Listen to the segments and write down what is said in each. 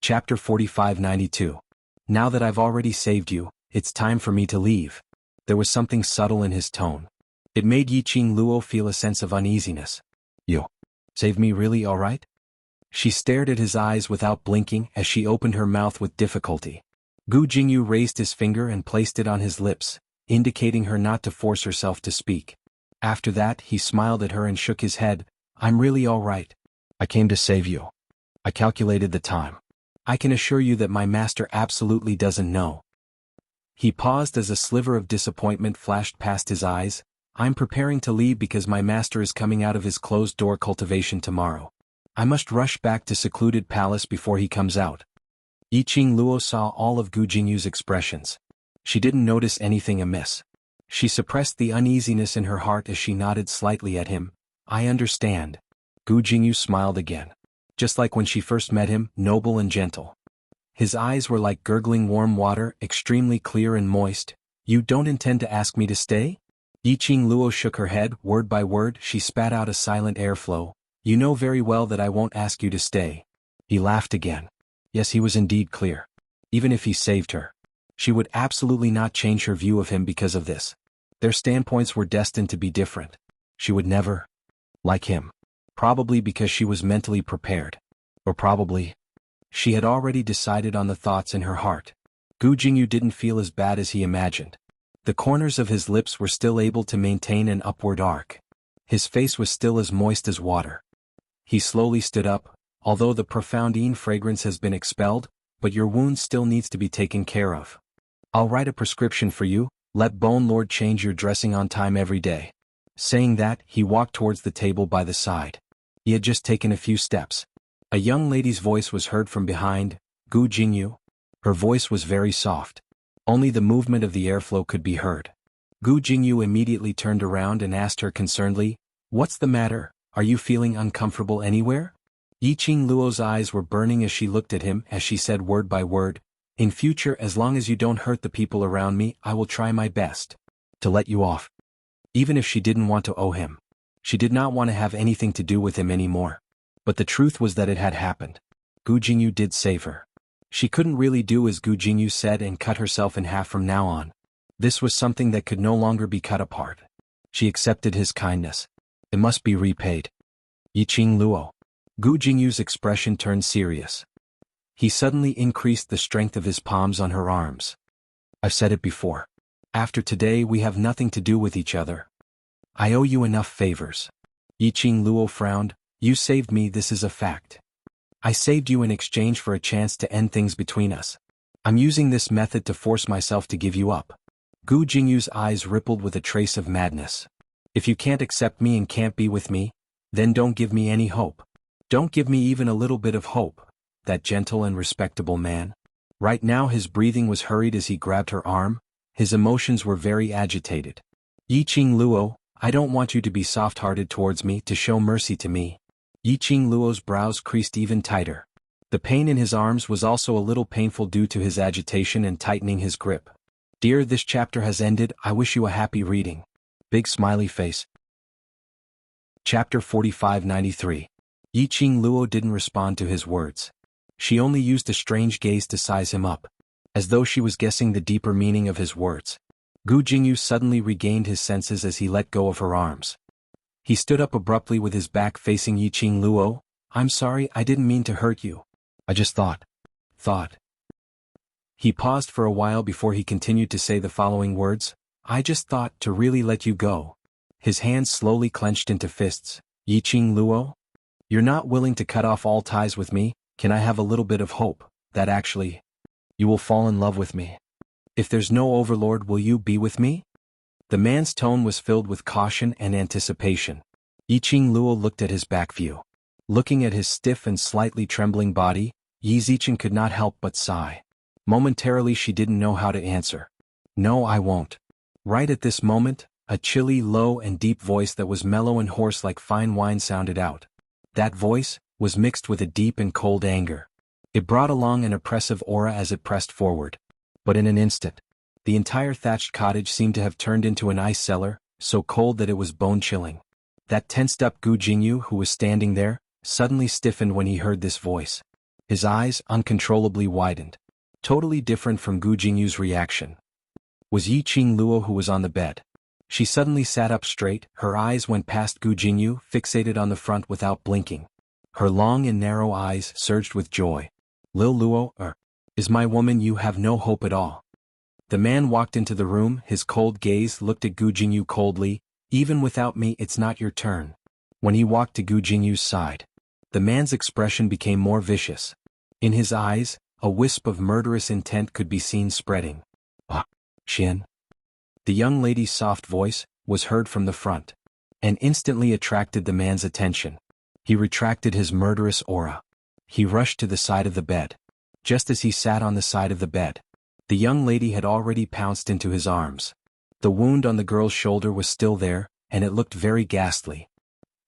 Chapter 4592. Now that I've already saved you, it's time for me to leave. There was something subtle in his tone. It made Yiqing Luo feel a sense of uneasiness. You saved me, really, all right? She stared at his eyes without blinking as she opened her mouth with difficulty. Gu Jingyu raised his finger and placed it on his lips, indicating her not to force herself to speak. After that, he smiled at her and shook his head. I'm really all right. I came to save you. I calculated the time. I can assure you that my master absolutely doesn't know. He paused as a sliver of disappointment flashed past his eyes. I'm preparing to leave because my master is coming out of his closed-door cultivation tomorrow. I must rush back to secluded palace before he comes out. Yiqing Luo saw all of Gu Jingyu's expressions. She didn't notice anything amiss. She suppressed the uneasiness in her heart as she nodded slightly at him. I understand. Gu Jingyu smiled again. Just like when she first met him, noble and gentle. His eyes were like gurgling warm water, extremely clear and moist. You don't intend to ask me to stay? Yiqing Luo shook her head. Word by word, she spat out a silent airflow. You know very well that I won't ask you to stay. He laughed again. Yes, he was indeed clear. Even if he saved her, she would absolutely not change her view of him because of this. Their standpoints were destined to be different. She would never like him. Probably because she was mentally prepared. Or probably she had already decided on the thoughts in her heart. Gu Jingyu didn't feel as bad as he imagined. The corners of his lips were still able to maintain an upward arc. His face was still as moist as water. He slowly stood up. Although the profound fragrance has been expelled, but your wound still needs to be taken care of. I'll write a prescription for you. Let Bone Lord change your dressing on time every day. Saying that, he walked towards the table by the side. He had just taken a few steps. A young lady's voice was heard from behind. Gu Jingyu. Her voice was very soft. Only the movement of the airflow could be heard. Gu Jingyu immediately turned around and asked her concernedly, What's the matter? Are you feeling uncomfortable anywhere? Yiqing Luo's eyes were burning as she looked at him as she said word by word, In future, as long as you don't hurt the people around me, I will try my best to let you off. Even if she didn't want to owe him. She did not want to have anything to do with him anymore. But the truth was that it had happened. Gu Jingyu did save her. She couldn't really do as Gu Jingyu said and cut herself in half from now on. This was something that could no longer be cut apart. She accepted his kindness. It must be repaid. Yiqing Luo. Gu Jingyu's expression turned serious. He suddenly increased the strength of his palms on her arms. I've said it before. After today we have nothing to do with each other. I owe you enough favors. Yiqing Luo frowned. You saved me, this is a fact. I saved you in exchange for a chance to end things between us. I'm using this method to force myself to give you up. Gu Jingyu's eyes rippled with a trace of madness. If you can't accept me and can't be with me, then don't give me any hope. Don't give me even a little bit of hope. That gentle and respectable man. Right now his breathing was hurried as he grabbed her arm. His emotions were very agitated. Yiqing Luo, I don't want you to be soft-hearted towards me, to show mercy to me. Yiqing Luo's brows creased even tighter. The pain in his arms was also a little painful due to his agitation and tightening his grip. Dear, this chapter has ended. I wish you a happy reading. Big smiley face. Chapter 4593. Yiqing Luo didn't respond to his words. She only used a strange gaze to size him up, as though she was guessing the deeper meaning of his words. Gu Jingyu suddenly regained his senses as he let go of her arms. He stood up abruptly with his back facing Yiqing Luo. I'm sorry, I didn't mean to hurt you. I just thought. He paused for a while before he continued to say the following words. I just thought to really let you go. His hands slowly clenched into fists. Yiqing Luo? You're not willing to cut off all ties with me? Can I have a little bit of hope that actually you will fall in love with me? If there's no overlord, will you be with me? The man's tone was filled with caution and anticipation. Yiqing Luo looked at his back view. Looking at his stiff and slightly trembling body, Yi Zichen could not help but sigh. Momentarily she didn't know how to answer. No, I won't. Right at this moment, a chilly, low and deep voice that was mellow and hoarse like fine wine sounded out. That voice was mixed with a deep and cold anger. It brought along an oppressive aura as it pressed forward. But in an instant, the entire thatched cottage seemed to have turned into an ice cellar, so cold that it was bone-chilling. That tensed-up Gu Jingyu, who was standing there, suddenly stiffened when he heard this voice. His eyes uncontrollably widened. Totally different from Gu Jingyu's reaction. Was Yiqing Luo who was on the bed. She suddenly sat up straight, her eyes went past Gu Jingyu, fixated on the front without blinking. Her long and narrow eyes surged with joy. Lil Luo, is my woman, you have no hope at all. The man walked into the room, his cold gaze looked at Gu Jingyu coldly. Even without me it's not your turn. When he walked to Gu Jingyu's side, the man's expression became more vicious. In his eyes, a wisp of murderous intent could be seen spreading. Xian. The young lady's soft voice was heard from the front, and instantly attracted the man's attention. He retracted his murderous aura. He rushed to the side of the bed. Just as he sat on the side of the bed, the young lady had already pounced into his arms. The wound on the girl's shoulder was still there, and it looked very ghastly.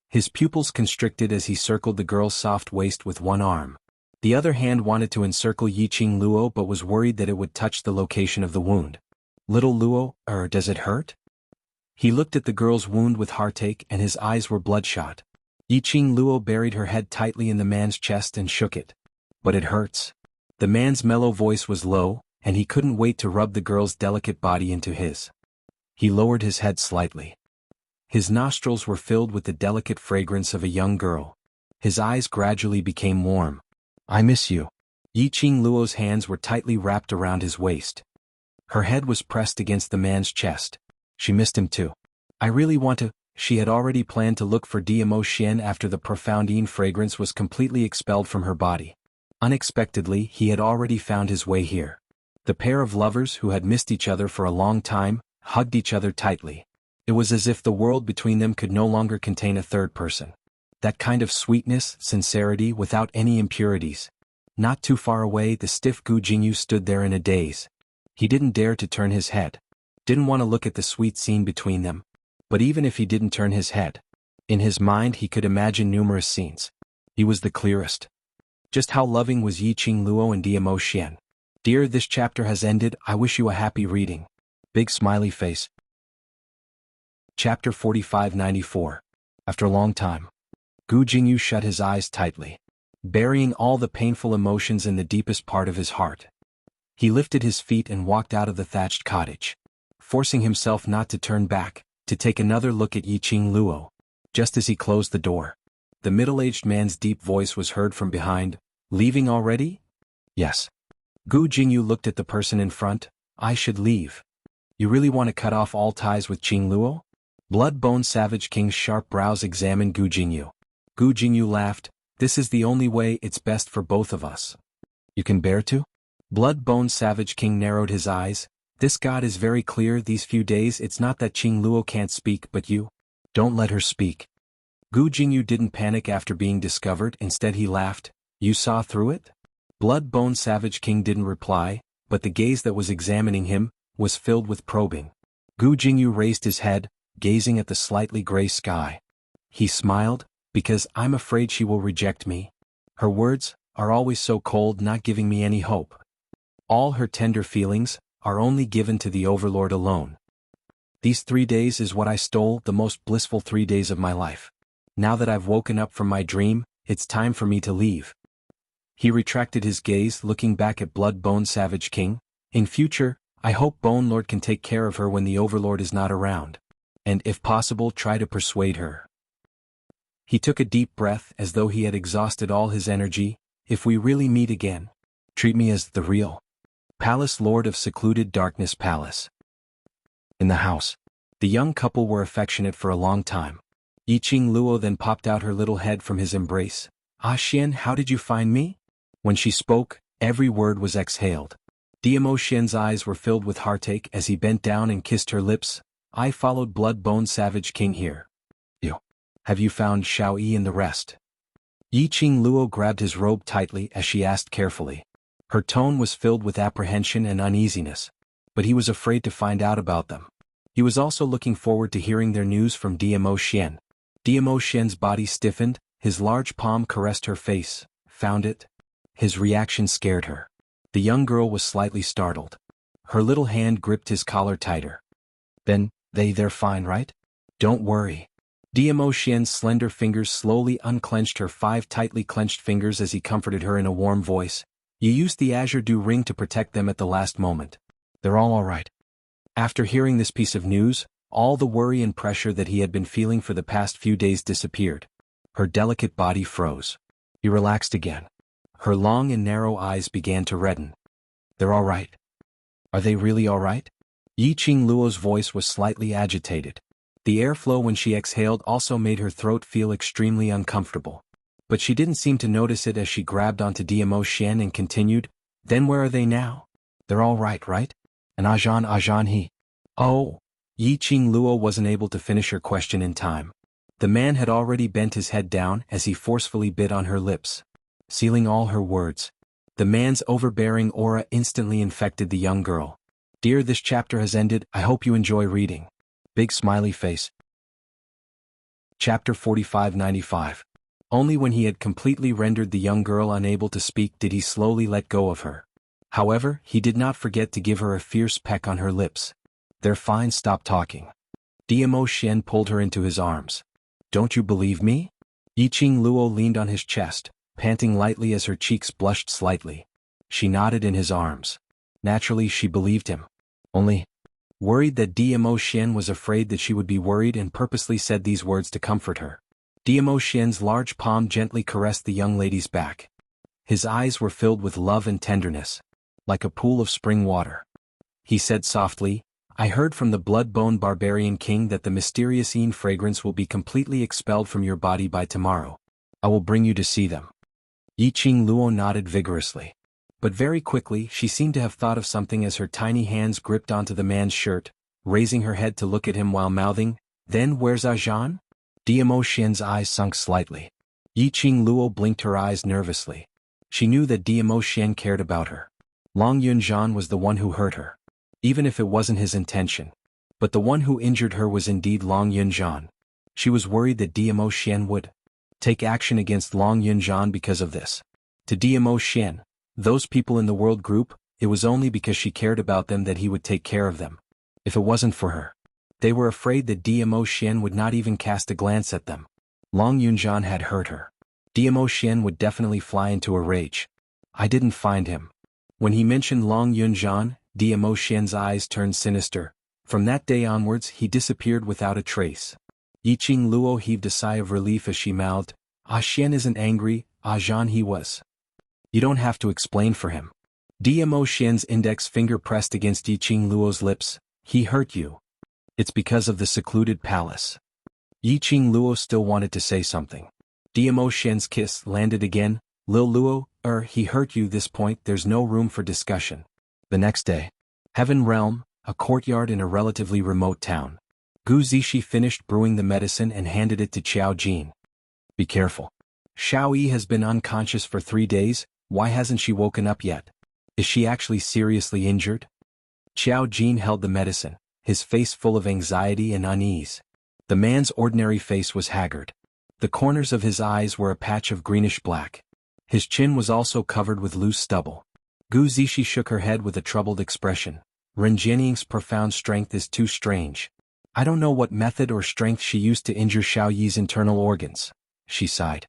His pupils constricted as he circled the girl's soft waist with one arm. The other hand wanted to encircle Yiqing Luo but was worried that it would touch the location of the wound. Little Luo, does it hurt? He looked at the girl's wound with heartache and his eyes were bloodshot. Yiqing Luo buried her head tightly in the man's chest and shook it. But it hurts. The man's mellow voice was low, and he couldn't wait to rub the girl's delicate body into his. He lowered his head slightly. His nostrils were filled with the delicate fragrance of a young girl. His eyes gradually became warm. I miss you. Yiqing Luo's hands were tightly wrapped around his waist. Her head was pressed against the man's chest. She missed him too. I really want to. She had already planned to look for Diamo Xian after the profoundine fragrance was completely expelled from her body. Unexpectedly, he had already found his way here. The pair of lovers who had missed each other for a long time hugged each other tightly. It was as if the world between them could no longer contain a third person. That kind of sweetness, sincerity without any impurities. Not too far away, the stiff Gu Jingyu stood there in a daze. He didn't dare to turn his head. Didn't want to look at the sweet scene between them. But even if he didn't turn his head, in his mind he could imagine numerous scenes. He was the clearest. Just how loving was Yiqing Luo and Diamo Xian. Dear, this chapter has ended. I wish you a happy reading. Big smiley face. Chapter 4594. After a long time, Gu Jingyu shut his eyes tightly, burying all the painful emotions in the deepest part of his heart. He lifted his feet and walked out of the thatched cottage, forcing himself not to turn back, to take another look at Yiqing Luo. Just as he closed the door, the middle-aged man's deep voice was heard from behind. Leaving already? Yes. Gu Jingyu looked at the person in front. I should leave. You really want to cut off all ties with Qing Luo? Blood-Bone Savage King's sharp brows examined Gu Jingyu. Gu Jingyu laughed. This is the only way, it's best for both of us. You can bear to? Blood-Bone Savage King narrowed his eyes. This god is very clear these few days. It's not that Qing Luo can't speak but you. Don't let her speak. Gu Jingyu didn't panic after being discovered. Instead he laughed. You saw through it? Blood-Bone Savage King didn't reply, but the gaze that was examining him was filled with probing. Gu Jingyu raised his head, gazing at the slightly gray sky. He smiled, because I'm afraid she will reject me. Her words are always so cold, not giving me any hope. All her tender feelings are only given to the Overlord alone. These 3 days is what I stole, the most blissful 3 days of my life. Now that I've woken up from my dream, it's time for me to leave. He retracted his gaze, looking back at Blood-Bone Savage King. In future, I hope Bone Lord can take care of her when the Overlord is not around. And if possible, try to persuade her. He took a deep breath as though he had exhausted all his energy. If we really meet again, treat me as the real Palace Lord of Secluded Darkness Palace. In the house, the young couple were affectionate for a long time. Yiqing Luo then popped out her little head from his embrace. Ah Xian, how did you find me? When she spoke, every word was exhaled. Diamo Xian's eyes were filled with heartache as he bent down and kissed her lips. I followed Blood-Bone Savage King here. You. Have you found Xiao Yi and the rest? Yiqing Luo grabbed his robe tightly as she asked carefully. Her tone was filled with apprehension and uneasiness, but he was afraid to find out about them. He was also looking forward to hearing their news from Diamo Xian. Diamo Xian's body stiffened, his large palm caressed her face. Found it? His reaction scared her. The young girl was slightly startled. Her little hand gripped his collar tighter. Then, they're fine, right? Don't worry. Diamo Xian's slender fingers slowly unclenched her 5 tightly clenched fingers as he comforted her in a warm voice. You used the Azure Dew ring to protect them at the last moment. They're all right. After hearing this piece of news, all the worry and pressure that he had been feeling for the past few days disappeared. Her delicate body froze. He relaxed again. Her long and narrow eyes began to redden. They're all right. Are they really all right? Yi Qingluo's voice was slightly agitated. The airflow when she exhaled also made her throat feel extremely uncomfortable. But she didn't seem to notice it as she grabbed onto Diamo Xian and continued, Then where are they now? They're all right, right? And Ajan he. Oh. Yi Qingluo wasn't able to finish her question in time. The man had already bent his head down as he forcefully bit on her lips, sealing all her words. The man's overbearing aura instantly infected the young girl. Dear, this chapter has ended. I hope you enjoy reading. Big smiley face. Chapter 4595. Only when he had completely rendered the young girl unable to speak did he slowly let go of her. However, he did not forget to give her a fierce peck on her lips. They're fine, stop talking. Diamo Xian pulled her into his arms. Don't you believe me? Yi Qingluo leaned on his chest, panting lightly as her cheeks blushed slightly. She nodded in his arms. Naturally, she believed him. Only, worried that Diamo Xian was afraid that she would be worried and purposely said these words to comfort her. Diamo Xian's large palm gently caressed the young lady's back. His eyes were filled with love and tenderness, like a pool of spring water. He said softly, I heard from the blood-bone barbarian king that the mysterious Yin fragrance will be completely expelled from your body by tomorrow. I will bring you to see them. Yi Qingluo nodded vigorously. But very quickly she seemed to have thought of something as her tiny hands gripped onto the man's shirt, raising her head to look at him while mouthing, Then where's Ajan? Diamo Xian's eyes sunk slightly. Yi Qingluo blinked her eyes nervously. She knew that Diamo Xian cared about her. Long Yunzhan was the one who hurt her, even if it wasn't his intention. But the one who injured her was indeed Long Yunzhan. She was worried that Diamo Xian would take action against Long Yunzhan because of this. To Diamo Xian, those people in the world group, it was only because she cared about them that he would take care of them. If it wasn't for her, they were afraid that Diamo Xian would not even cast a glance at them. Long Yunzhan had hurt her. Diamo Xian would definitely fly into a rage. I didn't find him. When he mentioned Long Yunzhan, Diamo Xian's eyes turned sinister. From that day onwards he disappeared without a trace. Yi Qingluo heaved a sigh of relief as she mouthed, Xian isn't angry, Zhan he was. You don't have to explain for him. Diamo Xian's index finger pressed against Yi Qingluo's lips, he hurt you. It's because of the secluded palace. Yi Qingluo still wanted to say something. Diamo Xian's kiss landed again, Lil Luo, he hurt you. This point there's no room for discussion. The next day. Heaven Realm, a courtyard in a relatively remote town. Gu Zishi finished brewing the medicine and handed it to Qiao Jin. Be careful. Xiao Yi has been unconscious for 3 days, why hasn't she woken up yet? Is she actually seriously injured? Qiao Jin held the medicine, his face full of anxiety and unease. The man's ordinary face was haggard. The corners of his eyes were a patch of greenish-black. His chin was also covered with loose stubble. Gu Zishi shook her head with a troubled expression. Ren Jianying's profound strength is too strange. I don't know what method or strength she used to injure Xiao Yi's internal organs. She sighed.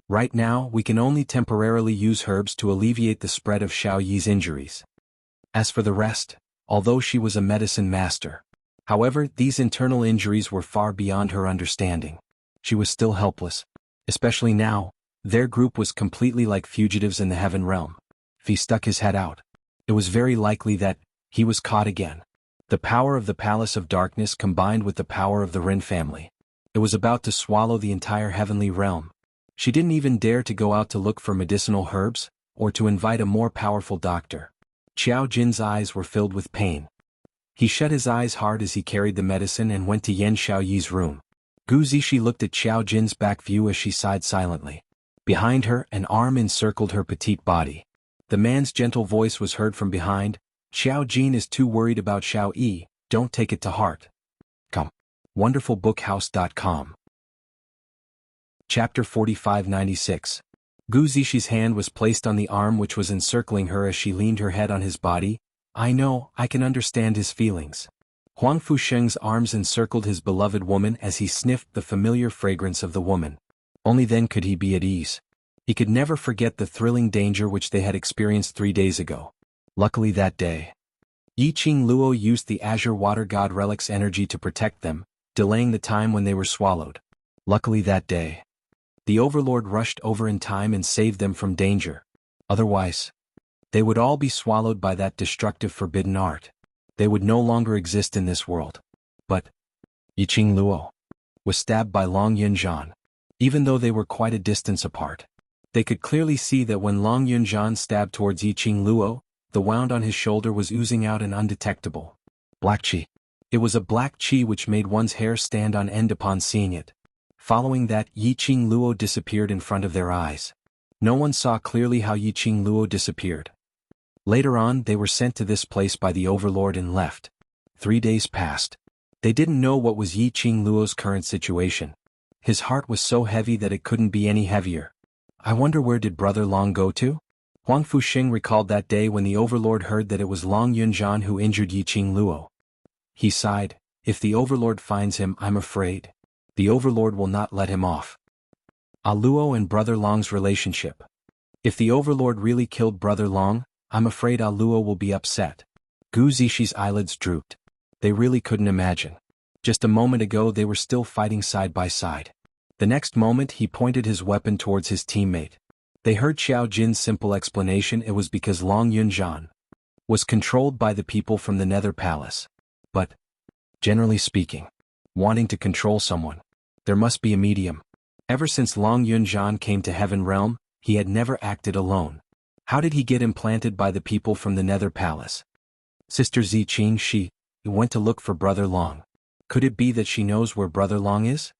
Right now, we can only temporarily use herbs to alleviate the spread of Xiao Yi's injuries. As for the rest, although she was a medicine master, however, these internal injuries were far beyond her understanding. She was still helpless. Especially now, their group was completely like fugitives in the Heaven Realm. If he stuck his head out, it was very likely that he was caught again. The power of the Palace of Darkness combined with the power of the Ren family. It was about to swallow the entire heavenly realm. She didn't even dare to go out to look for medicinal herbs, or to invite a more powerful doctor. Qiao Jin's eyes were filled with pain. He shut his eyes hard as he carried the medicine and went to Yan Xiaoyi's room. Gu Zishi looked at Qiao Jin's back view as she sighed silently. Behind her, an arm encircled her petite body. The man's gentle voice was heard from behind, Qiao Jin is too worried about Xiao Yi, don't take it to heart. Come. WonderfulBookhouse.com. Chapter 4596. Gu Zishi's hand was placed on the arm which was encircling her as she leaned her head on his body. I know, I can understand his feelings. Huang Fusheng's arms encircled his beloved woman as he sniffed the familiar fragrance of the woman. Only then could he be at ease. He could never forget the thrilling danger which they had experienced 3 days ago. Luckily that day, Yiqing Luo used the Azure Water God relic's energy to protect them, delaying the time when they were swallowed. Luckily that day, the Overlord rushed over in time and saved them from danger. Otherwise, they would all be swallowed by that destructive forbidden art. They would no longer exist in this world. But Yiqing Luo was stabbed by Long Yunzhan. Even though they were quite a distance apart, they could clearly see that when Long Yunzhan stabbed towards Yiqing Luo, the wound on his shoulder was oozing out and undetectable. Black qi. It was a black qi which made one's hair stand on end upon seeing it. Following that, Yiqing Luo disappeared in front of their eyes. No one saw clearly how Yiqing Luo disappeared. Later on, they were sent to this place by the Overlord and left. 3 days passed. They didn't know what was Yiqing Luo's current situation. His heart was so heavy that it couldn't be any heavier. I wonder where did Brother Long go to? Huang Fusheng recalled that day when the Overlord heard that it was Long Yunzhan who injured Yiqing Luo. He sighed, if the Overlord finds him, I'm afraid the Overlord will not let him off. Luo and Brother Long's relationship. If the Overlord really killed Brother Long, I'm afraid Luo will be upset. Gu Zixi eyelids drooped. They really couldn't imagine. Just a moment ago they were still fighting side by side. The next moment he pointed his weapon towards his teammate. They heard Xiao Jin's simple explanation: it was because Long Yunzhan was controlled by the people from the Nether Palace. But, generally speaking, wanting to control someone, there must be a medium. Ever since Long Yunzhan came to Heaven Realm, he had never acted alone. How did he get implanted by the people from the Nether Palace? Sister Ziqing, she went to look for Brother Long. Could it be that she knows where Brother Long is?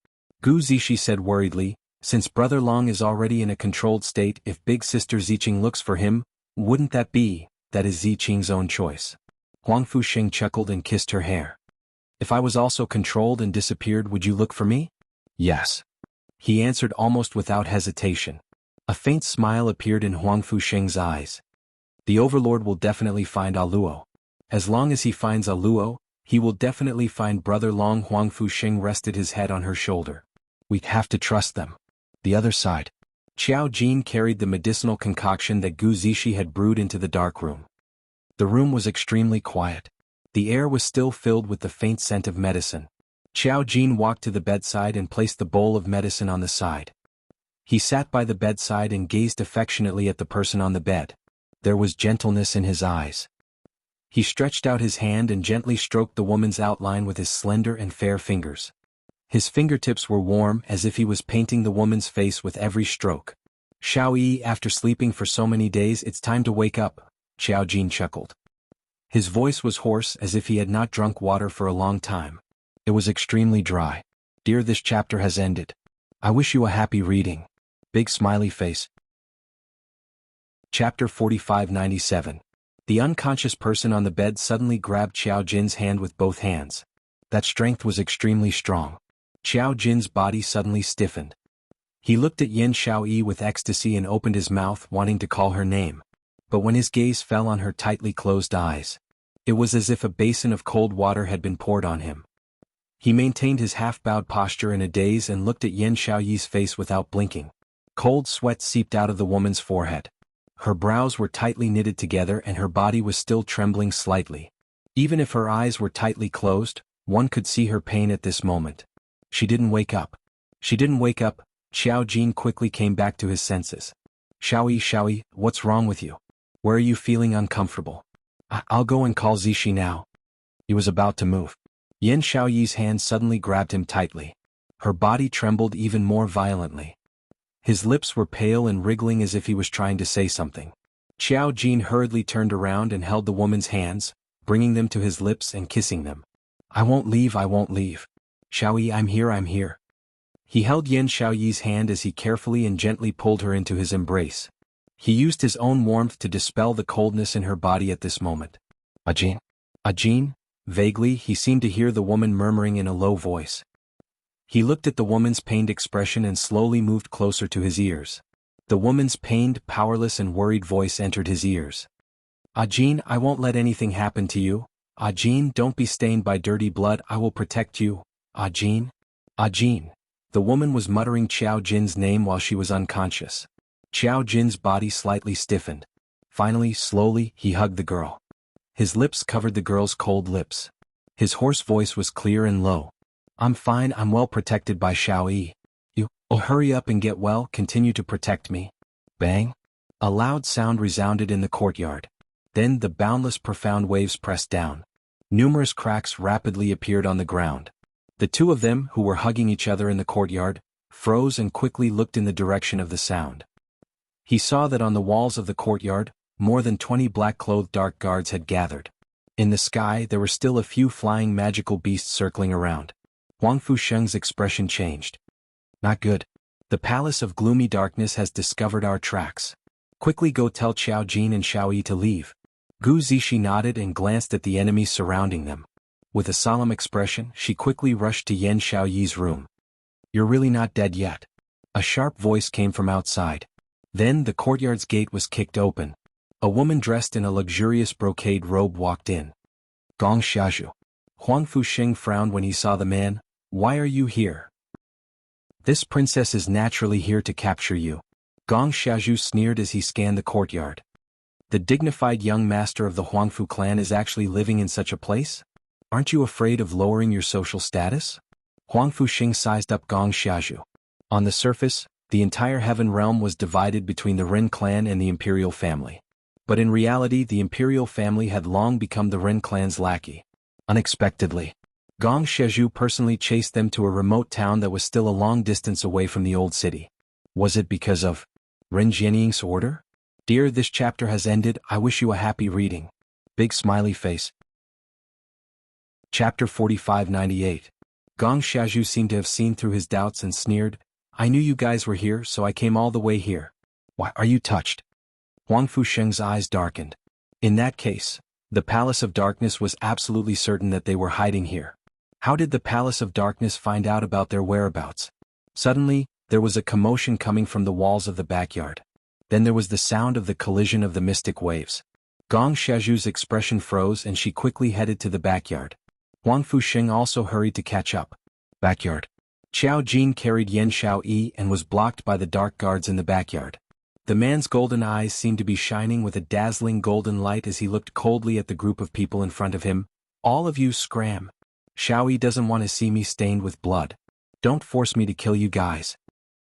Gu Zixi said worriedly, since Brother Long is already in a controlled state, if Big Sister Ziqing looks for him, wouldn't that is Ziqing's own choice. Huang Fusheng chuckled and kissed her hair. If I was also controlled and disappeared, would you look for me? Yes. He answered almost without hesitation. A faint smile appeared in Huang Fusheng's eyes. The Overlord will definitely find Luo. As long as he finds Luo, he will definitely find Brother Long. Huang Fusheng rested his head on her shoulder. We have to trust them. The other side. Xiao Jin carried the medicinal concoction that Gu Zixi had brewed into the dark room. The room was extremely quiet. The air was still filled with the faint scent of medicine. Xiao Jin walked to the bedside and placed the bowl of medicine on the side. He sat by the bedside and gazed affectionately at the person on the bed. There was gentleness in his eyes. He stretched out his hand and gently stroked the woman's outline with his slender and fair fingers. His fingertips were warm, as if he was painting the woman's face with every stroke. Xiao Yi, after sleeping for so many days, it's time to wake up, Xiao Jin chuckled. His voice was hoarse, as if he had not drunk water for a long time. It was extremely dry. Dear, this chapter has ended. I wish you a happy reading. Big smiley face. Chapter 4597. The unconscious person on the bed suddenly grabbed Xiao Jin's hand with both hands. That strength was extremely strong. Xiao Jin's body suddenly stiffened. He looked at Yin Xiaoyi with ecstasy and opened his mouth, wanting to call her name. But when his gaze fell on her tightly closed eyes, it was as if a basin of cold water had been poured on him. He maintained his half-bowed posture in a daze and looked at Yin Xiaoyi's face without blinking. Cold sweat seeped out of the woman's forehead. Her brows were tightly knitted together and her body was still trembling slightly. Even if her eyes were tightly closed, one could see her pain at this moment. She didn't wake up. She didn't wake up. Xiao Jin quickly came back to his senses. Xiaoyi, what's wrong with you? Where are you feeling uncomfortable? I'll go and call Zixi now. He was about to move. Yin Xiaoyi's hand suddenly grabbed him tightly. Her body trembled even more violently. His lips were pale and wriggling as if he was trying to say something. Xiao Jin hurriedly turned around and held the woman's hands, bringing them to his lips and kissing them. I won't leave. Xiaoyi, I'm here. He held Yin Xiaoyi's hand as he carefully and gently pulled her into his embrace. He used his own warmth to dispel the coldness in her body at this moment. Ajin? Vaguely, he seemed to hear the woman murmuring in a low voice. He looked at the woman's pained expression and slowly moved closer to his ears. The woman's pained, powerless and worried voice entered his ears. Ajin, I won't let anything happen to you. Ah Jean, don't be stained by dirty blood, I will protect you. Ah Jean? Ah Jean. The woman was muttering Qiao Jin's name while she was unconscious. Qiao Jin's body slightly stiffened. Finally, slowly, he hugged the girl. His lips covered the girl's cold lips. His hoarse voice was clear and low. I'm fine, I'm well protected by Xiao Yi. Oh, hurry up and get well, continue to protect me. Bang! A loud sound resounded in the courtyard. Then the boundless profound waves pressed down. Numerous cracks rapidly appeared on the ground. The two of them, who were hugging each other in the courtyard, froze and quickly looked in the direction of the sound. He saw that on the walls of the courtyard, more than 20 black-clothed dark guards had gathered. In the sky there were still a few flying magical beasts circling around. Huang Fusheng's expression changed. Not good. The palace of gloomy darkness has discovered our tracks. Quickly go tell Qiao Jin and Xiao Yi to leave. Gu Zishi nodded and glanced at the enemies surrounding them. With a solemn expression, she quickly rushed to Yan Xiaoyi's room. You're really not dead yet. A sharp voice came from outside. Then the courtyard's gate was kicked open. A woman dressed in a luxurious brocade robe walked in. Gong Xiazhu. Huang Fusheng frowned when he saw the man. Why are you here? This princess is naturally here to capture you. Gong Xiazhu sneered as he scanned the courtyard. The dignified young master of the Huangfu clan is actually living in such a place? Aren't you afraid of lowering your social status? Huang Fusheng sized up Gong Xiazhu. On the surface, the entire heaven realm was divided between the Ren clan and the imperial family. But in reality the imperial family had long become the Ren clan's lackey. Unexpectedly, Gong Xiazhu personally chased them to a remote town that was still a long distance away from the old city. Was it because of Ren Jianying's order? Dear, this chapter has ended, I wish you a happy reading. Big smiley face. Chapter 4598. Gong Xiazhu seemed to have seen through his doubts and sneered, I knew you guys were here, so I came all the way here. Why are you touched? Huang Fusheng's eyes darkened. In that case, the Palace of Darkness was absolutely certain that they were hiding here. How did the Palace of Darkness find out about their whereabouts? Suddenly, there was a commotion coming from the walls of the backyard. Then there was the sound of the collision of the mystic waves. Gong Xiazhu's expression froze and she quickly headed to the backyard. Huang Fusheng also hurried to catch up. Backyard. Qiao Jin carried Yan Xiao Yi and was blocked by the dark guards in the backyard. The man's golden eyes seemed to be shining with a dazzling golden light as he looked coldly at the group of people in front of him. All of you scram. Xiao Yi doesn't want to see me stained with blood. Don't force me to kill you guys.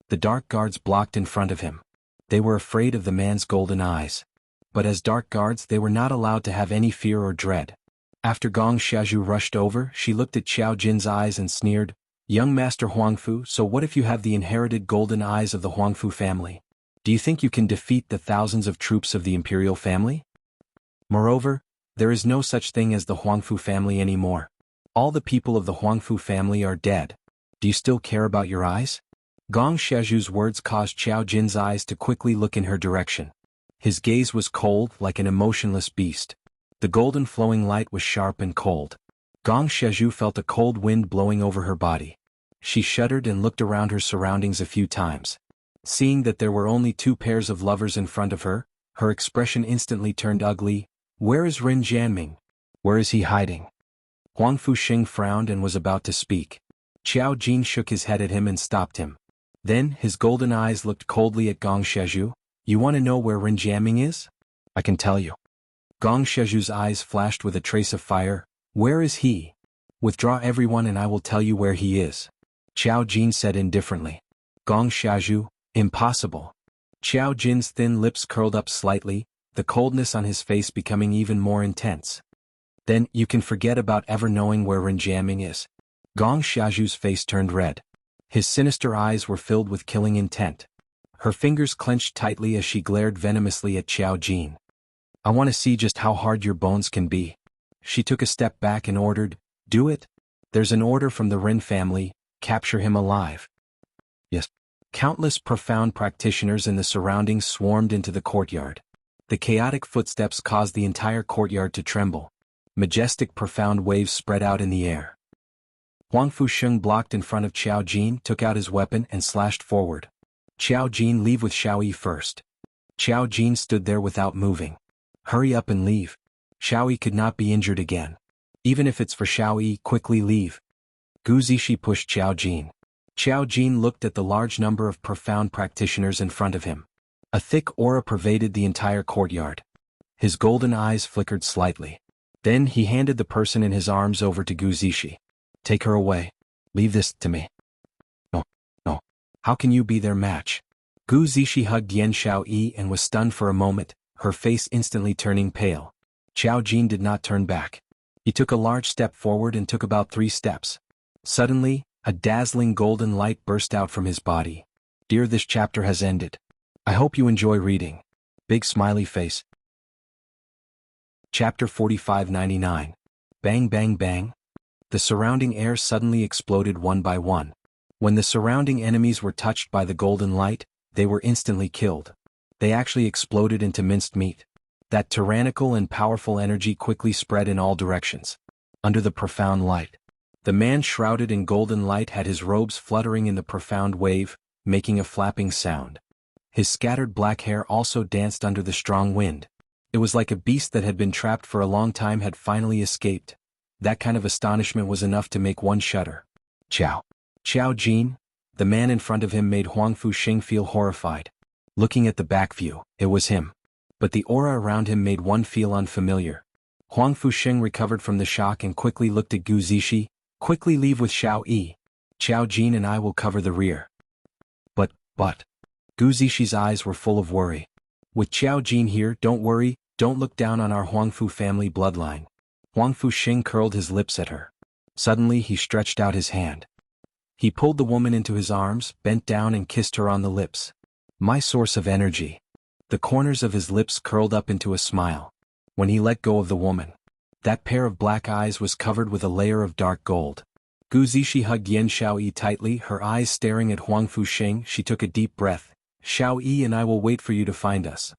The dark guards blocked in front of him. They were afraid of the man's golden eyes. But as dark guards they were not allowed to have any fear or dread. After Gong Xiazhu rushed over, she looked at Qiao Jin's eyes and sneered, Young Master Huangfu, so what if you have the inherited golden eyes of the Huangfu family? Do you think you can defeat the thousands of troops of the imperial family? Moreover, there is no such thing as the Huangfu family anymore. All the people of the Huangfu family are dead. Do you still care about your eyes? Gong Xiazhu's words caused Qiao Jin's eyes to quickly look in her direction. His gaze was cold like an emotionless beast. The golden flowing light was sharp and cold. Gong Xiazhu felt a cold wind blowing over her body. She shuddered and looked around her surroundings a few times. Seeing that there were only two pairs of lovers in front of her, her expression instantly turned ugly. Where is Ren Jianming? Where is he hiding? Huang Fusheng frowned and was about to speak. Qiao Jin shook his head at him and stopped him. Then his golden eyes looked coldly at Gong Xiazhu. You want to know where Ren Jianming is? I can tell you. Gong Xiazhu's eyes flashed with a trace of fire. Where is he? Withdraw everyone and I will tell you where he is. Qiao Jin said indifferently. Gong Xiazhu, impossible. Qiao Jin's thin lips curled up slightly, the coldness on his face becoming even more intense. Then, you can forget about ever knowing where Ren Jianming is. Gong Xiazhu's face turned red. His sinister eyes were filled with killing intent. Her fingers clenched tightly as she glared venomously at Qiao Jin. I want to see just how hard your bones can be. She took a step back and ordered, Do it. There's an order from the Ren family, capture him alive. Yes. Countless profound practitioners in the surroundings swarmed into the courtyard. The chaotic footsteps caused the entire courtyard to tremble. Majestic profound waves spread out in the air. Huang Fusheng blocked in front of Qiao Jin, took out his weapon and slashed forward. Qiao Jin, leave with Xiao Yi first. Qiao Jin stood there without moving. Hurry up and leave. Xiao Yi could not be injured again. Even if it's for Xiao Yi, quickly leave. Gu Zishi pushed Xiao Jin. Xiao Jin looked at the large number of profound practitioners in front of him. A thick aura pervaded the entire courtyard. His golden eyes flickered slightly. Then he handed the person in his arms over to Gu Zishi. Take her away. Leave this to me. No, no. How can you be their match? Gu Zishi hugged Yan Xiaoyi and was stunned for a moment, her face instantly turning pale. Xiao Jin did not turn back. He took a large step forward and took about 3 steps. Suddenly, a dazzling golden light burst out from his body. Dear, this chapter has ended. I hope you enjoy reading. Big smiley face. Chapter 4599. Bang bang bang. The surrounding air suddenly exploded one by one. When the surrounding enemies were touched by the golden light, they were instantly killed. They actually exploded into minced meat. That tyrannical and powerful energy quickly spread in all directions. Under the profound light, the man shrouded in golden light had his robes fluttering in the profound wave, making a flapping sound. His scattered black hair also danced under the strong wind. It was like a beast that had been trapped for a long time had finally escaped. That kind of astonishment was enough to make one shudder. Xiao Jin, the man in front of him, made Huang Fuxing feel horrified. Looking at the back view, it was him. But the aura around him made one feel unfamiliar. Huang Fuxing recovered from the shock and quickly looked at Gu Zishi. Quickly leave with Xiao Yi. Xiao Jin and I will cover the rear. But, Gu Zishi's eyes were full of worry. With Xiao Jin here, don't worry, don't look down on our Huangfu family bloodline. Huang Fuxing curled his lips at her. Suddenly he stretched out his hand. He pulled the woman into his arms, bent down and kissed her on the lips. My source of energy. The corners of his lips curled up into a smile. When he let go of the woman, that pair of black eyes was covered with a layer of dark gold. Gu Zishi hugged Yan Xiaoyi tightly, her eyes staring at Huang Fuxing. She took a deep breath. Xiaoyi and I will wait for you to find us.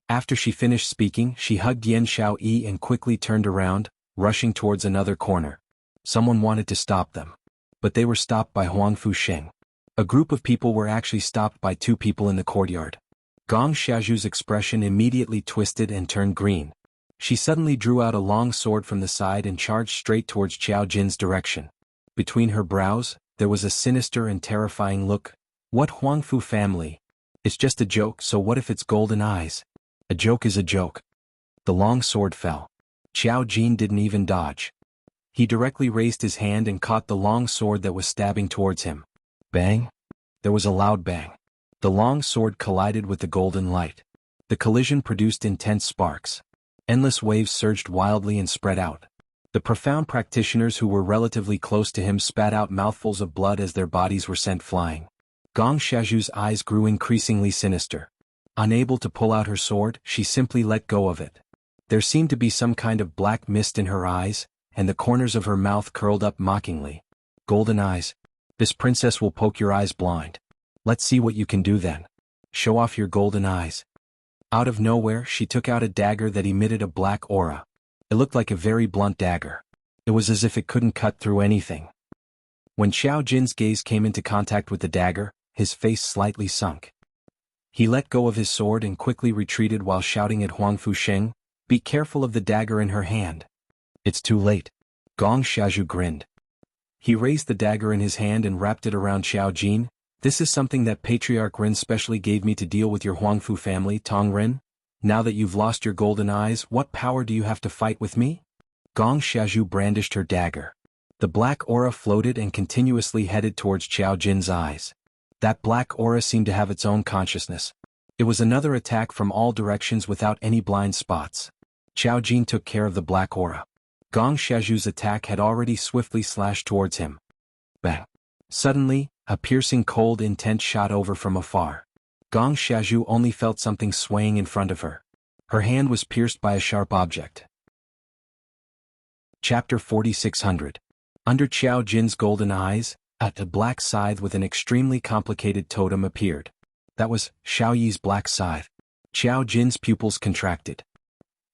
After she finished speaking, she hugged Yan Xiaoyi and quickly turned around, rushing towards another corner. Someone wanted to stop them. But they were stopped by Huang Fuxing. A group of people were actually stopped by 2 people in the courtyard. Gong Xiaoju's expression immediately twisted and turned green. She suddenly drew out a long sword from the side and charged straight towards Xiao Jin's direction. Between her brows, there was a sinister and terrifying look. What Huangfu family? It's just a joke, so what if it's golden eyes? A joke is a joke. The long sword fell. Xiao Jin didn't even dodge. He directly raised his hand and caught the long sword that was stabbing towards him. Bang! There was a loud bang. The long sword collided with the golden light. The collision produced intense sparks. Endless waves surged wildly and spread out. The profound practitioners who were relatively close to him spat out mouthfuls of blood as their bodies were sent flying. Gong Xiaoju's eyes grew increasingly sinister. Unable to pull out her sword, she simply let go of it. There seemed to be some kind of black mist in her eyes, and the corners of her mouth curled up mockingly. Golden eyes. This princess will poke your eyes blind. Let's see what you can do then. Show off your golden eyes. Out of nowhere, she took out a dagger that emitted a black aura. It looked like a very blunt dagger. It was as if it couldn't cut through anything. When Xiao Jin's gaze came into contact with the dagger, his face slightly sunk. He let go of his sword and quickly retreated while shouting at Huang Fuxing, "Be careful of the dagger in her hand." It's too late. Gong Xiaoju grinned. He raised the dagger in his hand and wrapped it around Xiao Jin. This is something that Patriarch Ren specially gave me to deal with your Huangfu family, Tong Ren. Now that you've lost your golden eyes, what power do you have to fight with me? Gong Xiaoju brandished her dagger. The black aura floated and continuously headed towards Xiao Jin's eyes. That black aura seemed to have its own consciousness. It was another attack from all directions without any blind spots. Xiao Jin took care of the black aura. Gong Xiaoju's attack had already swiftly slashed towards him. Bang! Suddenly, a piercing cold intent shot over from afar. Gong Xiaoju only felt something swaying in front of her. Her hand was pierced by a sharp object. Chapter 4600. Under Xiao Jin's golden eyes, a black scythe with an extremely complicated totem appeared. That was Xiao Yi's black scythe. Xiao Jin's pupils contracted.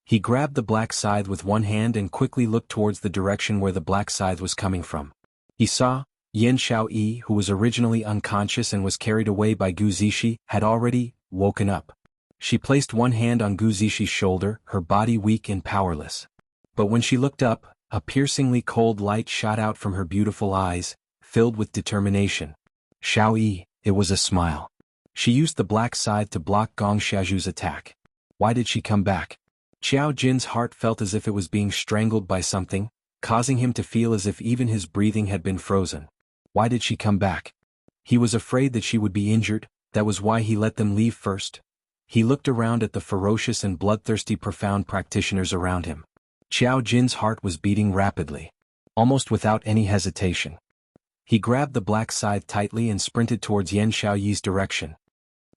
He grabbed the black scythe with one hand and quickly looked towards the direction where the black scythe was coming from. He saw Yan Xiaoyi, who was originally unconscious and was carried away by Gu Zishi, had already woken up. She placed one hand on Gu Zishi's shoulder, her body weak and powerless. But when she looked up, A piercingly cold light shot out from her beautiful eyes, filled with determination. Xiao Yi, it was a smile. She used the black scythe to block Gong Xiaoju's attack. Why did she come back? Qiao Jin's heart felt as if it was being strangled by something, causing him to feel as if even his breathing had been frozen. Why did she come back? He was afraid that she would be injured, that was why he let them leave first. He looked around at the ferocious and bloodthirsty profound practitioners around him. Qiao Jin's heart was beating rapidly, almost without any hesitation. He grabbed the black scythe tightly and sprinted towards Yan Xiaoyi's direction.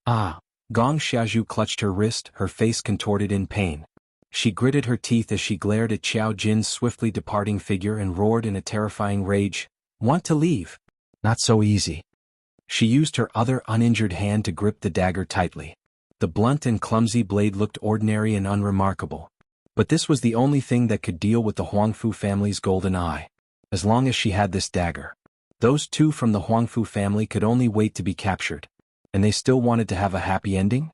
Ah! Gong Xiaoju clutched her wrist, her face contorted in pain. She gritted her teeth as she glared at Qiao Jin's swiftly departing figure and roared in a terrifying rage, "Want to leave? Not so easy." She used her other uninjured hand to grip the dagger tightly. The blunt and clumsy blade looked ordinary and unremarkable. But this was the only thing that could deal with the Huangfu family's golden eye. As long as she had this dagger. Those two from the Huangfu family could only wait to be captured. And they still wanted to have a happy ending?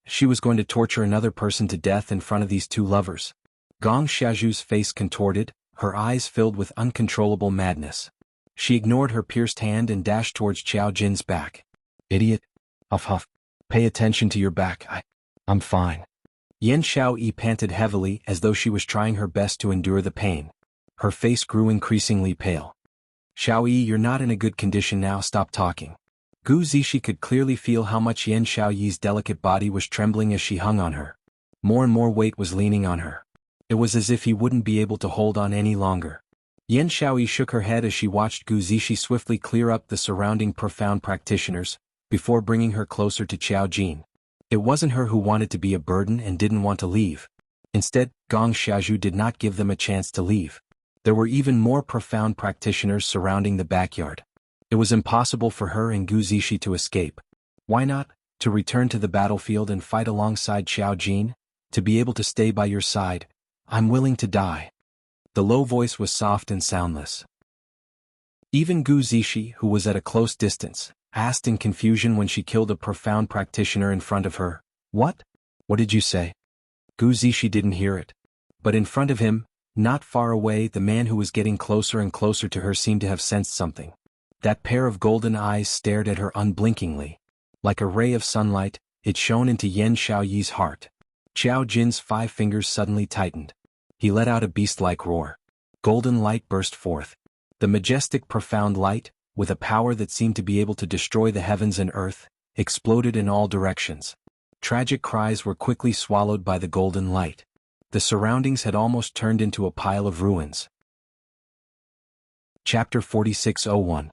She was going to torture another person to death in front of these two lovers. Gong Xiaoju's face contorted, her eyes filled with uncontrollable madness. She ignored her pierced hand and dashed towards Qiao Jin's back. "Idiot. Huff huff. Pay attention to your back. I'm fine." Yan Xiaoyi panted heavily as though she was trying her best to endure the pain. Her face grew increasingly pale. "Xiaoyi, you're not in a good condition now, stop talking." Gu Zixi could clearly feel how much Yan Xiaoyi's delicate body was trembling as she hung on her. More and more weight was leaning on her. It was as if he wouldn't be able to hold on any longer. Yan Xiaoyi shook her head as she watched Gu Zixi swiftly clear up the surrounding profound practitioners, before bringing her closer to Qiao Jin. It wasn't her who wanted to be a burden and didn't want to leave. Instead, Gong Xiaoju did not give them a chance to leave. There were even more profound practitioners surrounding the backyard. It was impossible for her and Gu Zixi to escape. Why not? To return to the battlefield and fight alongside Qiao Jin? To be able to stay by your side. I'm willing to die. The low voice was soft and soundless. Even Gu Zixi, who was at a close distance, asked in confusion when she killed a profound practitioner in front of her, "What? What did you say?" Gu Zixi didn't hear it. But in front of him, not far away, the man who was getting closer and closer to her seemed to have sensed something. That pair of golden eyes stared at her unblinkingly. Like a ray of sunlight, it shone into Yan Xiaoyi's heart. Qiao Jin's 5 fingers suddenly tightened. He let out a beast-like roar. Golden light burst forth. The majestic profound light, with a power that seemed to be able to destroy the heavens and earth, exploded in all directions. Tragic cries were quickly swallowed by the golden light. The surroundings had almost turned into a pile of ruins. Chapter 46:01.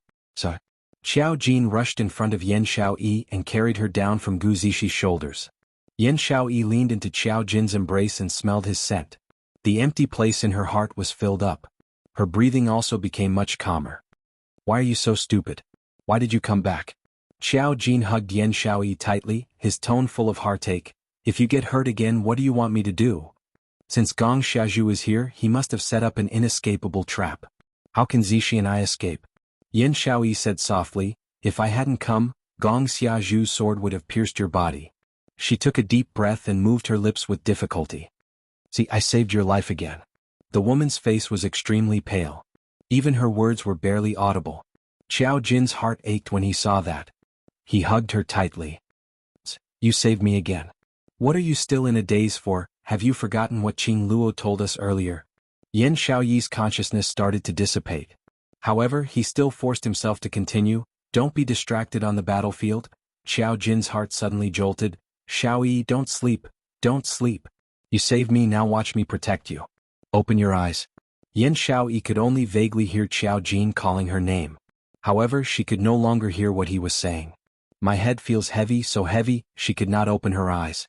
Qiao Jin rushed in front of Yan Xiaoyi and carried her down from Gu Zixi's shoulders. Yan Xiaoyi leaned into Qiao Jin's embrace and smelled his scent. The empty place in her heart was filled up. Her breathing also became much calmer. "Why are you so stupid? Why did you come back?" Qiao Jin hugged Yan Xiaoyi tightly, his tone full of heartache. "If you get hurt again, what do you want me to do? Since Gong Xiaoju is here, he must have set up an inescapable trap. How can Zixi and I escape?" Yan Xiaoyi said softly, "If I hadn't come, Gong Xiaoju's sword would have pierced your body." She took a deep breath and moved her lips with difficulty. "See, I saved your life again." The woman's face was extremely pale. Even her words were barely audible. Qiao Jin's heart ached when he saw that. He hugged her tightly. "You saved me again. What are you still in a daze for? Have you forgotten what Qing Luo told us earlier?" Yan Xiaoyi's consciousness started to dissipate. However, he still forced himself to continue. "Don't be distracted on the battlefield." Qiao Jin's heart suddenly jolted. "Xiaoyi, don't sleep. Don't sleep. You saved me, now watch me protect you. Open your eyes." Yan Xiaoyi could only vaguely hear Qiao Jin calling her name. However, she could no longer hear what he was saying. "My head feels heavy, so heavy," she could not open her eyes.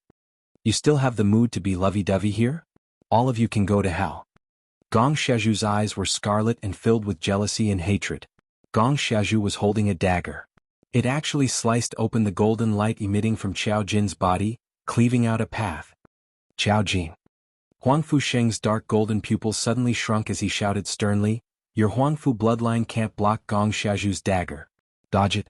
"You still have the mood to be lovey-dovey here? All of you can go to hell." Gong Xiaoju's eyes were scarlet and filled with jealousy and hatred. Gong Xiaoju was holding a dagger. It actually sliced open the golden light emitting from Qiao Jin's body, cleaving out a path. "Qiao Jin." Huangfu Sheng's dark golden pupils suddenly shrunk as he shouted sternly, "Your Huangfu bloodline can't block Gong Xiaoju's dagger. Dodge it."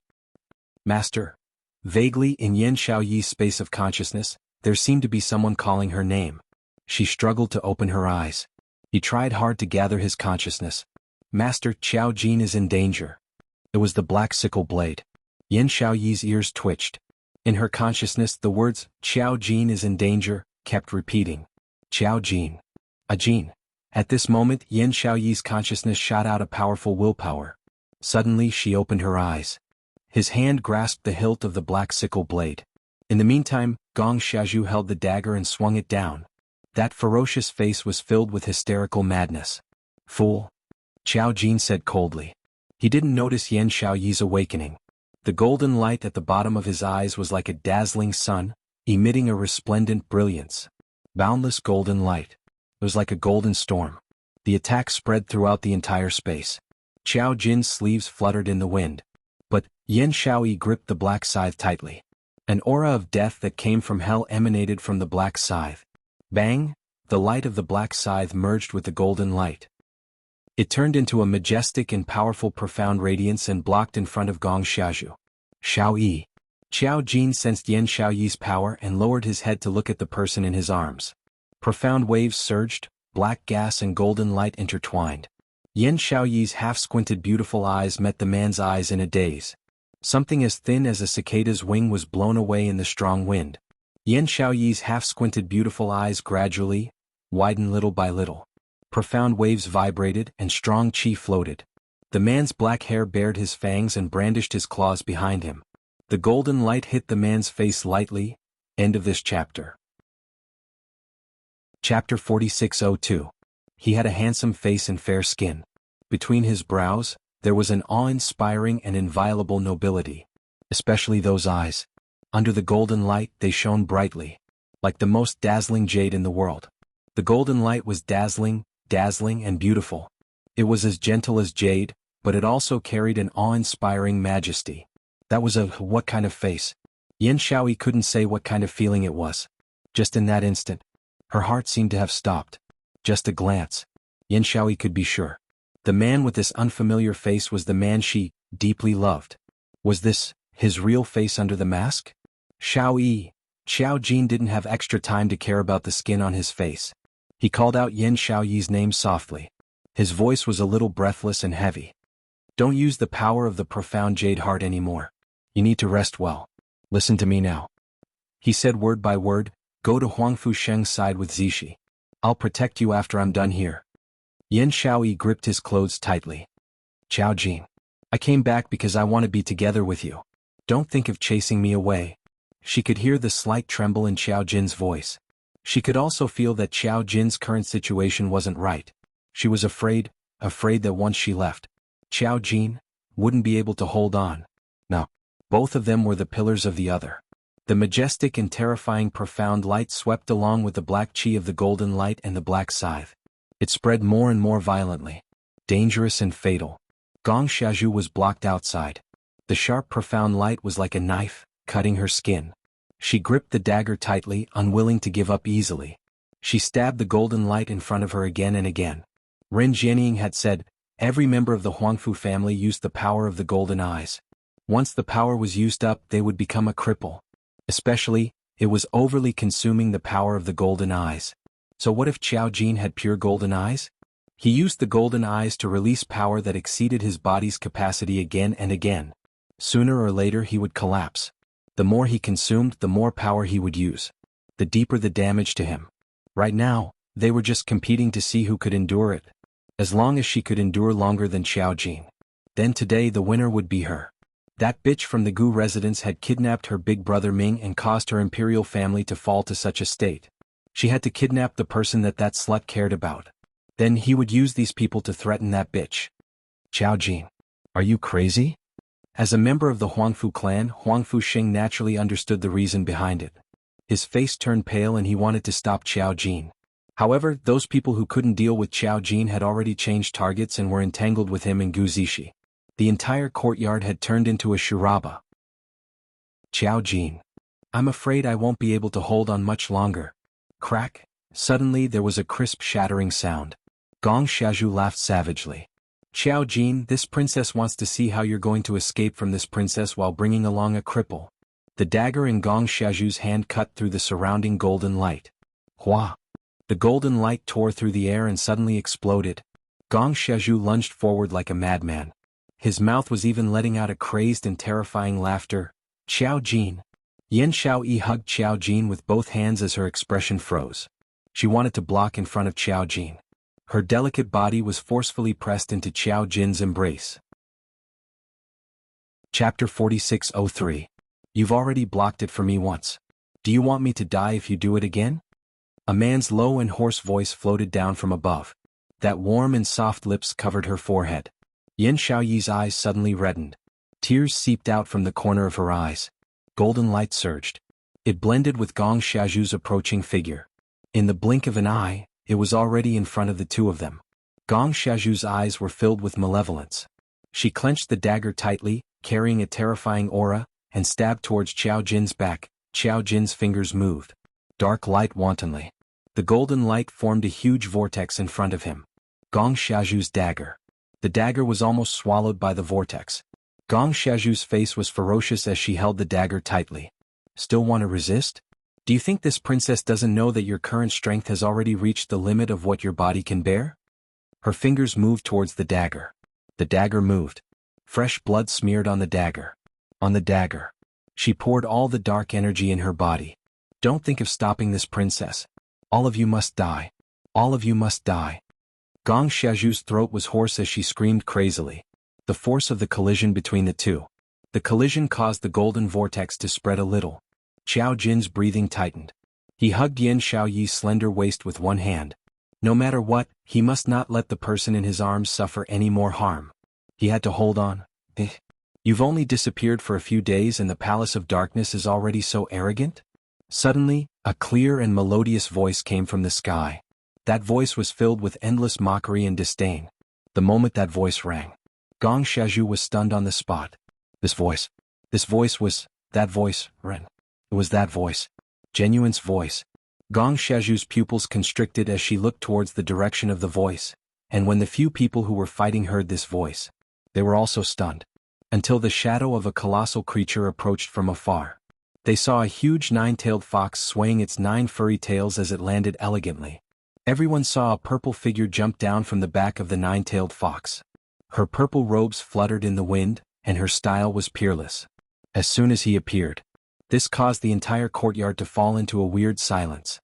"Master." Vaguely in Yan Xiaoyi's space of consciousness, there seemed to be someone calling her name. She struggled to open her eyes. He tried hard to gather his consciousness. Master, Qiao Jin is in danger. It was the black sickle blade. Yan Xiaoyi's ears twitched. In her consciousness the words, Qiao Jin is in danger, kept repeating. Qiao Jin. A Jin. At this moment Yan Xiaoyi's consciousness shot out a powerful willpower. Suddenly she opened her eyes. His hand grasped the hilt of the black sickle blade. In the meantime, Gong Xiaozhu held the dagger and swung it down. That ferocious face was filled with hysterical madness. Fool. Qiao Jin said coldly. He didn't notice Yan Xiaoyi's awakening. The golden light at the bottom of his eyes was like a dazzling sun, emitting a resplendent brilliance. Boundless golden light. It was like a golden storm. The attack spread throughout the entire space. Qiao Jin's sleeves fluttered in the wind. But Yan Xiaoyi gripped the black scythe tightly. An aura of death that came from hell emanated from the black scythe. Bang! The light of the black scythe merged with the golden light. It turned into a majestic and powerful profound radiance and blocked in front of Gong Xiaozhu. Xiaoyi. Qiao Jin sensed Yan Xiaoyi's power and lowered his head to look at the person in his arms. Profound waves surged, black gas and golden light intertwined. Yan Xiaoyi's half-squinted beautiful eyes met the man's eyes in a daze. Something as thin as a cicada's wing was blown away in the strong wind. Yan Xiaoyi's half-squinted beautiful eyes gradually widened little by little. Profound waves vibrated and strong qi floated. The man's black hair bared his fangs and brandished his claws behind him. The golden light hit the man's face lightly. End of this chapter. Chapter 4602. He had a handsome face and fair skin. Between his brows, there was an awe-inspiring and inviolable nobility. Especially those eyes. Under the golden light they shone brightly. Like the most dazzling jade in the world. The golden light was dazzling and beautiful. It was as gentle as jade, but it also carried an awe-inspiring majesty. That was a what kind of face? Yan Xiaoyi couldn't say what kind of feeling it was. Just in that instant, her heart seemed to have stopped. Just a glance. Yan Xiaoyi could be sure. The man with this unfamiliar face was the man she deeply loved. Was this his real face under the mask? Xiaoyi. Qiao Jin didn't have extra time to care about the skin on his face. He called out Yan Xiaoyi's name softly. His voice was a little breathless and heavy. Don't use the power of the profound jade heart anymore. You need to rest well. Listen to me now. He said word by word, go to Huangfu Sheng's side with Zishi. I'll protect you after I'm done here. Yan Xiaoyi gripped his clothes tightly. Qiao Jin. I came back because I want to be together with you. Don't think of chasing me away. She could hear the slight tremble in Qiao Jin's voice. She could also feel that Qiao Jin's current situation wasn't right. She was afraid that once she left, Qiao Jin wouldn't be able to hold on. No. Both of them were the pillars of the other. The majestic and terrifying profound light swept along with the black qi of the golden light and the black scythe. It spread more and more violently. Dangerous and fatal. Gong Xiaozhu was blocked outside. The sharp profound light was like a knife, cutting her skin. She gripped the dagger tightly, unwilling to give up easily. She stabbed the golden light in front of her again and again. Ren Jianying had said, every member of the Huangfu family used the power of the golden eyes. Once the power was used up, they would become a cripple. Especially, it was overly consuming the power of the golden eyes. So what if Qiao Jin had pure golden eyes? He used the golden eyes to release power that exceeded his body's capacity again and again. Sooner or later he would collapse. The more he consumed, the more power he would use. The deeper the damage to him. Right now, they were just competing to see who could endure it. As long as she could endure longer than Qiao Jin. Then today the winner would be her. That bitch from the Gu residence had kidnapped her big brother Ming and caused her imperial family to fall to such a state. She had to kidnap the person that slut cared about. Then he would use these people to threaten that bitch. Qiao Jin. Are you crazy? As a member of the Huangfu clan, Huangfu Sheng naturally understood the reason behind it. His face turned pale and he wanted to stop Qiao Jin. However, those people who couldn't deal with Qiao Jin had already changed targets and were entangled with him in Gu Zishi. The entire courtyard had turned into a shuraba. Qiao Jin. I'm afraid I won't be able to hold on much longer. Crack. Suddenly there was a crisp shattering sound. Gong Xiaozhu laughed savagely. Qiao Jin, this princess wants to see how you're going to escape from this princess while bringing along a cripple. The dagger in Gong Xiaozhu's hand cut through the surrounding golden light. Hua. The golden light tore through the air and suddenly exploded. Gong Xiaozhu lunged forward like a madman. His mouth was even letting out a crazed and terrifying laughter. Xiao Jin. Yan Xiaoyi hugged Xiao Jin with both hands as her expression froze. She wanted to block in front of Xiao Jin. Her delicate body was forcefully pressed into Xiao Jin's embrace. Chapter 4603. You've already blocked it for me once. Do you want me to die if you do it again? A man's low and hoarse voice floated down from above. That warm and soft lips covered her forehead. Yan Xiaoyi's eyes suddenly reddened. Tears seeped out from the corner of her eyes. Golden light surged. It blended with Gong Xiaozhu's approaching figure. In the blink of an eye, it was already in front of the two of them. Gong Xiaozhu's eyes were filled with malevolence. She clenched the dagger tightly, carrying a terrifying aura, and stabbed towards Xiao Jin's back. Xiao Jin's fingers moved. Dark light wantonly. The golden light formed a huge vortex in front of him. Gong Xiaozhu's dagger. The dagger was almost swallowed by the vortex. Gong Xiaozhu's face was ferocious as she held the dagger tightly. Still want to resist? Do you think this princess doesn't know that your current strength has already reached the limit of what your body can bear? Her fingers moved towards the dagger. The dagger moved. Fresh blood smeared on the dagger. On the dagger. She poured all the dark energy in her body. Don't think of stopping this princess. All of you must die. All of you must die. Gong Xiaozhu's throat was hoarse as she screamed crazily. The force of the collision between the two. The collision caused the golden vortex to spread a little. Xiao Jin's breathing tightened. He hugged Yan Xiaoyi's slender waist with one hand. No matter what, he must not let the person in his arms suffer any more harm. He had to hold on. You've only disappeared for a few days and the Palace of Darkness is already so arrogant? Suddenly, a clear and melodious voice came from the sky. That voice was filled with endless mockery and disdain. The moment that voice rang, Gong Xiaozhu was stunned on the spot. This voice was, that voice, Ren. It was that voice. Genuine's voice. Gong Xiaozhu's pupils constricted as she looked towards the direction of the voice, and when the few people who were fighting heard this voice, they were also stunned. Until the shadow of a colossal creature approached from afar. They saw a huge nine-tailed fox swaying its 9 furry tails as it landed elegantly. Everyone saw a purple figure jump down from the back of the 9-tailed fox. Her purple robes fluttered in the wind, and her style was peerless. As soon as he appeared, this caused the entire courtyard to fall into a weird silence.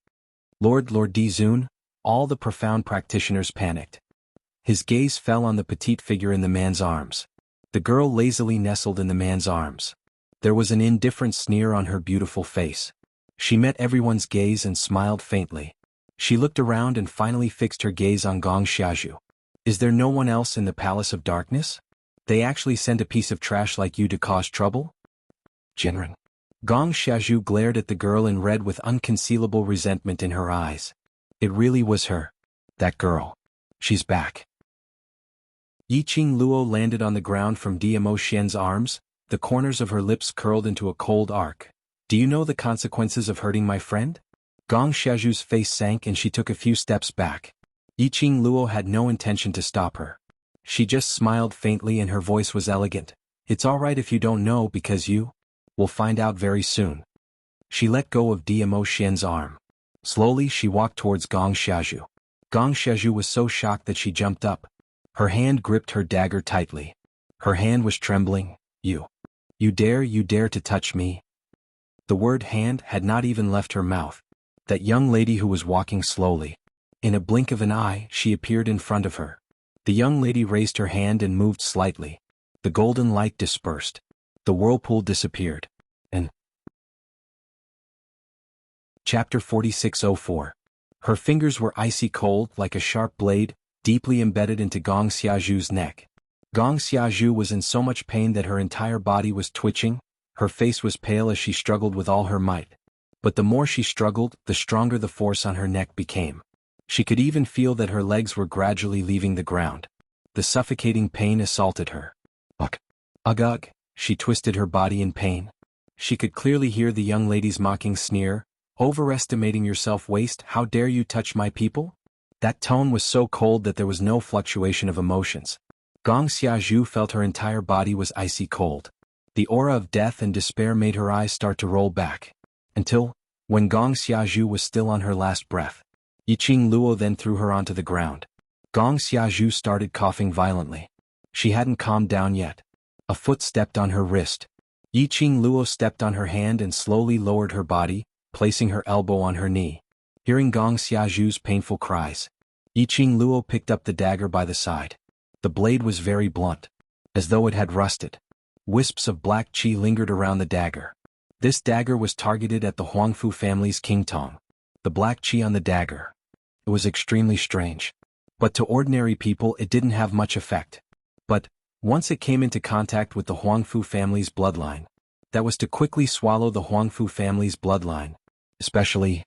Lord Dizun, all the profound practitioners panicked. His gaze fell on the petite figure in the man's arms. The girl lazily nestled in the man's arms. There was an indifferent sneer on her beautiful face. She met everyone's gaze and smiled faintly. She looked around and finally fixed her gaze on Gong Xiaozhu. Is there no one else in the Palace of Darkness? They actually sent a piece of trash like you to cause trouble? Jinren. Gong Xiaozhu glared at the girl and read with unconcealable resentment in her eyes. It really was her. That girl. She's back. Yiqing Luo landed on the ground from Dmo Xian's arms, the corners of her lips curled into a cold arc. Do you know the consequences of hurting my friend? Gong Xiaozhu's face sank and she took a few steps back. Yiqing Luo had no intention to stop her. She just smiled faintly and her voice was elegant. It's alright if you don't know because you will find out very soon. She let go of Dmo Xian's arm. Slowly she walked towards Gong Xiaozhu. Gong Xiaozhu was so shocked that she jumped up. Her hand gripped her dagger tightly. Her hand was trembling. You dare to touch me? The word hand had not even left her mouth. That young lady who was walking slowly. In a blink of an eye, she appeared in front of her. The young lady raised her hand and moved slightly. The golden light dispersed. The whirlpool disappeared. And Chapter 4604. Her fingers were icy cold like a sharp blade, deeply embedded into Gong Xiaozhu's neck. Gong Xiaozhu was in so much pain that her entire body was twitching, her face was pale as she struggled with all her might. But the more she struggled, the stronger the force on her neck became. She could even feel that her legs were gradually leaving the ground. The suffocating pain assaulted her. Ugh. She twisted her body in pain. She could clearly hear the young lady's mocking sneer. Overestimating yourself, waste, how dare you touch my people? That tone was so cold that there was no fluctuation of emotions. Gong Xiaozhu felt her entire body was icy cold. The aura of death and despair made her eyes start to roll back. Until, when Gong Xiaozhu was still on her last breath, Yiqing Luo then threw her onto the ground. Gong Xiaozhu started coughing violently. She hadn't calmed down yet. A foot stepped on her wrist. Yiqing Luo stepped on her hand and slowly lowered her body, placing her elbow on her knee. Hearing Gong Xiaozhu's painful cries, Yiqing Luo picked up the dagger by the side. The blade was very blunt, as though it had rusted. Wisps of black qi lingered around the dagger. This dagger was targeted at the Huangfu family's Qingtong. The black qi on the dagger. It was extremely strange. But to ordinary people it didn't have much effect. But, once it came into contact with the Huangfu family's bloodline, that was to quickly swallow the Huangfu family's bloodline. Especially,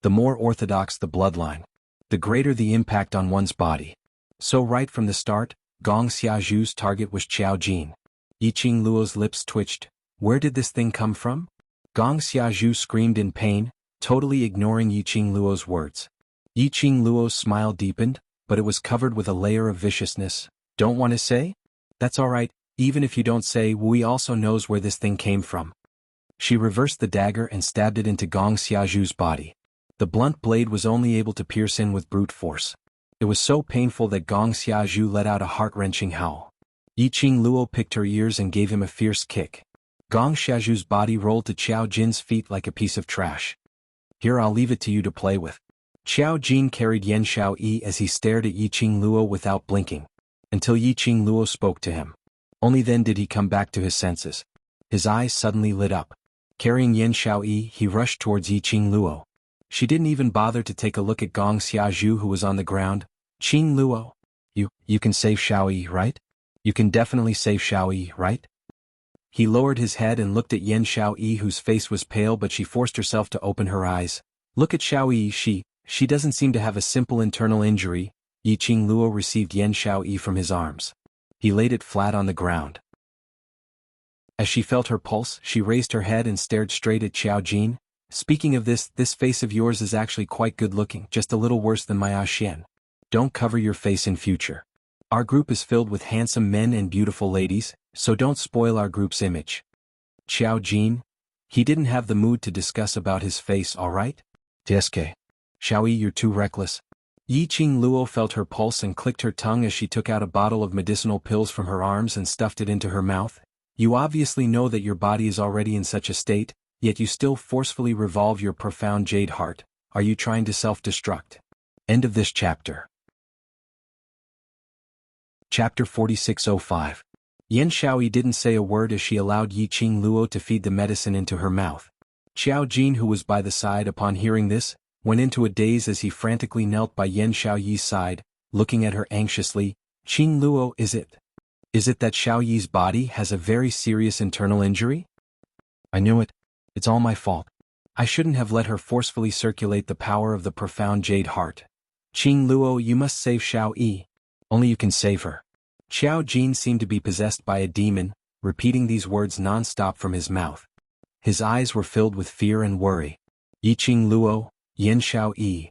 the more orthodox the bloodline, the greater the impact on one's body. So right from the start, Gong Xiaozhu's target was Qiao Jin. Yiqing Luo's lips twitched. Where did this thing come from? Gong Xiaozhu screamed in pain, totally ignoring Yiqing Luo's words. Yiqing Luo's smile deepened, but it was covered with a layer of viciousness. Don't want to say? That's all right, even if you don't say, Wui also knows where this thing came from. She reversed the dagger and stabbed it into Gong Xiaozhu's body. The blunt blade was only able to pierce in with brute force. It was so painful that Gong Xiaozhu let out a heart-wrenching howl. Yiqing Luo picked her ears and gave him a fierce kick. Gong Xiaozhu's body rolled to Qiao Jin's feet like a piece of trash. Here, I'll leave it to you to play with. Qiao Jin carried Yan Xiaoyi as he stared at Yiqing Luo without blinking, until Yiqing Luo spoke to him. Only then did he come back to his senses. His eyes suddenly lit up. Carrying Yan Xiaoyi, he rushed towards Yiqing Luo. She didn't even bother to take a look at Gong Xiaozhu, who was on the ground. Qing Luo, you can save Xiaoyi, right? You can definitely save Xiaoyi, right? He lowered his head and looked at Yan Xiaoyi, whose face was pale, but she forced herself to open her eyes. Look at Xiaoyi, she doesn't seem to have a simple internal injury. Yiqing Luo received Yan Xiaoyi from his arms. He laid it flat on the ground. As she felt her pulse, she raised her head and stared straight at Qiao Jin. Speaking of this face of yours is actually quite good looking, just a little worse than my Xian. Don't cover your face in future. Our group is filled with handsome men and beautiful ladies, so don't spoil our group's image. Qiao Jin? He didn't have the mood to discuss about his face, alright? Tsk. Xiaoyi, you're too reckless. Yiqing Luo felt her pulse and clicked her tongue as she took out a bottle of medicinal pills from her arms and stuffed it into her mouth. You obviously know that your body is already in such a state, yet you still forcefully revolve your profound jade heart. Are you trying to self-destruct? End of this chapter. Chapter 4605. Yan Xiaoyi didn't say a word as she allowed Yiqing Luo to feed the medicine into her mouth. Qiao Jin, who was by the side upon hearing this, went into a daze as he frantically knelt by Yan Xiaoyi's side, looking at her anxiously. Qing Luo, is it that Xiaoyi's body has a very serious internal injury? I knew it. It's all my fault. I shouldn't have let her forcefully circulate the power of the profound jade heart. Qing Luo, you must save Xiaoyi. Only you can save her. Qiao Jin seemed to be possessed by a demon, repeating these words non-stop from his mouth. His eyes were filled with fear and worry. Yiqing Luo, Yan Xiaoyi.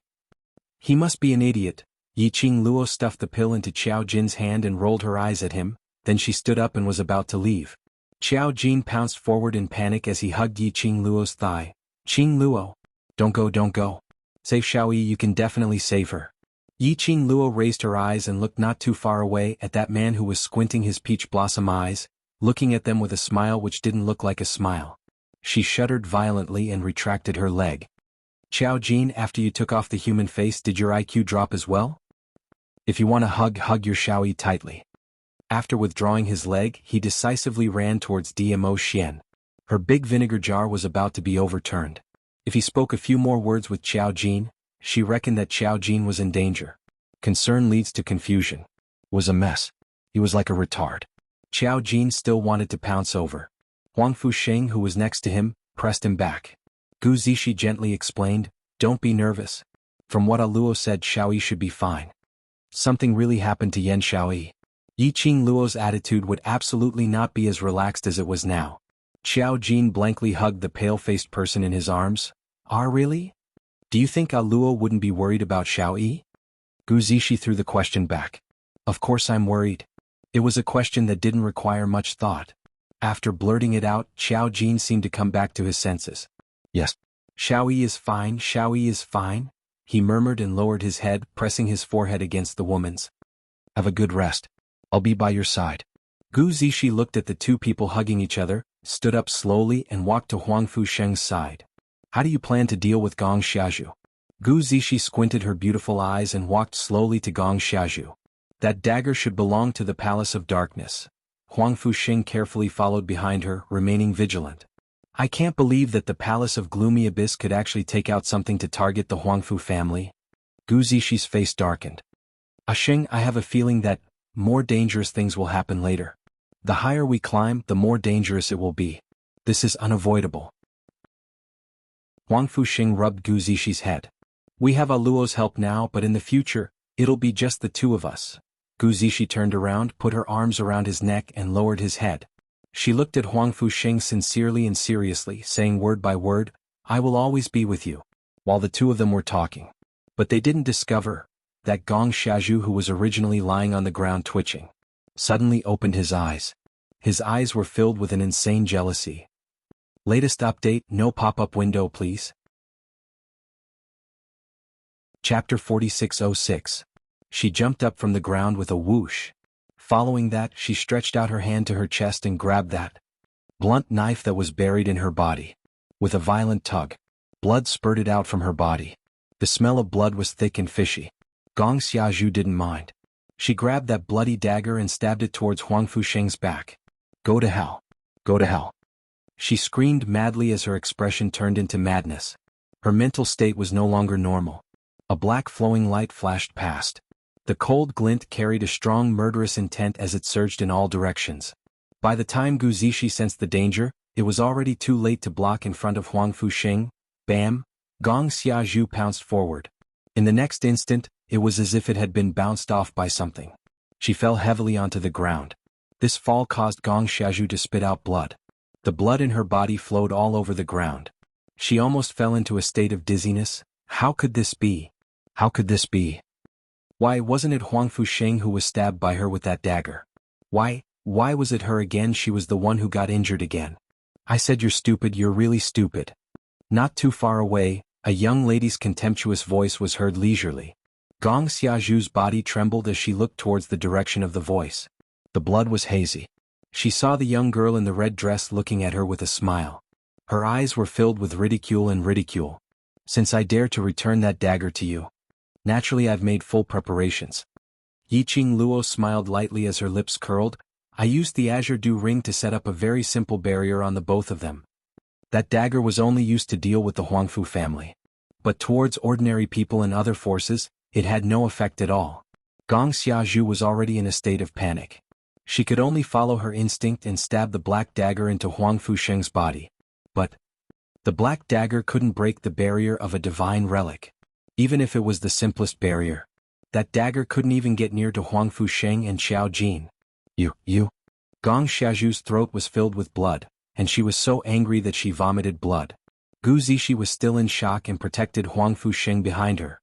He must be an idiot. Yiqing Luo stuffed the pill into Qiao Jin's hand and rolled her eyes at him, then she stood up and was about to leave. Qiao Jin pounced forward in panic as he hugged Yiqing Luo's thigh. Qing Luo. Don't go. Save Xiaoyi, you can definitely save her. Yiqing Luo raised her eyes and looked not too far away at that man who was squinting his peach blossom eyes, looking at them with a smile which didn't look like a smile. She shuddered violently and retracted her leg. Qiao Jin, after you took off the human face, did your IQ drop as well? If you want to hug your Xiaoyi tightly. After withdrawing his leg, he decisively ran towards Dmo Xian. Her big vinegar jar was about to be overturned. If he spoke a few more words with Qiao Jin, she reckoned that Qiao Jin was in danger. Concern leads to confusion. It was a mess. He was like a retard. Qiao Jin still wanted to pounce over. Huang Fusheng, who was next to him, pressed him back. Gu Zixi gently explained, don't be nervous. From what Luo said, Xiaoyi should be fine. Something really happened to Yan Xiaoyi. Yiqing Luo's attitude would absolutely not be as relaxed as it was now. Qiao Jin blankly hugged the pale-faced person in his arms. Really? Do you think Luo wouldn't be worried about Xiaoyi? Gu Zixi threw the question back. Of course I'm worried. It was a question that didn't require much thought. After blurting it out, Qiao Jin seemed to come back to his senses. Yes. Xiaoyi is fine. he murmured and lowered his head, pressing his forehead against the woman's. Have a good rest. I'll be by your side. Gu Zixi looked at the two people hugging each other, stood up slowly and walked to Huang Fusheng's side. How do you plan to deal with Gong Xiazhu? Gu Zixi squinted her beautiful eyes and walked slowly to Gong Xiazhu. That dagger should belong to the Palace of Darkness. Huang Fusheng carefully followed behind her, remaining vigilant. I can't believe that the Palace of Gloomy Abyss could actually take out something to target the Huangfu family. Gu Zixi's face darkened. Sheng, I have a feeling that more dangerous things will happen later. The higher we climb, the more dangerous it will be. This is unavoidable. Huang Fusheng rubbed Gu Zix's head. We have Aluo's help now, but in the future, it'll be just the two of us. Gu Zixi turned around, put her arms around his neck and lowered his head. She looked at Huang Fusheng sincerely and seriously, saying word by word, I will always be with you, while the two of them were talking. But they didn't discover that Gong Xiazhu, who was originally lying on the ground twitching, suddenly opened his eyes. His eyes were filled with an insane jealousy. Latest update, no pop-up window please. Chapter 4606. She jumped up from the ground with a whoosh. Following that, she stretched out her hand to her chest and grabbed that blunt knife that was buried in her body. With a violent tug, blood spurted out from her body. The smell of blood was thick and fishy. Gong Xiazhu didn't mind. She grabbed that bloody dagger and stabbed it towards Huang Fusheng's back. Go to hell. Go to hell. She screamed madly as her expression turned into madness. Her mental state was no longer normal. A black flowing light flashed past. The cold glint carried a strong murderous intent as it surged in all directions. By the time Gu Zixi sensed the danger, it was already too late to block in front of Huang Fusheng. Bam! Gong Xiazhu pounced forward. In the next instant, it was as if it had been bounced off by something. She fell heavily onto the ground. This fall caused Gong Xiazhu to spit out blood. The blood in her body flowed all over the ground. She almost fell into a state of dizziness. How could this be? How could this be? Why wasn't it Huang Fusheng who was stabbed by her with that dagger? Why was it her again? She was the one who got injured again. I said you're stupid, you're really stupid. Not too far away, a young lady's contemptuous voice was heard leisurely. Gong Xiazhu's body trembled as she looked towards the direction of the voice. The blood was hazy. She saw the young girl in the red dress looking at her with a smile. Her eyes were filled with ridicule and ridicule. Since I dare to return that dagger to you. Naturally I've made full preparations. Yiqing Luo smiled lightly as her lips curled. I used the Azure Dew ring to set up a very simple barrier on the both of them. That dagger was only used to deal with the Huangfu family. But towards ordinary people and other forces, it had no effect at all. Gong Xiazhu was already in a state of panic. She could only follow her instinct and stab the black dagger into Huang Fusheng's body. But the black dagger couldn't break the barrier of a divine relic. Even if it was the simplest barrier, that dagger couldn't even get near to Huang Fusheng and Xiao Jin. You. Gong Xiazhu's throat was filled with blood, and she was so angry that she vomited blood. Gu Zixi was still in shock and protected Huang Fusheng behind her.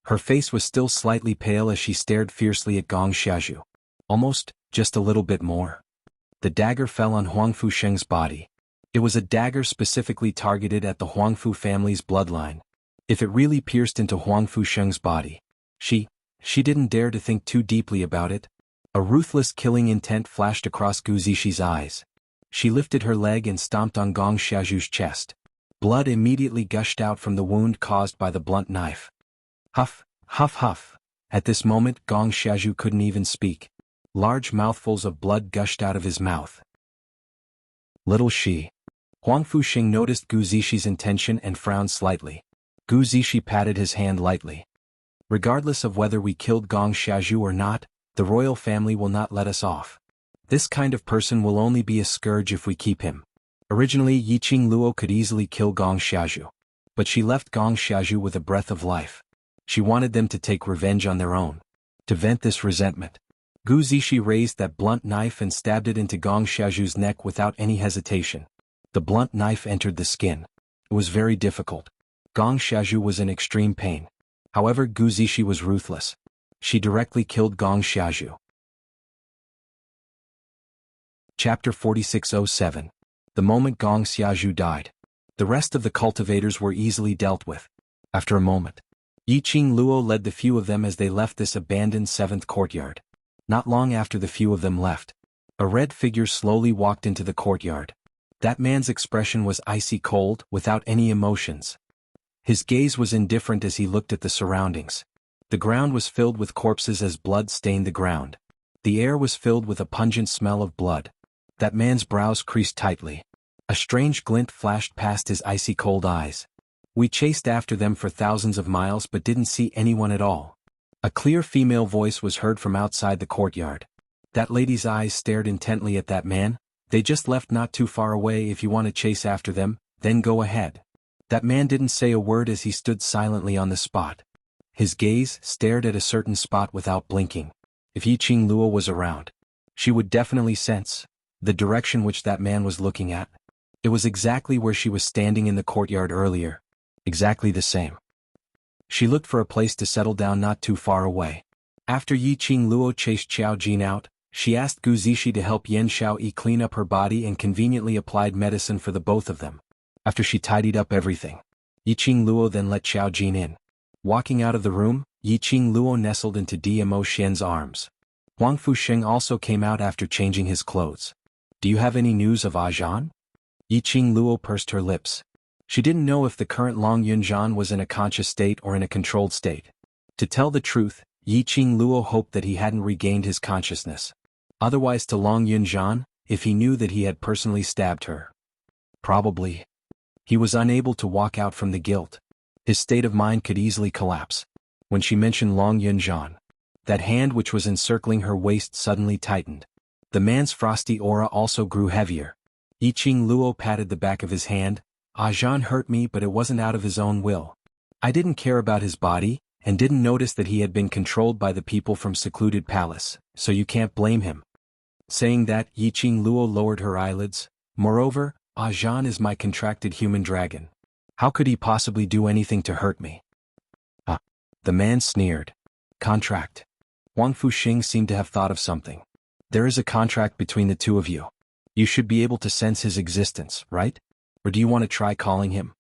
Her face was still slightly pale as she stared fiercely at Gong Xiazhu. Almost, just a little bit more. The dagger fell on Huang Fusheng's body. It was a dagger specifically targeted at the Huangfu family's bloodline. If it really pierced into Huang Fusheng's body, she didn't dare to think too deeply about it. A ruthless killing intent flashed across Gu Zix's eyes. She lifted her leg and stomped on Gong Xiazhu's chest. Blood immediately gushed out from the wound caused by the blunt knife. Huff, huff, huff. At this moment Gong Xiazhu couldn't even speak. Large mouthfuls of blood gushed out of his mouth. Little she. Huang Fusheng noticed Gu Zix's intention and frowned slightly. Gu Zixi patted his hand lightly. Regardless of whether we killed Gong Xiazhu or not, the royal family will not let us off. This kind of person will only be a scourge if we keep him. Originally Yiqing Luo could easily kill Gong Xiazhu. But she left Gong Xiazhu with a breath of life. She wanted them to take revenge on their own. To vent this resentment, Gu Zixi raised that blunt knife and stabbed it into Gong Xiazhu's neck without any hesitation. The blunt knife entered the skin. It was very difficult. Gong Xiazhu was in extreme pain. However, Gu Zixi was ruthless. She directly killed Gong Xiazhu. Chapter 4607. The moment Gong Xiazhu died, the rest of the cultivators were easily dealt with. After a moment, Yiqing Luo led the few of them as they left this abandoned seventh courtyard. Not long after the few of them left, a red figure slowly walked into the courtyard. That man's expression was icy cold, without any emotions. His gaze was indifferent as he looked at the surroundings. The ground was filled with corpses as blood stained the ground. The air was filled with a pungent smell of blood. That man's brows creased tightly. A strange glint flashed past his icy cold eyes. We chased after them for thousands of miles but didn't see anyone at all. A clear female voice was heard from outside the courtyard. That lady's eyes stared intently at that man. They just left not too far away. If you want to chase after them, then go ahead. That man didn't say a word as he stood silently on the spot. His gaze stared at a certain spot without blinking. If Yiqing Luo was around, she would definitely sense the direction which that man was looking at. It was exactly where she was standing in the courtyard earlier. Exactly the same. She looked for a place to settle down not too far away. After Yiqing Luo chased Xiao Jin out, she asked Gu Zixi to help Yan Xiaoyi clean up her body and conveniently applied medicine for the both of them. After she tidied up everything, Yiqing Luo then let Xiao Jin in. Walking out of the room, Yiqing Luo nestled into Dmo Xian's arms. Huang Fusheng also came out after changing his clothes. Do you have any news of Zhan? Yiqing Luo pursed her lips. She didn't know if the current Long Yunzhan was in a conscious state or in a controlled state. To tell the truth, Yiqing Luo hoped that he hadn't regained his consciousness. Otherwise to Long Yunzhan, if he knew that he had personally stabbed her. Probably. He was unable to walk out from the guilt. His state of mind could easily collapse. When she mentioned Long Yunzhan, that hand which was encircling her waist suddenly tightened. The man's frosty aura also grew heavier. Yiqing Luo patted the back of his hand. Zhan hurt me, but it wasn't out of his own will. I didn't care about his body, and didn't notice that he had been controlled by the people from Secluded Palace, so you can't blame him. Saying that, Yiqing Luo lowered her eyelids. Moreover, Zhan is my contracted human dragon. How could he possibly do anything to hurt me? The man sneered. Contract. Huang Fuxing seemed to have thought of something. There is a contract between the two of you. You should be able to sense his existence, right? Or do you want to try calling him?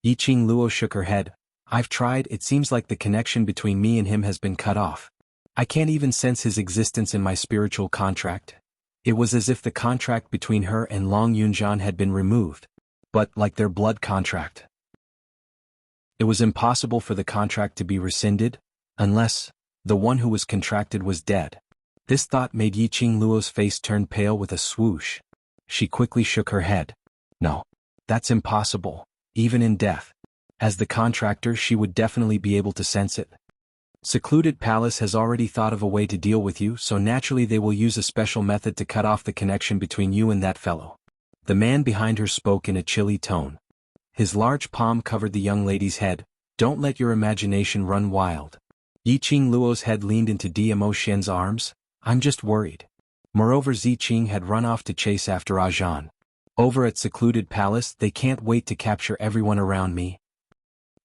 Yiqing Luo shook her head. I've tried. It seems like the connection between me and him has been cut off. I can't even sense his existence in my spiritual contract. It was as if the contract between her and Long Yunzhan had been removed. But, like their blood contract, it was impossible for the contract to be rescinded, unless the one who was contracted was dead. This thought made Yiqing Luo's face turn pale with a swoosh. She quickly shook her head. No. That's impossible, even in death. As the contractor, she would definitely be able to sense it. Secluded Palace has already thought of a way to deal with you, so naturally they will use a special method to cut off the connection between you and that fellow. The man behind her spoke in a chilly tone. His large palm covered the young lady's head. Don't let your imagination run wild. Yiqing Luo's head leaned into Dmo Xian's arms. I'm just worried. Moreover, Ziqing had run off to chase after Zhan. Over at Secluded Palace, they can't wait to capture everyone around me.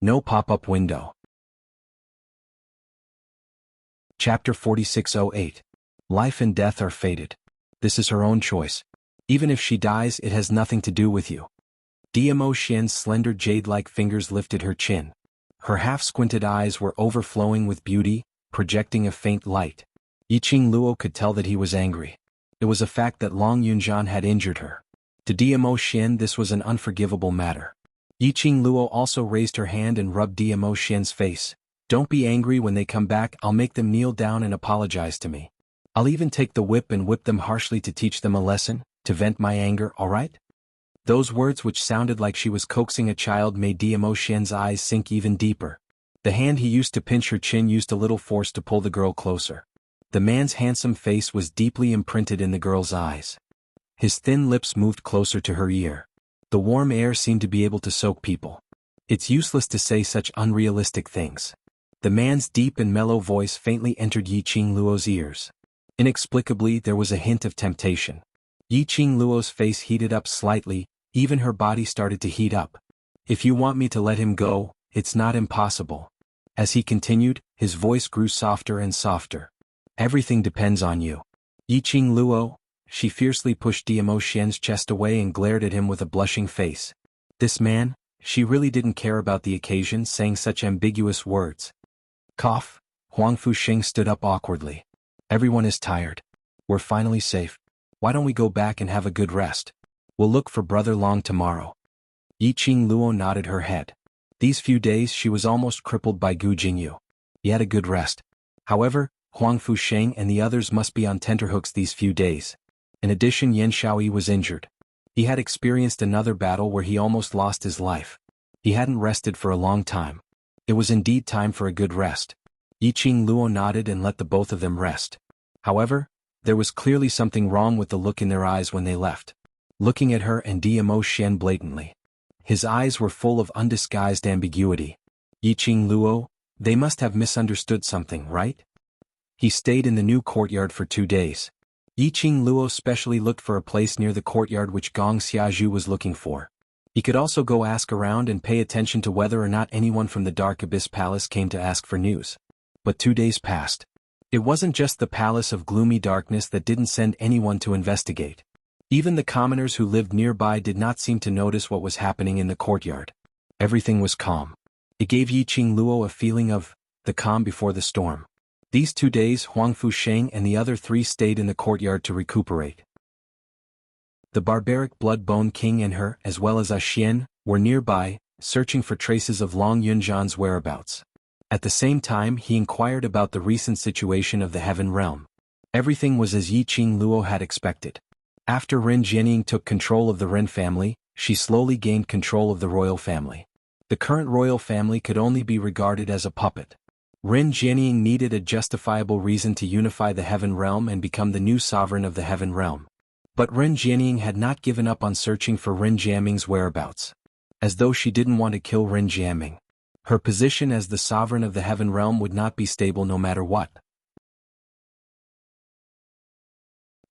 No pop-up window. Chapter 4608. Life and death are fated. This is her own choice. Even if she dies, it has nothing to do with you. Dmo Xian's slender jade-like fingers lifted her chin. Her half-squinted eyes were overflowing with beauty, projecting a faint light. Yiqing Luo could tell that he was angry. It was a fact that Long Yunzhan had injured her. To Dmo Xian this was an unforgivable matter. Yiqing Luo also raised her hand and rubbed Dmo Xian's face. Don't be angry. When they come back, I'll make them kneel down and apologize to me. I'll even take the whip and whip them harshly to teach them a lesson, to vent my anger, alright? Those words, which sounded like she was coaxing a child, made Dmo Xian's eyes sink even deeper. The hand he used to pinch her chin used a little force to pull the girl closer. The man's handsome face was deeply imprinted in the girl's eyes. His thin lips moved closer to her ear. The warm air seemed to be able to soak people. It's useless to say such unrealistic things. The man's deep and mellow voice faintly entered Yiqing Luo's ears. Inexplicably, there was a hint of temptation. Yiqing Luo's face heated up slightly, even her body started to heat up. If you want me to let him go, it's not impossible. As he continued, his voice grew softer and softer. Everything depends on you. Yiqing Luo. She fiercely pushed Dmo Xian's chest away and glared at him with a blushing face. This man, She really didn't care about the occasion, saying such ambiguous words. Cough. Huang Fuxing stood up awkwardly. Everyone is tired. We're finally safe. Why don't we go back and have a good rest? We'll look for Brother Long tomorrow. Yiqing Luo nodded her head. These few days she was almost crippled by Gu Jingyu. He had a good rest. However, Huang Fusheng and the others must be on tenterhooks these few days. In addition, Yan Shaoyi was injured. He had experienced another battle where he almost lost his life. He hadn't rested for a long time. It was indeed time for a good rest. Yiqing Luo nodded and let the both of them rest. However, there was clearly something wrong with the look in their eyes when they left. Looking at her and Dmo Shen blatantly. His eyes were full of undisguised ambiguity. Yiqing Luo, they must have misunderstood something, right? He stayed in the new courtyard for 2 days. Yiqing Luo specially looked for a place near the courtyard which Gong Xiazhu was looking for. He could also go ask around and pay attention to whether or not anyone from the Dark Abyss Palace came to ask for news. But 2 days passed. It wasn't just the Palace of Gloomy Darkness that didn't send anyone to investigate. Even the commoners who lived nearby did not seem to notice what was happening in the courtyard. Everything was calm. It gave Yiqing Luo a feeling of the calm before the storm. These 2 days Huang Fusheng and the other 3 stayed in the courtyard to recuperate. The barbaric Blood-Bone King and her, as well as Xian, were nearby, searching for traces of Long Yunzhan's whereabouts. At the same time he inquired about the recent situation of the Heaven Realm. Everything was as Yiqing Luo had expected. After Ren Jianying took control of the Ren family, she slowly gained control of the royal family. The current royal family could only be regarded as a puppet. Ren Jianying needed a justifiable reason to unify the Heaven Realm and become the new sovereign of the Heaven Realm. But Ren Jianying had not given up on searching for Ren Jiaming's whereabouts. As though she didn't want to kill Ren Jiaming. Her position as the sovereign of the Heaven Realm would not be stable no matter what.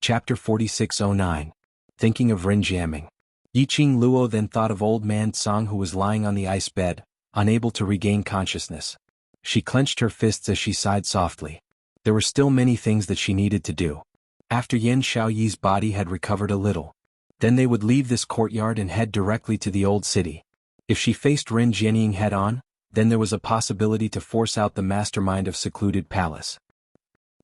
Chapter 4609. Thinking of Ren Jiaming. Yiqing Luo then thought of old man Tsang, who was lying on the ice bed, unable to regain consciousness. She clenched her fists as she sighed softly. There were still many things that she needed to do. After Yan Shaoyi's body had recovered a little, then they would leave this courtyard and head directly to the old city. If she faced Ren Jianying head-on, then there was a possibility to force out the mastermind of Secluded Palace.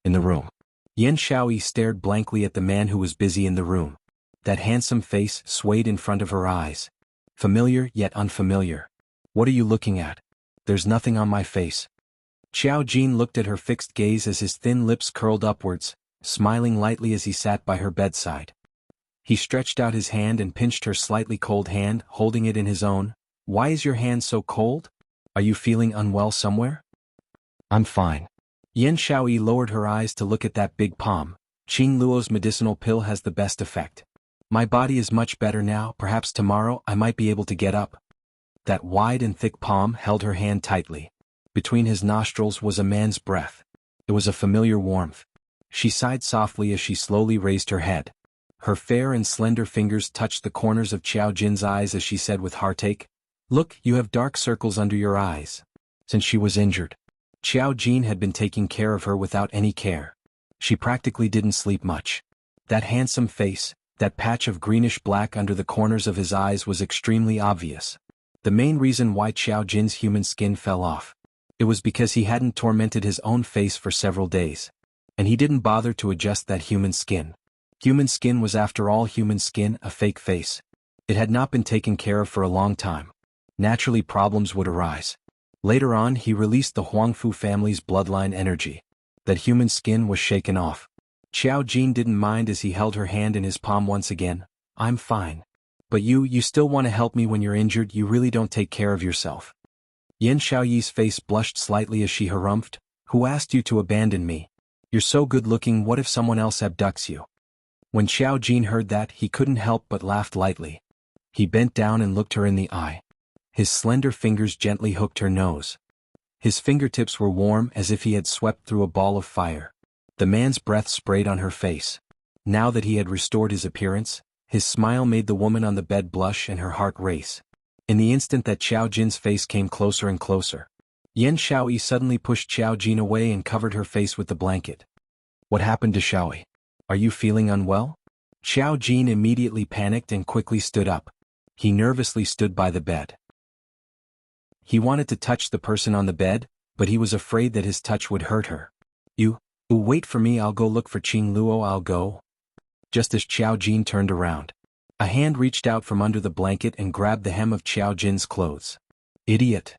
In the room. Yan Shaoyi stared blankly at the man who was busy in the room. That handsome face swayed in front of her eyes. Familiar yet unfamiliar. What are you looking at? There's nothing on my face. Xiao Jin looked at her fixed gaze as his thin lips curled upwards, smiling lightly as he sat by her bedside. He stretched out his hand and pinched her slightly cold hand, holding it in his own. Why is your hand so cold? Are you feeling unwell somewhere? I'm fine. Yan Shaoyi lowered her eyes to look at that big palm. Qing Luo's medicinal pill has the best effect. My body is much better now, perhaps tomorrow I might be able to get up. That wide and thick palm held her hand tightly. Between his nostrils was a man's breath. It was a familiar warmth. She sighed softly as she slowly raised her head. Her fair and slender fingers touched the corners of Xiao Jin's eyes as she said with heartache, "Look, you have dark circles under your eyes." Since she was injured, Xiao Jin had been taking care of her without any care. She practically didn't sleep much. That handsome face, that patch of greenish-black under the corners of his eyes was extremely obvious. The main reason why Xiao Jin's human skin fell off. It was because he hadn't tormented his own face for several days. And he didn't bother to adjust that human skin. Human skin was after all human skin, a fake face. It had not been taken care of for a long time. Naturally problems would arise. Later on he released the Huangfu family's bloodline energy. That human skin was shaken off. Xiao Jin didn't mind as he held her hand in his palm once again. I'm fine. But you still want to help me when you're injured, you really don't take care of yourself. Yan Shaoyi's face blushed slightly as she harumphed, Who asked you to abandon me? You're so good-looking, what if someone else abducts you? When Xiao Jin heard that, he couldn't help but laugh lightly. He bent down and looked her in the eye. His slender fingers gently hooked her nose. His fingertips were warm as if he had swept through a ball of fire. The man's breath sprayed on her face. Now that he had restored his appearance, his smile made the woman on the bed blush and her heart race. In the instant that Xiao Jin's face came closer and closer, Yan Shaoyi suddenly pushed Xiao Jin away and covered her face with the blanket. What happened to Shaoyi? Are you feeling unwell? Xiao Jin immediately panicked and quickly stood up. He nervously stood by the bed. He wanted to touch the person on the bed, but he was afraid that his touch would hurt her. You, wait for me, I'll go look for Qing Luo, I'll go. Just as Qiao Jin turned around, a hand reached out from under the blanket and grabbed the hem of Qiao Jin's clothes. Idiot.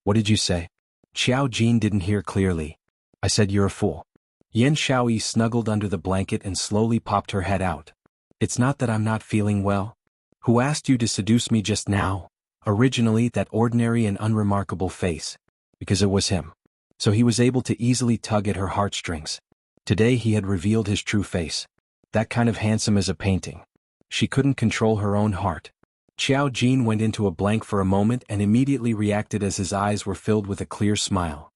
What did you say? Qiao Jin didn't hear clearly. I said you're a fool. Yan Shaoyi snuggled under the blanket and slowly popped her head out. It's not that I'm not feeling well. Who asked you to seduce me just now? Originally that ordinary and unremarkable face. Because it was him. So he was able to easily tug at her heartstrings. Today he had revealed his true face. That kind of handsome as a painting. She couldn't control her own heart. Qiao Jin went into a blank for a moment and immediately reacted as his eyes were filled with a clear smile.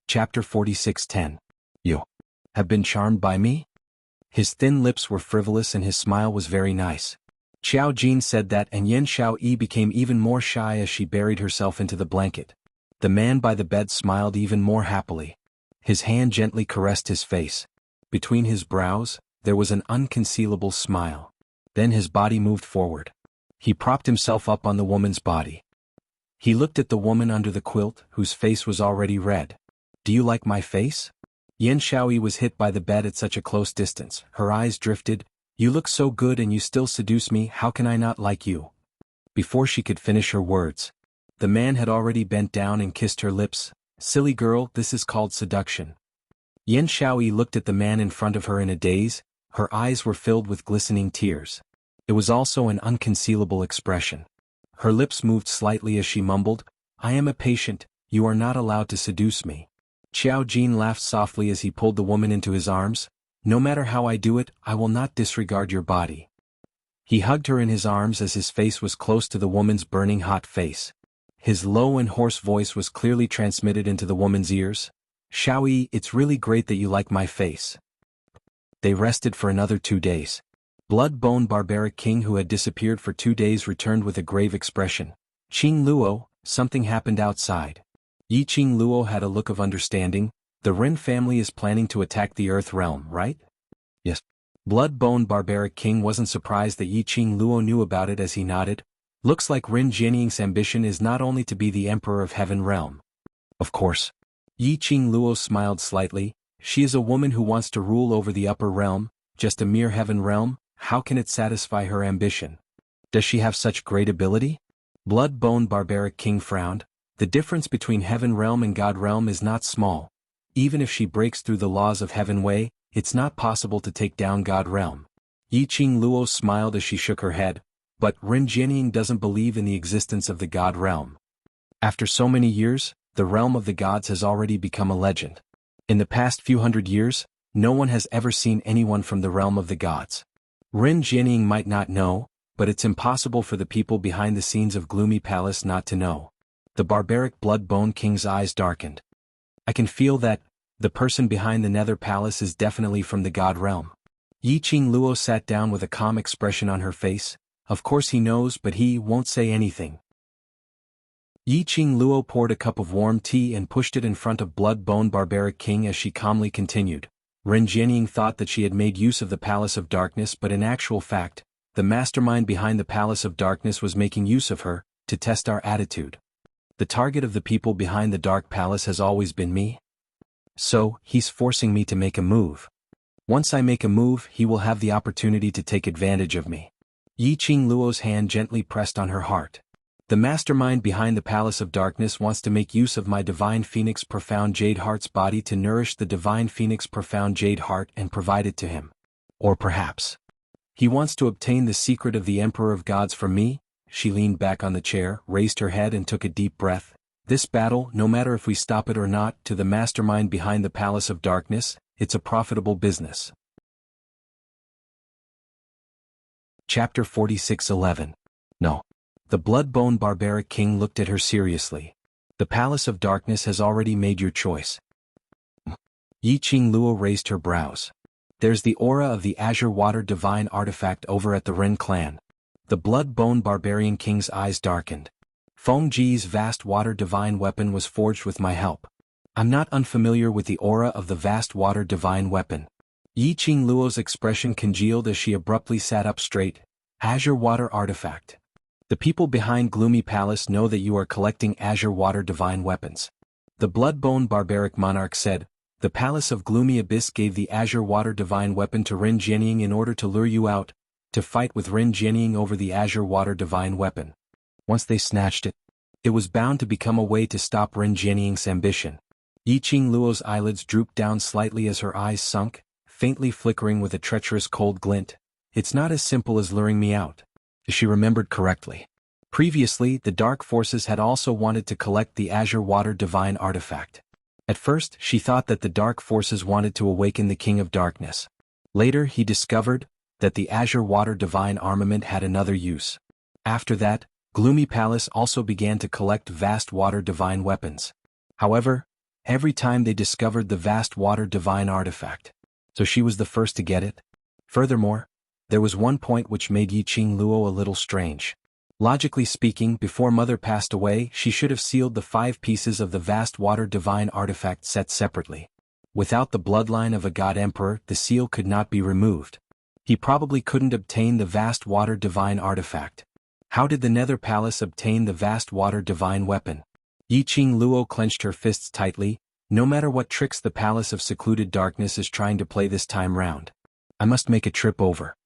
Chapter 46:10. You have been charmed by me? His thin lips were frivolous and his smile was very nice. Qiao Jin said that, and Yan Shaoyi became even more shy as she buried herself into the blanket. The man by the bed smiled even more happily. His hand gently caressed his face. Between his brows, there was an unconcealable smile. Then his body moved forward. He propped himself up on the woman's body. He looked at the woman under the quilt, whose face was already red. Do you like my face? Yan Shaoyi was hit by the bed at such a close distance. Her eyes drifted. You look so good and you still seduce me, how can I not like you? Before she could finish her words, the man had already bent down and kissed her lips. Silly girl, this is called seduction. Yan Shaoyi looked at the man in front of her in a daze. Her eyes were filled with glistening tears. It was also an unconcealable expression. Her lips moved slightly as she mumbled, I am a patient, you are not allowed to seduce me. Qiao Jin laughed softly as he pulled the woman into his arms. No matter how I do it, I will not disregard your body. He hugged her in his arms as his face was close to the woman's burning hot face. His low and hoarse voice was clearly transmitted into the woman's ears. Shaoyi, it's really great that you like my face. They rested for another 2 days. Blood-bone barbaric king who had disappeared for 2 days returned with a grave expression. Qing Luo, something happened outside. Yi Qing Luo had a look of understanding. The Ren family is planning to attack the Earth realm, right? Yes. Blood-bone barbaric king wasn't surprised that Yi Qing Luo knew about it as he nodded. Looks like Ren Jianying's ambition is not only to be the emperor of Heaven Realm. Of course. Yi Qing Luo smiled slightly. She is a woman who wants to rule over the upper realm, just a mere Heaven Realm. How can it satisfy her ambition? Does she have such great ability? Blood-bone barbaric king frowned. The difference between Heaven Realm and God Realm is not small. Even if she breaks through the laws of Heaven Way, it's not possible to take down God Realm. Yi Qing Luo smiled as she shook her head, but Ren Jianying doesn't believe in the existence of the God Realm. After so many years, the realm of the gods has already become a legend. In the past few hundred years, no one has ever seen anyone from the realm of the gods. Ren Jianying might not know, but it's impossible for the people behind the scenes of Gloomy Palace not to know. The barbaric blood-bone king's eyes darkened. I can feel that the person behind the Nether Palace is definitely from the God Realm. Yi Qing Luo sat down with a calm expression on her face. Of course he knows, but he won't say anything. Yi Qing Luo poured a cup of warm tea and pushed it in front of blood-bone barbaric king as she calmly continued. Ren Jianying thought that she had made use of the Palace of Darkness, but in actual fact, the mastermind behind the Palace of Darkness was making use of her, to test our attitude. The target of the people behind the Dark Palace has always been me. So, he's forcing me to make a move. Once I make a move, he will have the opportunity to take advantage of me. Yi Qing Luo's hand gently pressed on her heart. The mastermind behind the Palace of Darkness wants to make use of my Divine Phoenix Profound Jade Heart's body to nourish the Divine Phoenix Profound Jade Heart and provide it to him. Or perhaps he wants to obtain the secret of the Emperor of Gods from me. She leaned back on the chair, raised her head and took a deep breath. This battle, no matter if we stop it or not, to the mastermind behind the Palace of Darkness, it's a profitable business. Chapter 46:11. No. The blood-bone barbaric king looked at her seriously. The Palace of Darkness has already made your choice. Yi Qing Luo raised her brows. There's the aura of the Azure Water Divine Artifact over at the Ren clan. The blood-bone barbarian king's eyes darkened. Feng Ji's vast water divine weapon was forged with my help. I'm not unfamiliar with the aura of the vast water divine weapon. Yi Qing Luo's expression congealed as she abruptly sat up straight. Azure Water Artifact. The people behind Gloomy Palace know that you are collecting Azure Water divine weapons. The Bloodbone Barbaric Monarch said, the Palace of Gloomy Abyss gave the Azure Water divine weapon to Rin Jianying in order to lure you out, to fight with Rin Jianying over the Azure Water divine weapon. Once they snatched it, it was bound to become a way to stop Rin Jianying's ambition. Yiqing Luo's eyelids drooped down slightly as her eyes sunk, faintly flickering with a treacherous cold glint. It's not as simple as luring me out. She remembered correctly. Previously, the Dark Forces had also wanted to collect the Azure Water divine artifact. At first, she thought that the Dark Forces wanted to awaken the King of Darkness. Later, he discovered that the Azure Water divine armament had another use. After that, Gloomy Palace also began to collect vast water divine weapons. However, every time they discovered the vast water divine artifact. So she was the first to get it. Furthermore, there was one point which made Yiqing Luo a little strange. Logically speaking, before Mother passed away, she should have sealed the 5 pieces of the vast water divine artifact set separately. Without the bloodline of a god emperor, the seal could not be removed. He probably couldn't obtain the vast water divine artifact. How did the Nether Palace obtain the vast water divine weapon? Yiqing Luo clenched her fists tightly. No matter what tricks the Palace of Secluded Darkness is trying to play this time round, I must make a trip over.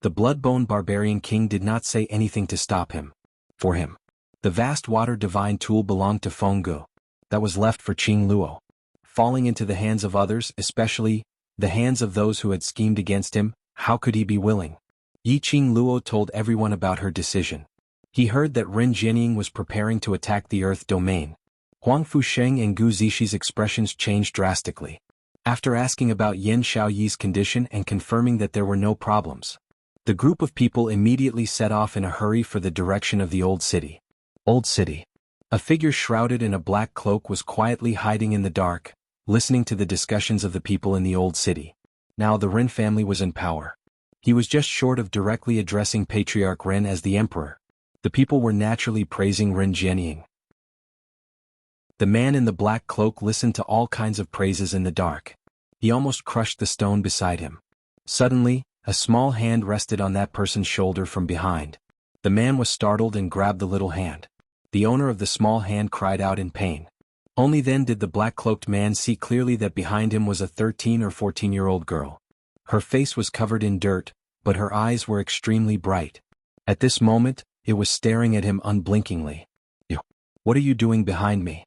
The Bloodbone Barbarian King did not say anything to stop him. For him, the vast water divine tool belonged to Fenggu. That was left for Qing Luo. Falling into the hands of others, especially the hands of those who had schemed against him, how could he be willing? Yiqing Luo told everyone about her decision. He heard that Rin Jianying was preparing to attack the Earth Domain. Huang Fusheng and Gu Zixi's expressions changed drastically. After asking about Yen Xiaoyi's condition and confirming that there were no problems, the group of people immediately set off in a hurry for the direction of the Old City. Old City. A figure shrouded in a black cloak was quietly hiding in the dark, listening to the discussions of the people in the Old City. Now the Rin family was in power. He was just short of directly addressing Patriarch Rin as the emperor. The people were naturally praising Rin Jianying. The man in the black cloak listened to all kinds of praises in the dark. He almost crushed the stone beside him. Suddenly, a small hand rested on that person's shoulder from behind. The man was startled and grabbed the little hand. The owner of the small hand cried out in pain. Only then did the black-cloaked man see clearly that behind him was a 13 or 14-year-old girl. Her face was covered in dirt, but her eyes were extremely bright. At this moment, it was staring at him unblinkingly. What are you doing behind me?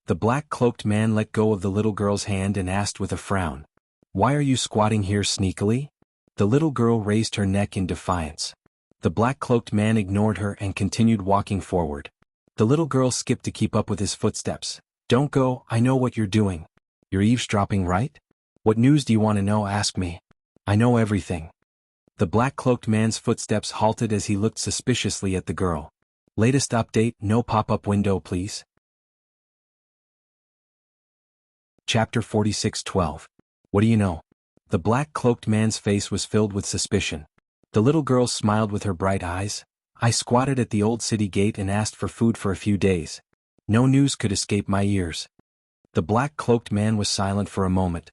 The black-cloaked man let go of the little girl's hand and asked with a frown. Why are you squatting here sneakily? The little girl raised her neck in defiance. The black-cloaked man ignored her and continued walking forward. The little girl skipped to keep up with his footsteps. Don't go, I know what you're doing. You're eavesdropping, right? What news do you want to know? Ask me. I know everything. The black-cloaked man's footsteps halted as he looked suspiciously at the girl. Latest update, no pop-up window please. Chapter 46:12. What do you know? The black-cloaked man's face was filled with suspicion. The little girl smiled with her bright eyes. I squatted at the old city gate and asked for food for a few days. No news could escape my ears. The black-cloaked man was silent for a moment.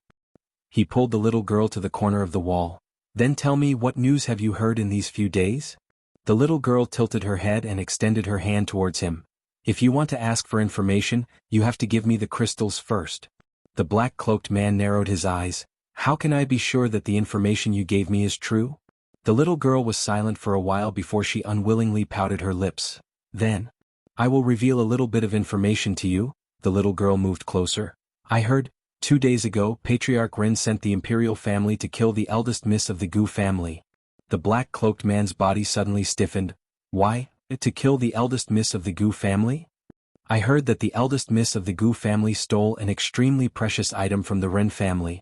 He pulled the little girl to the corner of the wall. Then tell me, what news have you heard in these few days? The little girl tilted her head and extended her hand towards him. If you want to ask for information, you have to give me the crystals first. The black-cloaked man narrowed his eyes. How can I be sure that the information you gave me is true? The little girl was silent for a while before she unwillingly pouted her lips. Then, I will reveal a little bit of information to you. The little girl moved closer. I heard, 2 days ago, Patriarch Rin sent the imperial family to kill the eldest miss of the Gu family. The black-cloaked man's body suddenly stiffened. Why, to kill the eldest miss of the Gu family? I heard that the eldest miss of the Gu family stole an extremely precious item from the Rin family.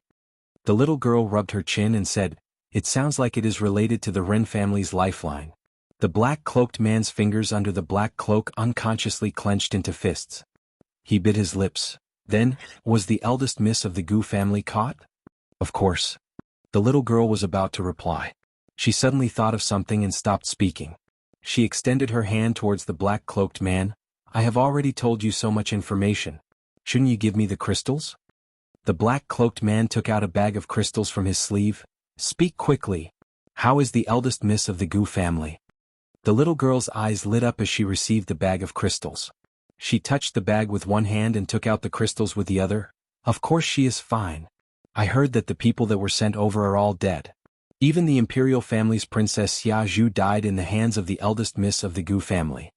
The little girl rubbed her chin and said, it sounds like it is related to the Rin family's lifeline. The black-cloaked man's fingers under the black cloak unconsciously clenched into fists. He bit his lips. Then, was the eldest miss of the Gu family caught? Of course. The little girl was about to reply. She suddenly thought of something and stopped speaking. She extended her hand towards the black-cloaked man. I have already told you so much information. Shouldn't you give me the crystals? The black-cloaked man took out a bag of crystals from his sleeve. Speak quickly. How is the eldest miss of the Gu family? The little girl's eyes lit up as she received the bag of crystals. She touched the bag with one hand and took out the crystals with the other. Of course she is fine. I heard that the people that were sent over are all dead. Even the imperial family's Princess Xia Zhu died in the hands of the eldest miss of the Gu family.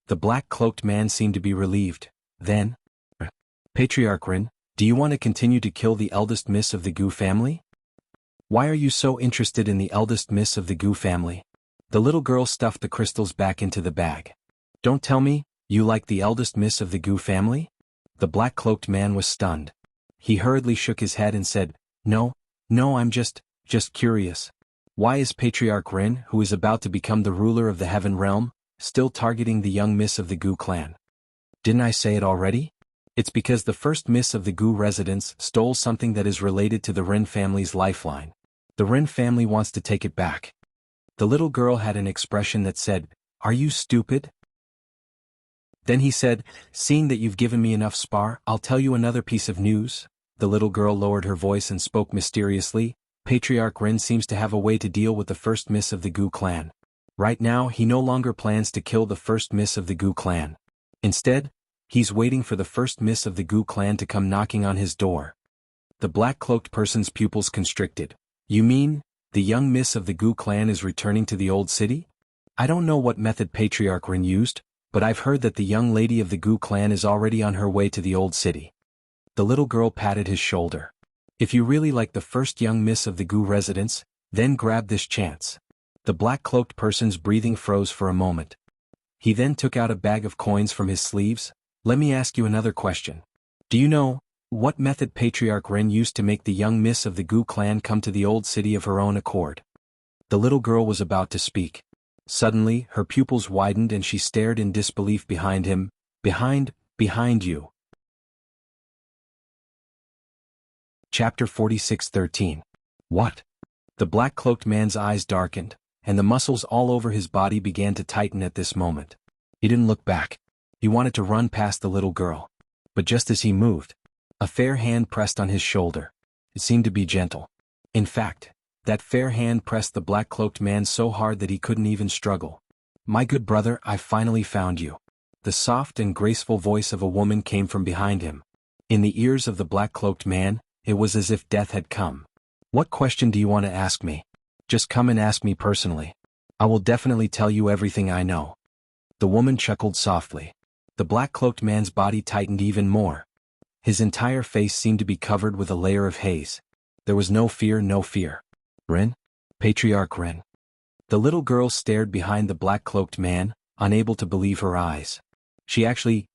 The black-cloaked man seemed to be relieved. Then, Patriarch Rin, do you want to continue to kill the eldest miss of the Gu family? Why are you so interested in the eldest miss of the Gu family? The little girl stuffed the crystals back into the bag. Don't tell me, you like the eldest miss of the Gu family? The black-cloaked man was stunned. He hurriedly shook his head and said, No, I'm just curious. Why is Patriarch Rin, who is about to become the ruler of the Heaven Realm, still targeting the young miss of the Gu clan? Didn't I say it already? It's because the first miss of the Gu residence stole something that is related to the Rin family's lifeline. The Rin family wants to take it back. The little girl had an expression that said, Are you stupid? Then he said, Seeing that you've given me enough spar, I'll tell you another piece of news. The little girl lowered her voice and spoke mysteriously. Patriarch Rin seems to have a way to deal with the first miss of the Gu clan. Right now, he no longer plans to kill the first miss of the Gu clan. Instead, he's waiting for the first miss of the Gu clan to come knocking on his door. The black-cloaked person's pupils constricted. You mean, the young miss of the Gu clan is returning to the old city? I don't know what method Patriarch Rin used, but I've heard that the young lady of the Gu clan is already on her way to the old city. The little girl patted his shoulder. If you really like the first young miss of the Gu residence, then grab this chance. The black-cloaked person's breathing froze for a moment. He then took out a bag of coins from his sleeves. Let me ask you another question. Do you know what method Patriarch Rin used to make the young miss of the Gu clan come to the old city of her own accord? The little girl was about to speak. Suddenly, her pupils widened and she stared in disbelief behind him. Behind you. Chapter 46:13. What? The black-cloaked man's eyes darkened, and the muscles all over his body began to tighten at this moment. He didn't look back. He wanted to run past the little girl. But just as he moved, a fair hand pressed on his shoulder. It seemed to be gentle. In fact, that fair hand pressed the black-cloaked man so hard that he couldn't even struggle. My good brother, I finally found you. The soft and graceful voice of a woman came from behind him. In the ears of the black-cloaked man, it was as if death had come. What question do you want to ask me? Just come and ask me personally. I will definitely tell you everything I know. The woman chuckled softly. The black-cloaked man's body tightened even more. His entire face seemed to be covered with a layer of haze. There was no fear. Rin? Patriarch Rin. The little girl stared behind the black-cloaked man, unable to believe her eyes. She actually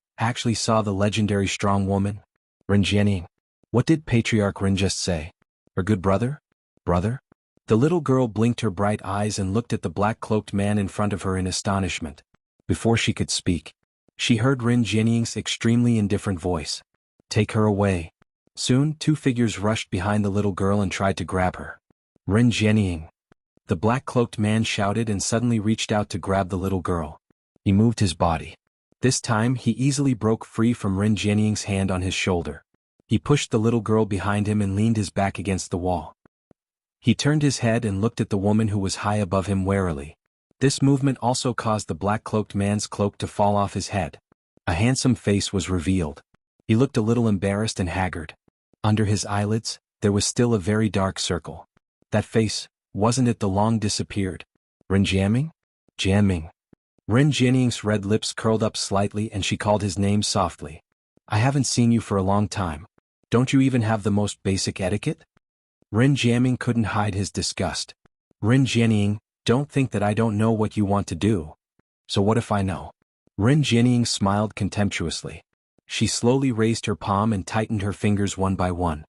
saw the legendary strong woman. Rin Jianing. What did Patriarch Rin just say? Her good brother? Brother? The little girl blinked her bright eyes and looked at the black-cloaked man in front of her in astonishment. Before she could speak, she heard Rin Jianing's extremely indifferent voice. Take her away. Soon, two figures rushed behind the little girl and tried to grab her. Rin Jianing. The black-cloaked man shouted and suddenly reached out to grab the little girl. He moved his body. This time, he easily broke free from Rin Jianing's hand on his shoulder. He pushed the little girl behind him and leaned his back against the wall. He turned his head and looked at the woman who was high above him warily. This movement also caused the black-cloaked man's cloak to fall off his head. A handsome face was revealed. He looked a little embarrassed and haggard. Under his eyelids, there was still a very dark circle. That face, wasn't it the long disappeared? Rin Jiaming? Jiaming. Rin Jianing's red lips curled up slightly and she called his name softly. I haven't seen you for a long time. Don't you even have the most basic etiquette? Rin Jiaming couldn't hide his disgust. Rin Jianing, don't think that I don't know what you want to do. So what if I know? Rin Jianing smiled contemptuously. She slowly raised her palm and tightened her fingers one by one.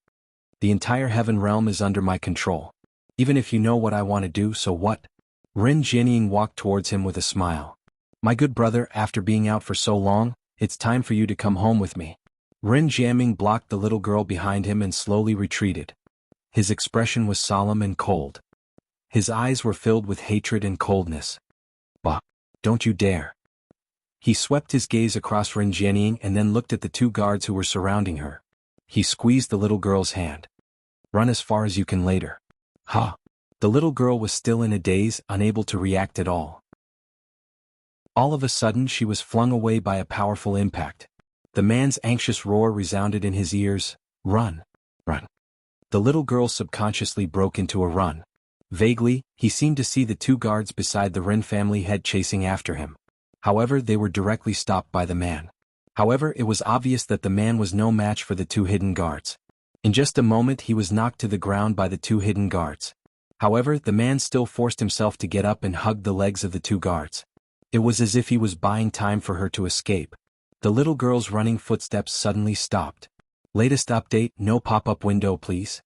The entire heaven realm is under my control. Even if you know what I want to do, so what? Rin Jianing walked towards him with a smile. My good brother, after being out for so long, it's time for you to come home with me. Rin Jiaming blocked the little girl behind him and slowly retreated. His expression was solemn and cold. His eyes were filled with hatred and coldness. Bah! Don't you dare! He swept his gaze across Rin Jianing and then looked at the two guards who were surrounding her. He squeezed the little girl's hand. Run as far as you can later. Ha! The little girl was still in a daze, unable to react at all. All of a sudden she was flung away by a powerful impact. The man's anxious roar resounded in his ears, "Run! Run!" The little girl subconsciously broke into a run. Vaguely, he seemed to see the two guards beside the Rin family head chasing after him. However, they were directly stopped by the man. However, it was obvious that the man was no match for the two hidden guards. In just a moment he was knocked to the ground by the two hidden guards. However, the man still forced himself to get up and hugged the legs of the two guards. It was as if he was buying time for her to escape. The little girl's running footsteps suddenly stopped. Latest update, no pop-up window please.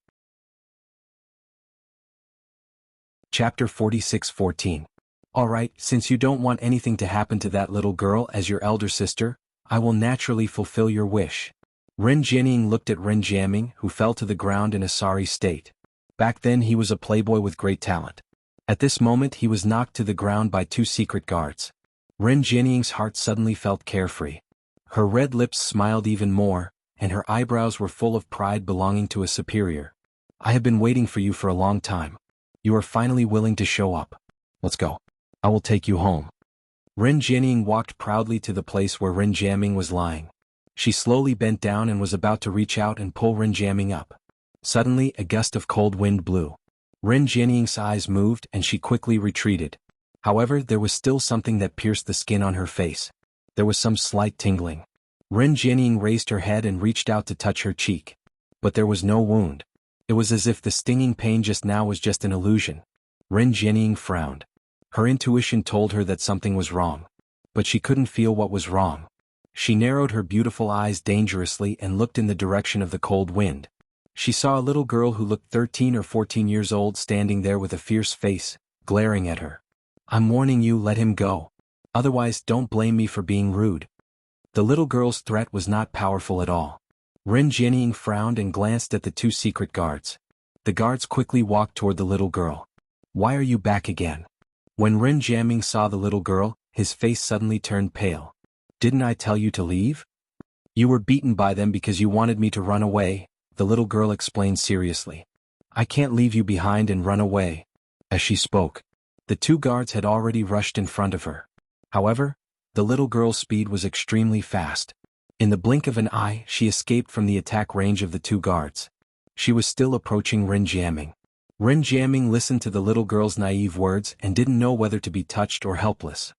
Chapter 46:14. Alright, since you don't want anything to happen to that little girl as your elder sister, I will naturally fulfill your wish. Rin Jianying looked at Rin Jiaming, who fell to the ground in a sorry state. Back then he was a playboy with great talent. At this moment he was knocked to the ground by two secret guards. Rin Jianying's heart suddenly felt carefree. Her red lips smiled even more, and her eyebrows were full of pride belonging to a superior. I have been waiting for you for a long time. You are finally willing to show up. Let's go. I will take you home. Rin Jianying walked proudly to the place where Rin Jiaming was lying. She slowly bent down and was about to reach out and pull Rin Jiaming up. Suddenly, a gust of cold wind blew. Rin Jianying's eyes moved and she quickly retreated. However, there was still something that pierced the skin on her face. There was some slight tingling. Rin Jianying raised her head and reached out to touch her cheek. But there was no wound. It was as if the stinging pain just now was just an illusion. Rin Jianying frowned. Her intuition told her that something was wrong. But she couldn't feel what was wrong. She narrowed her beautiful eyes dangerously and looked in the direction of the cold wind. She saw a little girl who looked 13 or 14 years old standing there with a fierce face, glaring at her. I'm warning you, let him go. Otherwise don't blame me for being rude. The little girl's threat was not powerful at all. Rin Jianying frowned and glanced at the two secret guards. The guards quickly walked toward the little girl. Why are you back again? When Rin Jiaming saw the little girl, his face suddenly turned pale. Didn't I tell you to leave? You were beaten by them because you wanted me to run away, the little girl explained seriously. I can't leave you behind and run away. As she spoke, the two guards had already rushed in front of her. However, the little girl's speed was extremely fast. In the blink of an eye, she escaped from the attack range of the two guards. She was still approaching Rin Jiaming. Rin Jiaming listened to the little girl's naive words and didn't know whether to be touched or helpless.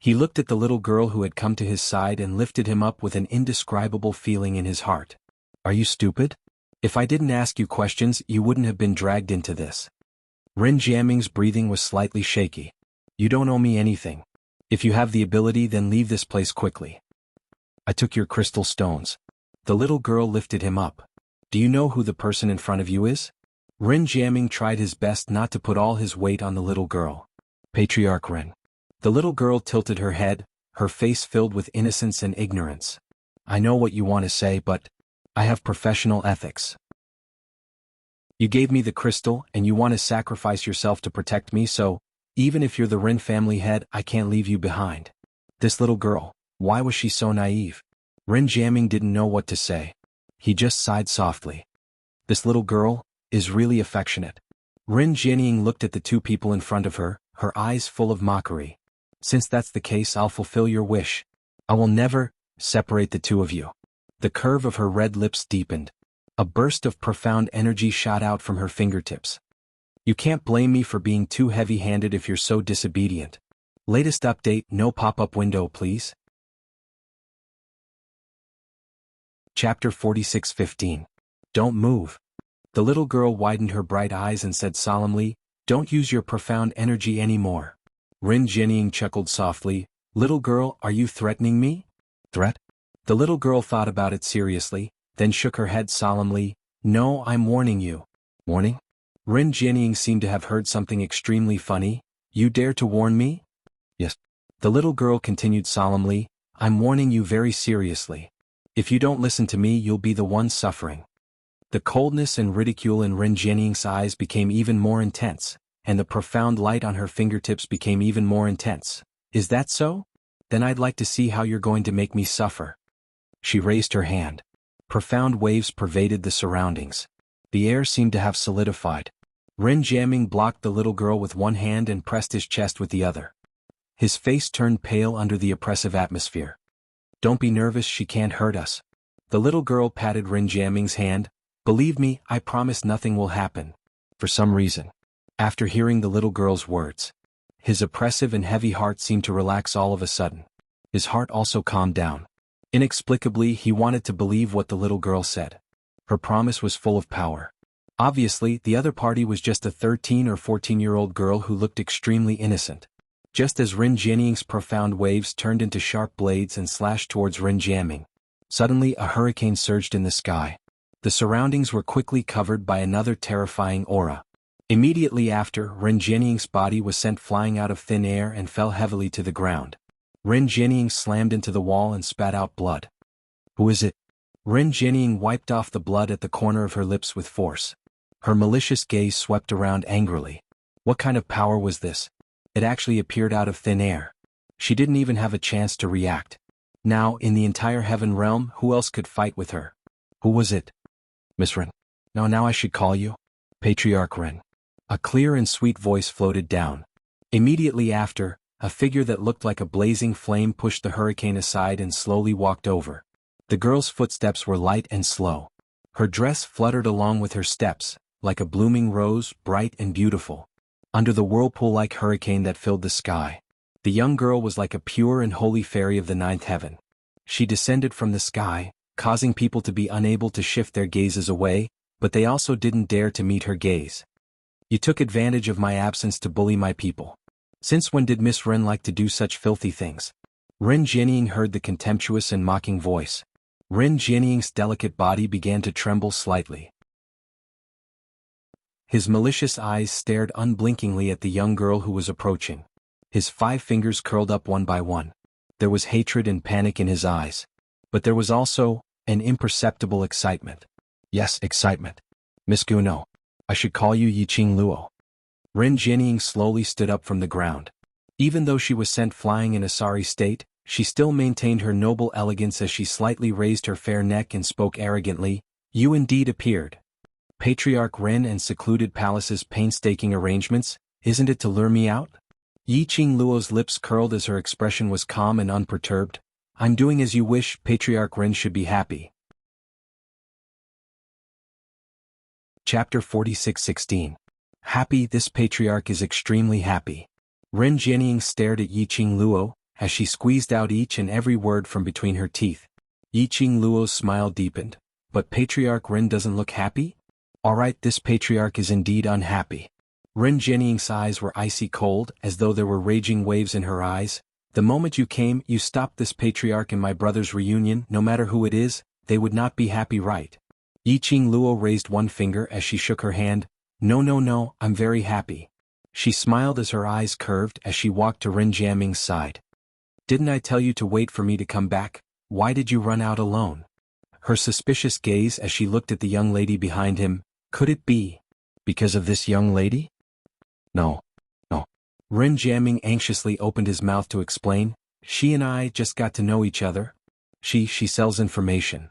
He looked at the little girl who had come to his side and lifted him up with an indescribable feeling in his heart. Are you stupid? If I didn't ask you questions, you wouldn't have been dragged into this. Rin Jiaming's breathing was slightly shaky. You don't owe me anything. If you have the ability, then leave this place quickly. I took your crystal stones. The little girl lifted him up. Do you know who the person in front of you is? Rin Jiaming tried his best not to put all his weight on the little girl. Patriarch Rin. The little girl tilted her head, her face filled with innocence and ignorance. I know what you want to say, but I have professional ethics. You gave me the crystal and you want to sacrifice yourself to protect me, so even if you're the Rin family head, I can't leave you behind. This little girl, why was she so naive? Rin Jiaming didn't know what to say. He just sighed softly. This little girl is really affectionate. Rin Jianying looked at the two people in front of her, her eyes full of mockery. Since that's the case, I'll fulfill your wish. I will never separate the two of you. The curve of her red lips deepened. A burst of profound energy shot out from her fingertips. You can't blame me for being too heavy-handed if you're so disobedient. Latest update, no pop-up window please. Chapter 46:15. Don't move. The little girl widened her bright eyes and said solemnly, Don't use your profound energy anymore. Rin Jianying chuckled softly. Little girl, are you threatening me? Threat? The little girl thought about it seriously, then shook her head solemnly. No, I'm warning you. Warning? Rin Jianying seemed to have heard something extremely funny. You dare to warn me? Yes. The little girl continued solemnly. I'm warning you very seriously. If you don't listen to me, you'll be the one suffering. The coldness and ridicule in Rin Jianying's eyes became even more intense, and the profound light on her fingertips became even more intense. Is that so? Then I'd like to see how you're going to make me suffer. She raised her hand. Profound waves pervaded the surroundings. The air seemed to have solidified. Rin Jiaming blocked the little girl with one hand and pressed his chest with the other. His face turned pale under the oppressive atmosphere. Don't be nervous, she can't hurt us. The little girl patted Rin Jiaming's hand. Believe me, I promise nothing will happen. For some reason, after hearing the little girl's words, his oppressive and heavy heart seemed to relax all of a sudden. His heart also calmed down. Inexplicably, he wanted to believe what the little girl said. Her promise was full of power. Obviously, the other party was just a 13 or 14-year-old girl who looked extremely innocent. Just as Rin Jianing's profound waves turned into sharp blades and slashed towards Rin Jiaming, suddenly a hurricane surged in the sky. The surroundings were quickly covered by another terrifying aura. Immediately after, Rin Jianing's body was sent flying out of thin air and fell heavily to the ground. Rin Jianing slammed into the wall and spat out blood. Who is it? Rin Jianing wiped off the blood at the corner of her lips with force. Her malicious gaze swept around angrily. What kind of power was this? It actually appeared out of thin air. She didn't even have a chance to react. Now, in the entire heaven realm, who else could fight with her? Who was it? Miss Rin. Now I should call you? Patriarch Rin. A clear and sweet voice floated down. Immediately after, a figure that looked like a blazing flame pushed the hurricane aside and slowly walked over. The girl's footsteps were light and slow. Her dress fluttered along with her steps, like a blooming rose, bright and beautiful. Under the whirlpool-like hurricane that filled the sky, the young girl was like a pure and holy fairy of the ninth heaven. She descended from the sky, causing people to be unable to shift their gazes away, but they also didn't dare to meet her gaze. You took advantage of my absence to bully my people. Since when did Miss Rin like to do such filthy things? Rin Jianing heard the contemptuous and mocking voice. Rin Jianing's delicate body began to tremble slightly. His malicious eyes stared unblinkingly at the young girl who was approaching. His 5 fingers curled up one by one. There was hatred and panic in his eyes. But there was also an imperceptible excitement. Yes, excitement. Miss Guno. I should call you Yiqing Luo. Rin Jianing slowly stood up from the ground. Even though she was sent flying in a sorry state, she still maintained her noble elegance as she slightly raised her fair neck and spoke arrogantly. You indeed appeared. Patriarch Rin and secluded palace's painstaking arrangements, isn't it to lure me out? Yiqing Luo's lips curled as her expression was calm and unperturbed. I'm doing as you wish, Patriarch Rin should be happy. Chapter 46:16. Happy, this patriarch is extremely happy. Rin Jianing stared at Yiqing Luo, as she squeezed out each and every word from between her teeth. Yiqing Luo's smile deepened. But Patriarch Rin doesn't look happy? Alright, this patriarch is indeed unhappy. Rin Jianing's eyes were icy cold, as though there were raging waves in her eyes. The moment you came, you stopped this patriarch and my brother's reunion. No matter who it is, they would not be happy, right? Yiqing Luo raised one finger as she shook her hand. No, I'm very happy. She smiled as her eyes curved as she walked to Rin Jiaming's side. Didn't I tell you to wait for me to come back? Why did you run out alone? Her suspicious gaze as she looked at the young lady behind him. Could it be because of this young lady? No. Rin Jiaming anxiously opened his mouth to explain. She and I just got to know each other. She sells information.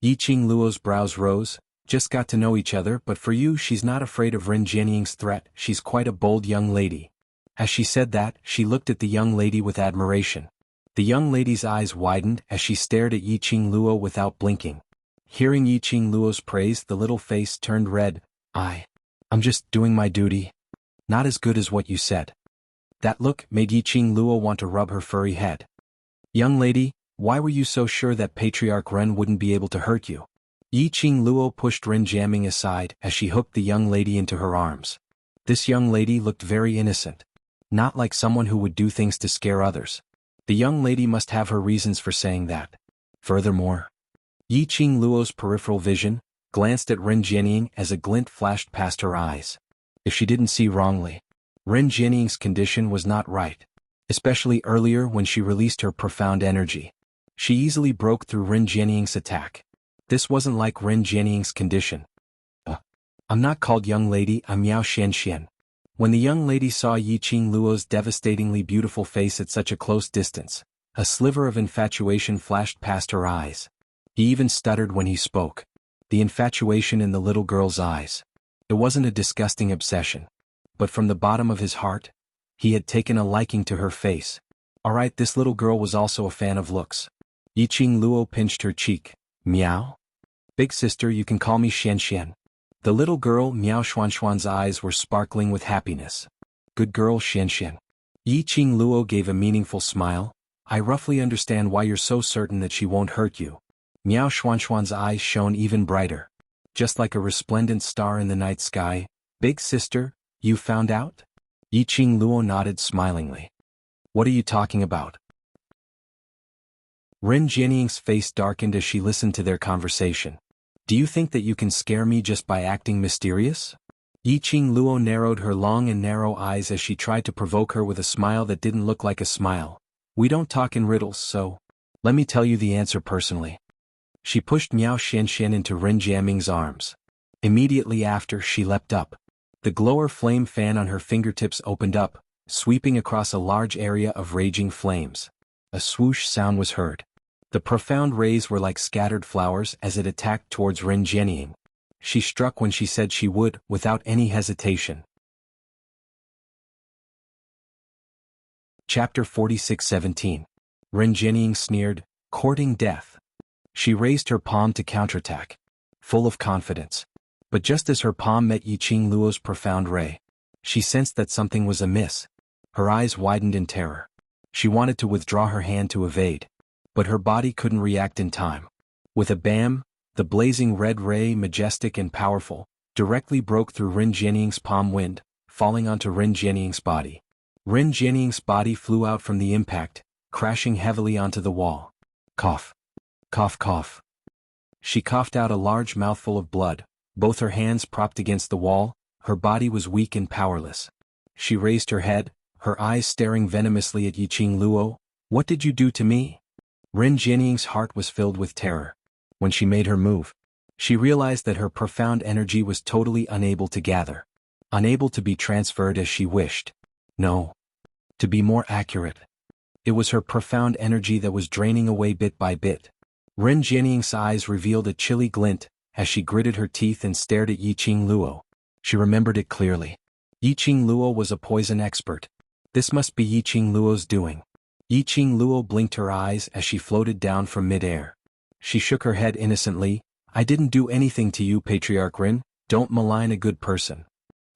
Yiqing Luo's brows rose. Just got to know each other, but for you she's not afraid of Rin Jianing's threat. She's quite a bold young lady. As she said that, she looked at the young lady with admiration. The young lady's eyes widened as she stared at Yiqing Luo without blinking. Hearing Yiqing Luo's praise, the little face turned red. I'm just doing my duty. Not as good as what you said. That look made Yiqing Luo want to rub her furry head. Young lady, why were you so sure that Patriarch Ren wouldn't be able to hurt you? Yiqing Luo pushed Rin Jiaming aside as she hooked the young lady into her arms. This young lady looked very innocent. Not like someone who would do things to scare others. The young lady must have her reasons for saying that. Furthermore, Yiqing Luo's peripheral vision glanced at Rin Jianing as a glint flashed past her eyes. If she didn't see wrongly, Rin Jianing's condition was not right. Especially earlier when she released her profound energy. She easily broke through Rin Jianing's attack. This wasn't like Rin Jianing's condition. I'm not called young lady, I'm Yao Xianxian. When the young lady saw Yiqing Luo's devastatingly beautiful face at such a close distance, a sliver of infatuation flashed past her eyes. He even stuttered when he spoke. The infatuation in the little girl's eyes. It wasn't a disgusting obsession. But from the bottom of his heart, He had taken a liking to her face. Alright, this little girl was also a fan of looks. Yiqing Luo pinched her cheek. Meow? Big sister, you can call me Xian Xian. The little girl Miao Xuanxuan's eyes were sparkling with happiness. Good girl Xian Xian. Yiqing Luo gave a meaningful smile. I roughly understand why you're so certain that she won't hurt you. Miao Xuanxuan's eyes shone even brighter. Just like a resplendent star in the night sky. Big sister, you found out? Yiqing Luo nodded smilingly. What are you talking about? Ren Jianying's face darkened as she listened to their conversation. Do you think that you can scare me just by acting mysterious? Yiqing Luo narrowed her long and narrow eyes as she tried to provoke her with a smile that didn't look like a smile. We don't talk in riddles, so let me tell you the answer personally. She pushed Miao Xianxian into Ren Jiaming's arms. Immediately after, she leapt up. The glower flame fan on her fingertips opened up, sweeping across a large area of raging flames. A swoosh sound was heard. The profound rays were like scattered flowers as it attacked towards Ren Jianying. She struck when she said she would, without any hesitation. Chapter 46:17. Ren Jianying sneered, courting death. She raised her palm to counterattack, full of confidence. But just as her palm met Yiqing Luo's profound ray, she sensed that something was amiss. Her eyes widened in terror. She wanted to withdraw her hand to evade, but her body couldn't react in time. With a bam, the blazing red ray, majestic and powerful, directly broke through Ren Jianying's palm wind, falling onto Ren Jianying's body. Ren Jianying's body flew out from the impact, crashing heavily onto the wall. Cough. Cough cough. She coughed out a large mouthful of blood, both her hands propped against the wall. Her body was weak and powerless. She raised her head, her eyes staring venomously at Yiqing Luo. What did you do to me? Ren Jianying's heart was filled with terror. When she made her move, she realized that her profound energy was totally unable to gather, unable to be transferred as she wished. No. To be more accurate, it was her profound energy that was draining away bit by bit. Ren Jianying's eyes revealed a chilly glint as she gritted her teeth and stared at Yiqing Luo. She remembered it clearly. Yiqing Luo was a poison expert. This must be Yiqing Luo's doing. Yiqing Luo blinked her eyes as she floated down from mid-air. She shook her head innocently. I didn't do anything to you, Patriarch Ren. Don't malign a good person.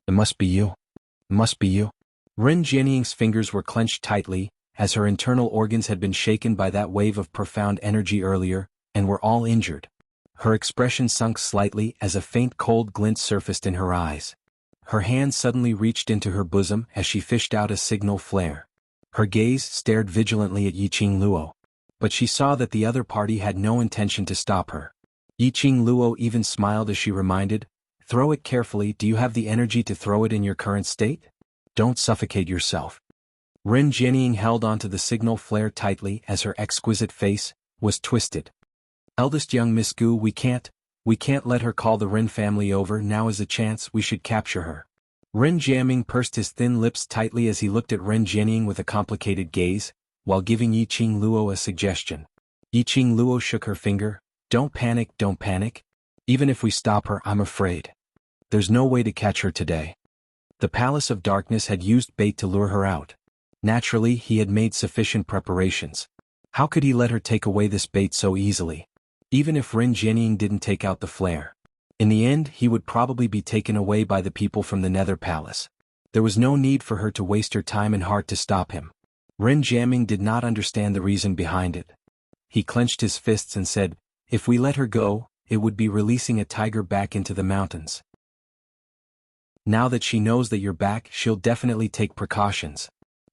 It must be you. It must be you. Ren Jianying's fingers were clenched tightly, as her internal organs had been shaken by that wave of profound energy earlier, and were all injured. Her expression sunk slightly as a faint cold glint surfaced in her eyes. Her hand suddenly reached into her bosom as she fished out a signal flare. Her gaze stared vigilantly at Yiqing Luo. But she saw that the other party had no intention to stop her. Yiqing Luo even smiled as she reminded, throw it carefully. Do you have the energy to throw it in your current state? Don't suffocate yourself. Ren Jianying held onto the signal flare tightly as her exquisite face was twisted. Eldest young Miss Gu, we can't let her call the Ren family over. Now is a chance. We should capture her. Ren Jiaming pursed his thin lips tightly as he looked at Ren Jianying with a complicated gaze, while giving Yiqing Luo a suggestion. Yiqing Luo shook her finger. Don't panic, don't panic. Even if we stop her, I'm afraid there's no way to catch her today. The Palace of Darkness had used bait to lure her out. Naturally, he had made sufficient preparations. How could he let her take away this bait so easily? Even if Ren Jianying didn't take out the flare, in the end he would probably be taken away by the people from the Nether Palace. There was no need for her to waste her time and heart to stop him. Ren Jiaming did not understand the reason behind it. He clenched his fists and said, if we let her go, it would be releasing a tiger back into the mountains. Now that she knows that you're back, she'll definitely take precautions.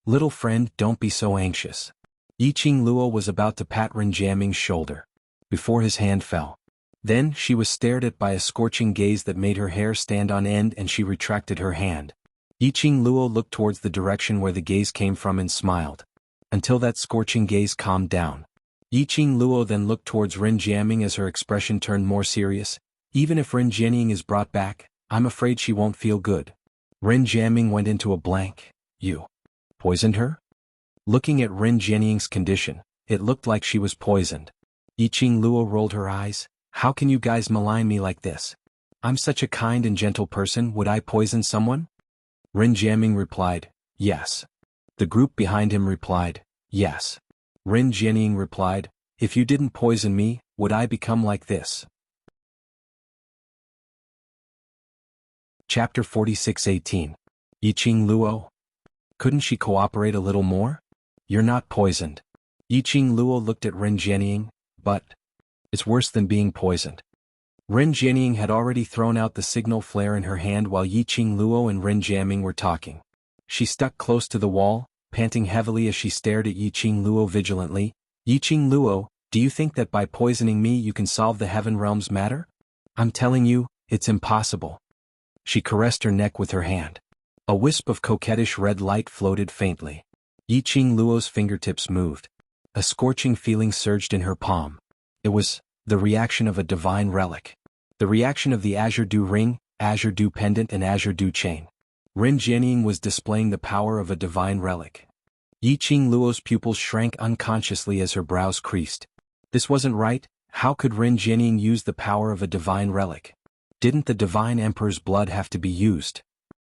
Little friend, don't be so anxious. Yiqing Luo was about to pat Ren Jiaming's shoulder, before his hand fell. Then she was stared at by a scorching gaze that made her hair stand on end, and she retracted her hand. Yiqing Luo looked towards the direction where the gaze came from and smiled, until that scorching gaze calmed down. Yiqing Luo then looked towards Ren Jiaming as her expression turned more serious. Even if Ren Jianying is brought back, I'm afraid she won't feel good. Ren Jiaming went into a blank. You poisoned her? Looking at Ren Jianying's condition, it looked like she was poisoned. Yiqing Luo rolled her eyes. How can you guys malign me like this? I'm such a kind and gentle person. Would I poison someone? Ren Jiaming replied, yes. The group behind him replied, yes. Rin Jianying replied, if you didn't poison me, would I become like this? Chapter 46:18. Yiqing Luo? Couldn't she cooperate a little more? You're not poisoned. Yiqing Luo looked at Rin Jianying, but it's worse than being poisoned. Rin Jianying had already thrown out the signal flare in her hand while Yiqing Luo and Rin Jianying were talking. She stuck close to the wall, panting heavily as she stared at Yiqing Luo vigilantly. Yiqing Luo, do you think that by poisoning me you can solve the heaven realm's matter? I'm telling you, it's impossible. She caressed her neck with her hand. A wisp of coquettish red light floated faintly. Yiqing Luo's fingertips moved. A scorching feeling surged in her palm. It was the reaction of a divine relic. The reaction of the Azure Dew ring, Azure Dew pendant and Azure Dew chain. Rin Jianying was displaying the power of a divine relic. Yiqing Luo's pupils shrank unconsciously as her brows creased. This wasn't right. How could Rin Jianying use the power of a divine relic? Didn't the divine emperor's blood have to be used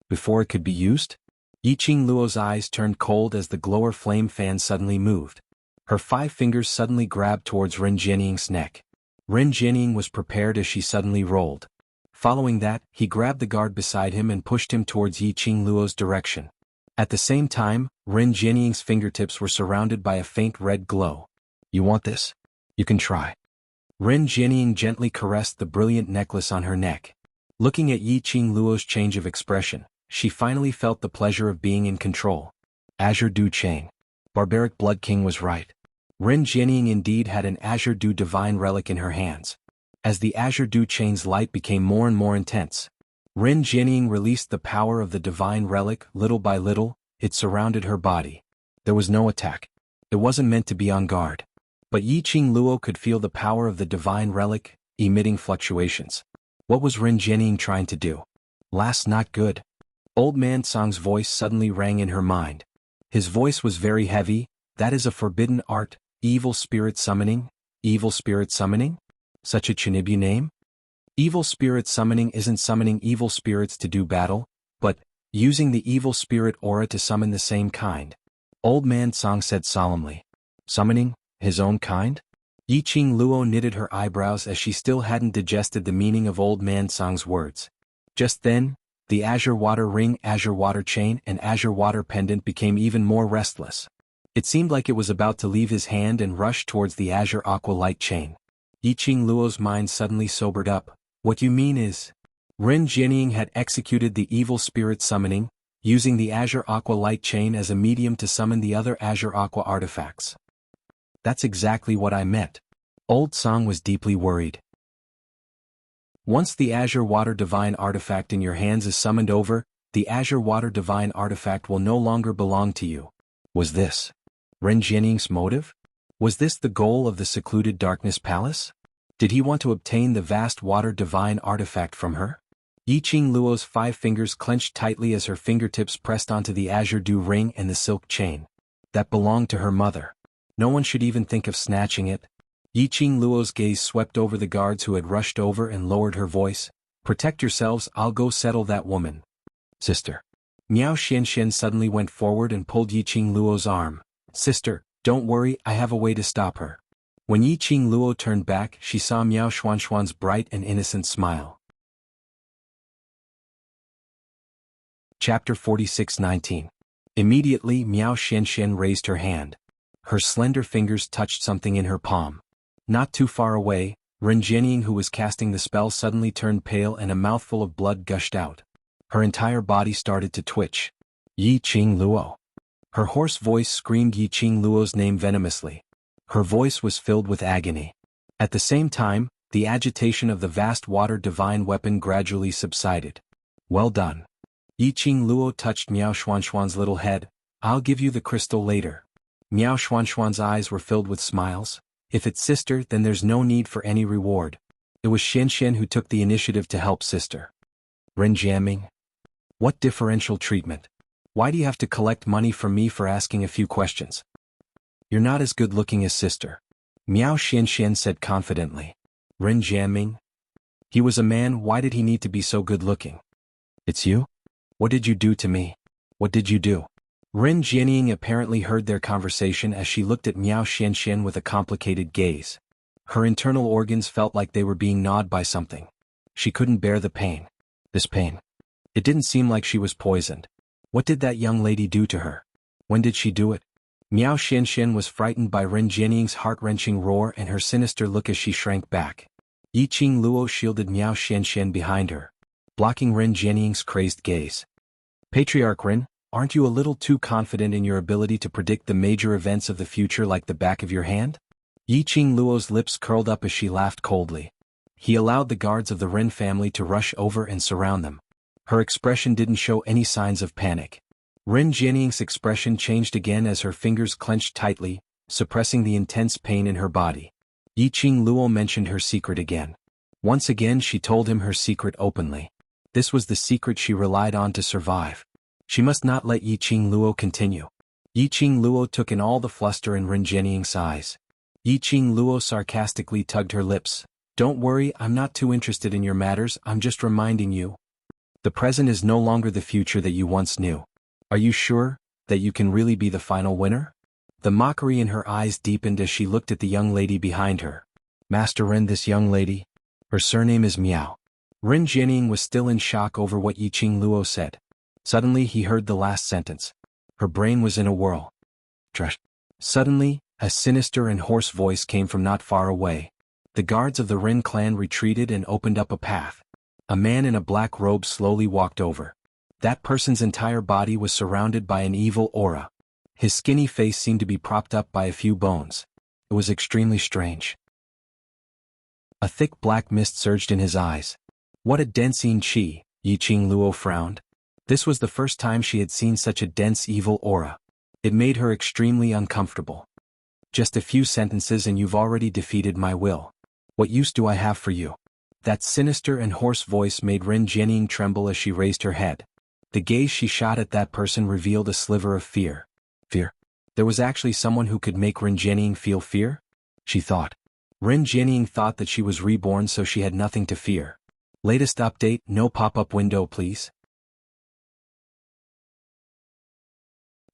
before it could be used? Yiqing Luo's eyes turned cold as the glower flame fan suddenly moved. Her 5 fingers suddenly grabbed towards Rin Jianying's neck. Rin Jianying was prepared as she suddenly rolled. Following that, he grabbed the guard beside him and pushed him towards Yiqing Luo's direction. At the same time, Rin Jianying's fingertips were surrounded by a faint red glow. You want this? You can try. Rin Jianying gently caressed the brilliant necklace on her neck. Looking at Yiqing Luo's change of expression, she finally felt the pleasure of being in control. Azure Dew chain. Barbaric Blood King was right. Rin Jianying indeed had an Azure Dew divine relic in her hands. As the Azure Dew chain's light became more and more intense, Rin Jianying released the power of the divine relic. Little by little, it surrounded her body. There was no attack. It wasn't meant to be on guard. But Yiqing Luo could feel the power of the divine relic, emitting fluctuations. What was Rin Jianying trying to do? Last not good. Old Man Song's voice suddenly rang in her mind. His voice was very heavy. That is a forbidden art, evil spirit summoning? Evil spirit summoning? Such a Chinibu name? Evil spirit summoning isn't summoning evil spirits to do battle, but using the evil spirit aura to summon the same kind. Old Man Song said solemnly. Summoning his own kind? Yiqing Luo knitted her eyebrows as she still hadn't digested the meaning of Old Man Song's words. Just then, the Azure Water Ring, Azure Water Chain and Azure Water Pendant became even more restless. It seemed like it was about to leave his hand and rush towards the Azure Aqua Light Chain. Yiqing Luo's mind suddenly sobered up. What you mean is, Rin Jianying had executed the evil spirit summoning, using the Azure Aqua Light Chain as a medium to summon the other Azure Aqua artifacts. That's exactly what I meant. Old Song was deeply worried. Once the Azure Water Divine artifact in your hands is summoned over, the Azure Water Divine artifact will no longer belong to you. Was this Rin Jianying's motive? Was this the goal of the secluded Darkness Palace? Did he want to obtain the vast Water Divine artifact from her? Yiqing Luo's 5 fingers clenched tightly as her fingertips pressed onto the Azure Dew ring and the silk chain. That belonged to her mother. No one should even think of snatching it. Yiqing Luo's gaze swept over the guards who had rushed over and lowered her voice. Protect yourselves, I'll go settle that woman. Sister. Miao Xianxian suddenly went forward and pulled Yiqing Luo's arm. Sister, don't worry, I have a way to stop her. When Yiqing Luo turned back, she saw Miao Xuanxuan's bright and innocent smile. Chapter 46:19. Immediately Miao Xianxian raised her hand. Her slender fingers touched something in her palm. Not too far away, Rin Jianying, who was casting the spell, suddenly turned pale and a mouthful of blood gushed out. Her entire body started to twitch. Yiqing Luo. Her hoarse voice screamed Yiqing Luo's name venomously. Her voice was filled with agony. At the same time, the agitation of the vast water divine weapon gradually subsided. Well done. Yiqing Luo touched Miao Xuanxuan's little head. I'll give you the crystal later. Miao Xuanxuan's eyes were filled with smiles. If it's sister, then there's no need for any reward. It was Xianxian who took the initiative to help sister. Rin Jianying? What differential treatment? Why do you have to collect money from me for asking a few questions? You're not as good looking as sister. Miao Xianxian said confidently. Rin Jianying? He was a man, why did he need to be so good looking? It's you? What did you do to me? What did you do? Ren Jianying apparently heard their conversation as she looked at Miao Xianxian with a complicated gaze. Her internal organs felt like they were being gnawed by something. She couldn't bear the pain. This pain. It didn't seem like she was poisoned. What did that young lady do to her? When did she do it? Miao Xianxian was frightened by Ren Jianying's heart-wrenching roar and her sinister look as she shrank back. Yiqing Luo shielded Miao Xianxian behind her, blocking Ren Jianying's crazed gaze. Patriarch Ren, aren't you a little too confident in your ability to predict the major events of the future like the back of your hand? Yiqing Luo's lips curled up as she laughed coldly. He allowed the guards of the Ren family to rush over and surround them. Her expression didn't show any signs of panic. Ren Jianying's expression changed again as her fingers clenched tightly, suppressing the intense pain in her body. Yiqing Luo mentioned her secret again. Once again she told him her secret openly. This was the secret she relied on to survive. She must not let Yiqing Luo continue. Yiqing Luo took in all the fluster in Ren Jianying's eyes. Yiqing Luo sarcastically tugged her lips. Don't worry, I'm not too interested in your matters, I'm just reminding you. The present is no longer the future that you once knew. Are you sure that you can really be the final winner? The mockery in her eyes deepened as she looked at the young lady behind her. Master Ren, this young lady? Her surname is Miao. Ren Jianying was still in shock over what Yiqing Luo said. Suddenly he heard the last sentence. Her brain was in a whirl. Trash. Suddenly, a sinister and hoarse voice came from not far away. The guards of the Ren clan retreated and opened up a path. A man in a black robe slowly walked over. That person's entire body was surrounded by an evil aura. His skinny face seemed to be propped up by a few bones. It was extremely strange. A thick black mist surged in his eyes. What a densine chi, Yiqing Luo frowned. This was the first time she had seen such a dense evil aura. It made her extremely uncomfortable. Just a few sentences and you've already defeated my will. What use do I have for you? That sinister and hoarse voice made Ren Jianying tremble as she raised her head. The gaze she shot at that person revealed a sliver of fear. Fear? There was actually someone who could make Ren Jianying feel fear? She thought. Ren Jianying thought that she was reborn so she had nothing to fear. Latest update, no pop-up window please.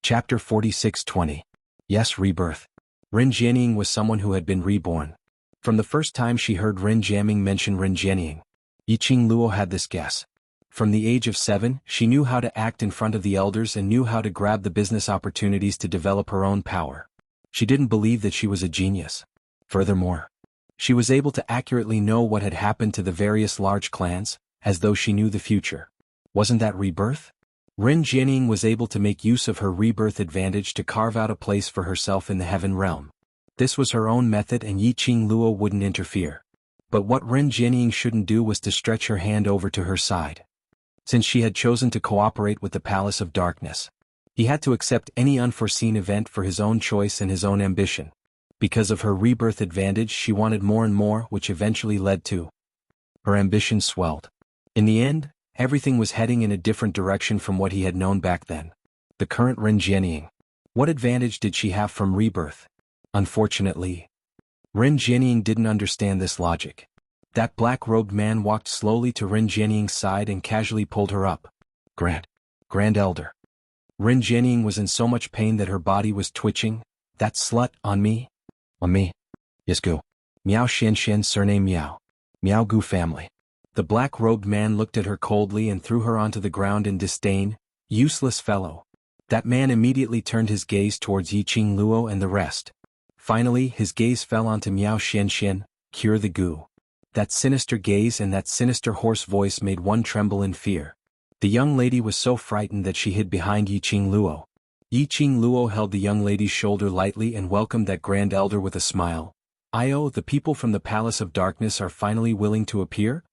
Chapter 46:20. Yes, rebirth. Ren Jianying was someone who had been reborn. From the first time she heard Ren Jianying mention Ren Jianying, Yiqing Luo had this guess. From the age of 7, she knew how to act in front of the elders and knew how to grab the business opportunities to develop her own power. She didn't believe that she was a genius. Furthermore, she was able to accurately know what had happened to the various large clans, as though she knew the future. Wasn't that rebirth? Ren Jianying was able to make use of her rebirth advantage to carve out a place for herself in the heaven realm. This was her own method and Yiqing Luo wouldn't interfere. But what Ren Jianying shouldn't do was to stretch her hand over to her side. Since she had chosen to cooperate with the Palace of Darkness, he had to accept any unforeseen event for his own choice and his own ambition. Because of her rebirth advantage she wanted more and more, which eventually led to her ambition swelled. In the end, everything was heading in a different direction from what he had known back then. The current Ren Jianying. What advantage did she have from rebirth? Unfortunately, Ren Jianying didn't understand this logic. That black-robed man walked slowly to Ren Jianying's side and casually pulled her up. Grand Elder. Ren Jianying was in so much pain that her body was twitching. That slut, on me? On me? Yes, Gu. Miao Xianxian, surname Miao. Miao Gu family. The black-robed man looked at her coldly and threw her onto the ground in disdain. Useless fellow. That man immediately turned his gaze towards Yiqing Luo and the rest. Finally, his gaze fell onto Miao Xianxian, cure the Gu. That sinister gaze and that sinister hoarse voice made one tremble in fear. The young lady was so frightened that she hid behind Yiqing Luo. Yiqing Luo held the young lady's shoulder lightly and welcomed that grand elder with a smile. "Io, the people from the Palace of Darkness are finally willing to appear?"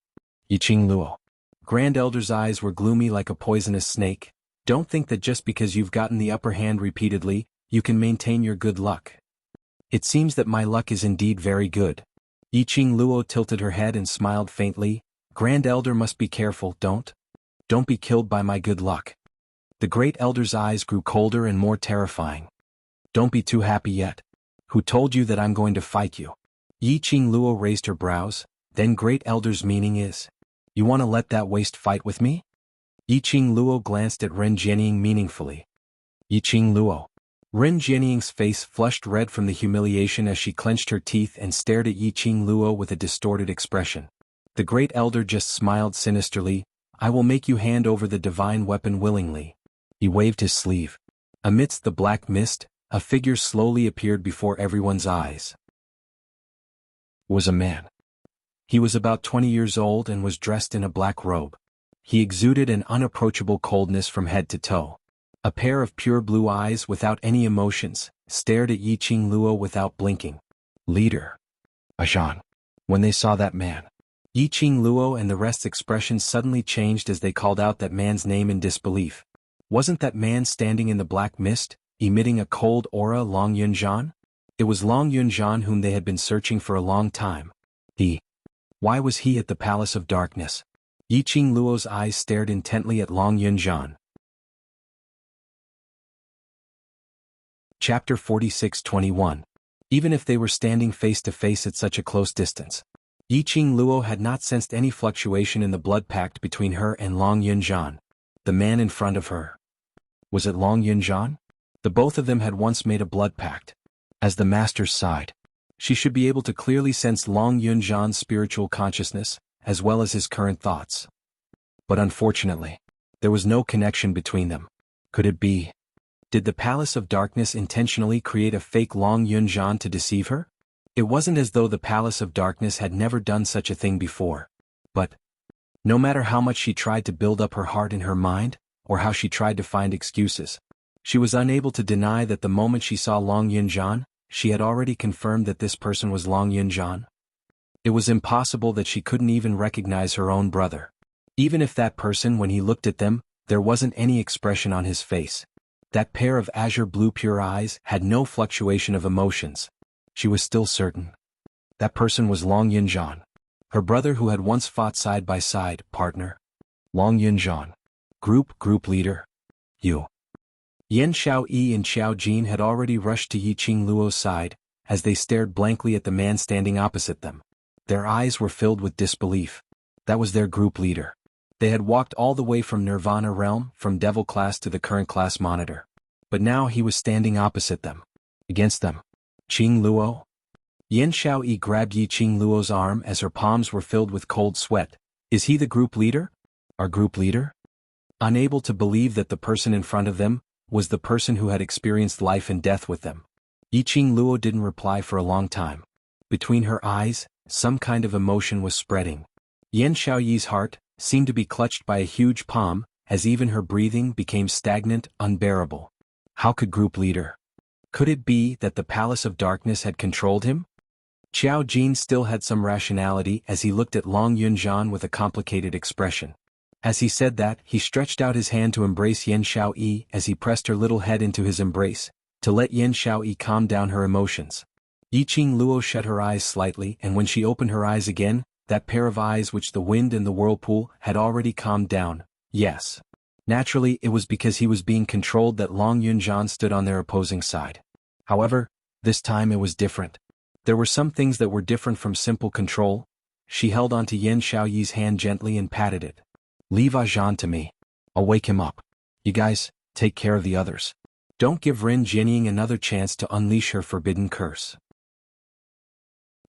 Yiqing Luo. Grand Elder's eyes were gloomy like a poisonous snake. "Don't think that just because you've gotten the upper hand repeatedly, you can maintain your good luck. It seems that my luck is indeed very good." Yiqing Luo tilted her head and smiled faintly. "Grand Elder must be careful, don't be killed by my good luck." The Great Elder's eyes grew colder and more terrifying. "Don't be too happy yet. Who told you that I'm going to fight you?" Yiqing Luo raised her brows. "Then Great Elder's meaning is, you want to let that waste fight with me?" Yiqing Luo glanced at Ren Jianying meaningfully. Yiqing Luo. Ren Jianying's face flushed red from the humiliation as she clenched her teeth and stared at Yiqing Luo with a distorted expression. The great elder just smiled sinisterly. I will make you hand over the divine weapon willingly. He waved his sleeve. Amidst the black mist, a figure slowly appeared before everyone's eyes. It was a man. He was about 20 years old and was dressed in a black robe. He exuded an unapproachable coldness from head to toe. A pair of pure blue eyes without any emotions stared at Yiqing Luo without blinking. Leader. Ajan. When they saw that man, Yiqing Luo and the rest's expressions suddenly changed as they called out that man's name in disbelief. Wasn't that man standing in the black mist, emitting a cold aura, Long Yunzhan? It was Long Yunzhan whom they had been searching for a long time. Why was he at the Palace of Darkness? Yiqing Luo's eyes stared intently at Long Yunzhan. Chapter 46-21. Even if they were standing face to face at such a close distance, Yiqing Luo had not sensed any fluctuation in the blood pact between her and Long Yunzhan. The man in front of her. Was it Long Yunzhan? The both of them had once made a blood pact. As the master's side, she should be able to clearly sense Long Yunzhan's spiritual consciousness, as well as his current thoughts. But unfortunately, there was no connection between them. Could it be? Did the Palace of Darkness intentionally create a fake Long Yunzhan to deceive her? It wasn't as though the Palace of Darkness had never done such a thing before. But, no matter how much she tried to build up her heart and her mind, or how she tried to find excuses, she was unable to deny that the moment she saw Long Yunzhan, she had already confirmed that this person was Long Yunzhan. It was impossible that she couldn't even recognize her own brother. Even if that person, when he looked at them, there wasn't any expression on his face. That pair of azure blue pure eyes had no fluctuation of emotions. She was still certain. That person was Long Yunzhan. Her brother who had once fought side by side, partner. Long Yunzhan. Group leader. You. Yan Xiaoyi and Xiao Jin had already rushed to Yiqing Luo's side, as they stared blankly at the man standing opposite them. Their eyes were filled with disbelief. That was their group leader. They had walked all the way from Nirvana realm, from Devil class to the current class monitor. But now he was standing opposite them. Against them. Qing Luo? Yan Xiaoyi grabbed Yiqing Luo's arm as her palms were filled with cold sweat. Is he the group leader? Our group leader? Unable to believe that the person in front of them was the person who had experienced life and death with them. Yiqing Luo didn't reply for a long time. Between her eyes, some kind of emotion was spreading. Yan Xiaoyi's heart seemed to be clutched by a huge palm, as even her breathing became stagnant, unbearable. How could group leader? Could it be that the Palace of Darkness had controlled him? Xiao Jin still had some rationality as he looked at Long Yunzhan with a complicated expression. As he said that, he stretched out his hand to embrace Yan Xiaoyi as he pressed her little head into his embrace, to let Yan Xiaoyi calm down her emotions. Yiqing Luo shut her eyes slightly, and when she opened her eyes again, that pair of eyes which the wind and the whirlpool had already calmed down. Yes. Naturally, it was because he was being controlled that Long Yunzhan stood on their opposing side. However, this time it was different. There were some things that were different from simple control. She held onto Yan Xiaoyi's hand gently and patted it. Leave Ajan to me. I'll wake him up. You guys, take care of the others. Don't give Ren Jianying another chance to unleash her forbidden curse.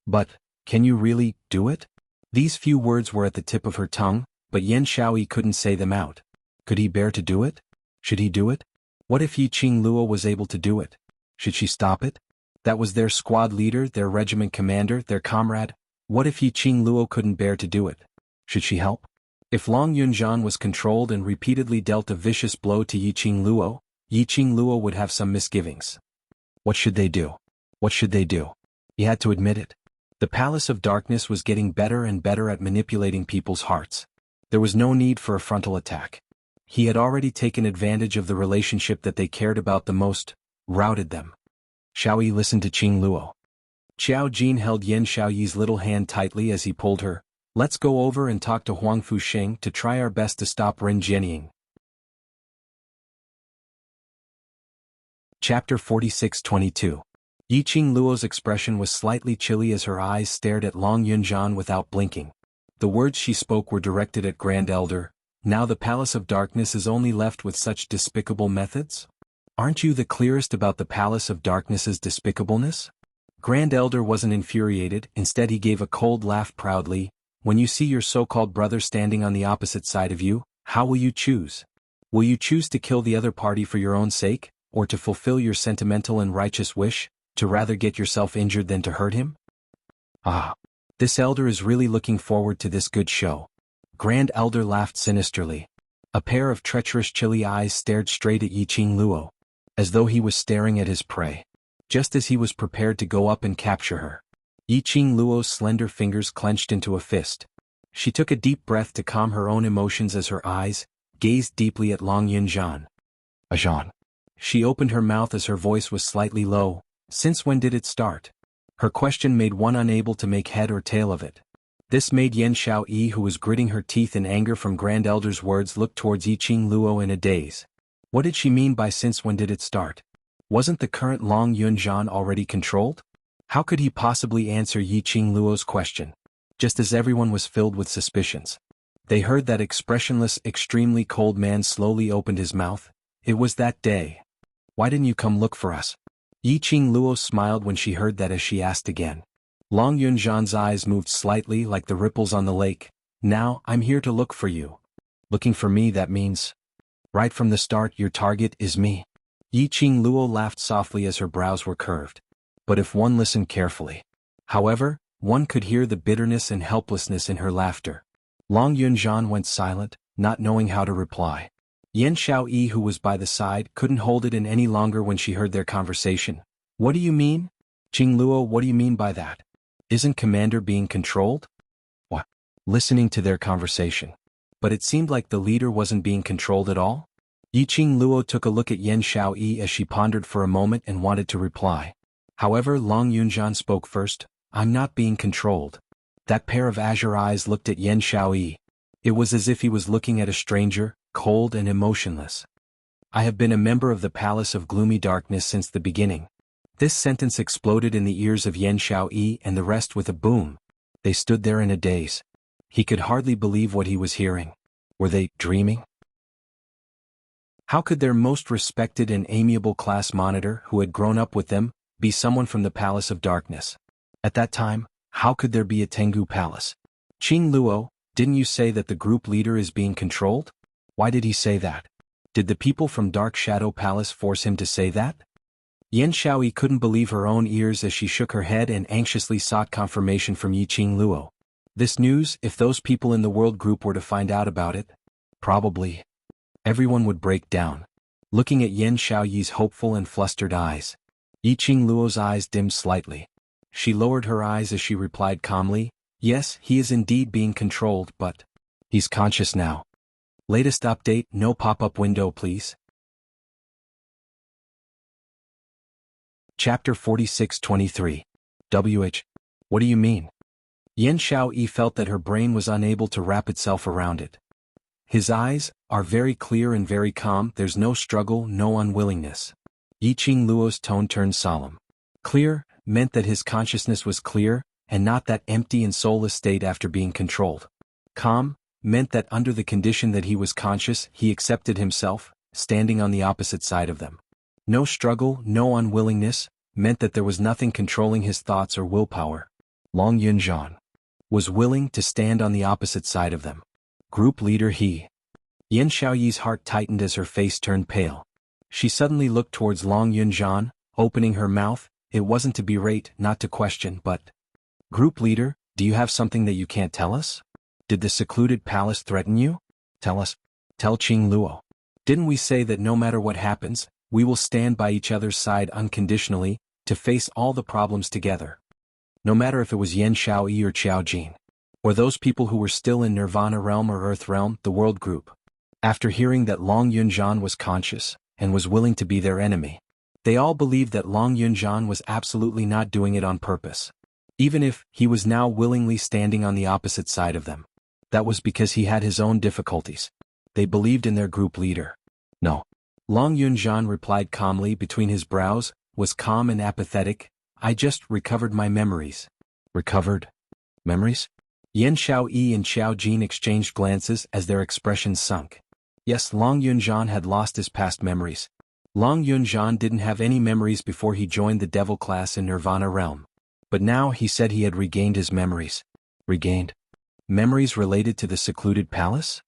But, can you really do it? These few words were at the tip of her tongue, but Yan Xiaoyi couldn't say them out. Could he bear to do it? Should he do it? What if Yiqing Luo was able to do it? Should she stop it? That was their squad leader, their regiment commander, their comrade. What if Yiqing Luo couldn't bear to do it? Should she help? If Long Yunzhan was controlled and repeatedly dealt a vicious blow to Yiqing Luo would have some misgivings. What should they do? What should they do? He had to admit it. The Palace of Darkness was getting better and better at manipulating people's hearts. There was no need for a frontal attack. He had already taken advantage of the relationship that they cared about the most, routed them. Xiaoyi listened to Qing Luo. Xiao Jin held Yan Xiaoyi's little hand tightly as he pulled her. Let's go over and talk to Huang Fusheng to try our best to stop Ren Jianying. Chapter 46-22. Yiqing Luo's expression was slightly chilly as her eyes stared at Long Yunzhan without blinking. The words she spoke were directed at Grand Elder. Now the Palace of Darkness is only left with such despicable methods? Aren't you the clearest about the Palace of Darkness's despicableness? Grand Elder wasn't infuriated, instead he gave a cold laugh proudly. When you see your so-called brother standing on the opposite side of you, how will you choose? Will you choose to kill the other party for your own sake, or to fulfill your sentimental and righteous wish, to rather get yourself injured than to hurt him? Ah, this elder is really looking forward to this good show. Grand Elder laughed sinisterly. A pair of treacherous chilly eyes stared straight at Yiqing Luo, as though he was staring at his prey. Just as he was prepared to go up and capture her, Yiqing Luo's slender fingers clenched into a fist. She took a deep breath to calm her own emotions as her eyes gazed deeply at Long Yunjian. Ajan. She opened her mouth as her voice was slightly low. Since when did it start? Her question made one unable to make head or tail of it. This made Yen Xiaoyi, who was gritting her teeth in anger from Grand Elder's words, look towards Yiqing Luo in a daze. What did she mean by since when did it start? Wasn't the current Long Yunjian already controlled? How could he possibly answer Yiqing Luo's question? Just as everyone was filled with suspicions, they heard that expressionless, extremely cold man slowly opened his mouth. It was that day. Why didn't you come look for us? Yiqing Luo smiled when she heard that as she asked again. Long Yunjian's eyes moved slightly like the ripples on the lake. Now, I'm here to look for you. Looking for me, that means? Right from the start, your target is me. Yiqing Luo laughed softly as her brows were curved. But if one listened carefully. However, one could hear the bitterness and helplessness in her laughter. Long Yunjian went silent, not knowing how to reply. Yen Xiaoyi, who was by the side, couldn't hold it in any longer when she heard their conversation. What do you mean? Qing Luo, what do you mean by that? Isn't Commander being controlled? What? Listening to their conversation. But it seemed like the leader wasn't being controlled at all? Yiqing Luo took a look at Yen Xiaoyi as she pondered for a moment and wanted to reply. However, Long Yunjian spoke first. I'm not being controlled. That pair of azure eyes looked at Yen Xiaoyi. It was as if he was looking at a stranger, cold and emotionless. I have been a member of the Palace of Gloomy Darkness since the beginning. This sentence exploded in the ears of Yen Xiaoyi and the rest with a boom. They stood there in a daze. He could hardly believe what he was hearing. Were they dreaming? How could their most respected and amiable class monitor, who had grown up with them, be someone from the Palace of Darkness? At that time, how could there be a Tengu Palace? Qing Luo, didn't you say that the group leader is being controlled? Why did he say that? Did the people from Dark Shadow Palace force him to say that? Yen Xiaoyi couldn't believe her own ears as she shook her head and anxiously sought confirmation from Yiqing Luo. This news, if those people in the world group were to find out about it, probably everyone would break down. Looking at Yen Xiaoyi's hopeful and flustered eyes, Yiqing Luo's eyes dimmed slightly. She lowered her eyes as she replied calmly, yes, he is indeed being controlled, but he's conscious now. Latest update, no pop-up window please. Chapter 46-23. WH. What do you mean? Yen Xiaoyi felt that her brain was unable to wrap itself around it. His eyes are very clear and very calm, there's no struggle, no unwillingness. Yiqing Luo's tone turned solemn. Clear meant that his consciousness was clear, and not that empty and soulless state after being controlled. Calm meant that under the condition that he was conscious, he accepted himself, standing on the opposite side of them. No struggle, no unwillingness, meant that there was nothing controlling his thoughts or willpower. Long Yunjian was willing to stand on the opposite side of them. Group leader he. Yen Xiaoyi's heart tightened as her face turned pale. She suddenly looked towards Long Yunjian, opening her mouth. It wasn't to berate, not to question, but, Group leader, do you have something that you can't tell us? Did the secluded palace threaten you? Tell us. Tell Qing Luo. Didn't we say that no matter what happens, we will stand by each other's side unconditionally, to face all the problems together? No matter if it was Yen Xiaoyi or Qiao Jin, or those people who were still in Nirvana realm or Earth realm, the world group. After hearing that Long Yunjian was conscious, and was willing to be their enemy, they all believed that Long Yunjian was absolutely not doing it on purpose. Even if he was now willingly standing on the opposite side of them, that was because he had his own difficulties. They believed in their group leader. No. Long Yunjian replied calmly between his brows, was calm and apathetic. I just recovered my memories. Recovered? Memories? Yen Xiaoyi and Qiao Jin exchanged glances as their expressions sunk. Yes, Long Yunjian had lost his past memories. Long Yunjian didn't have any memories before he joined the devil class in Nirvana realm. But now he said he had regained his memories. Regained? Memories related to the secluded palace?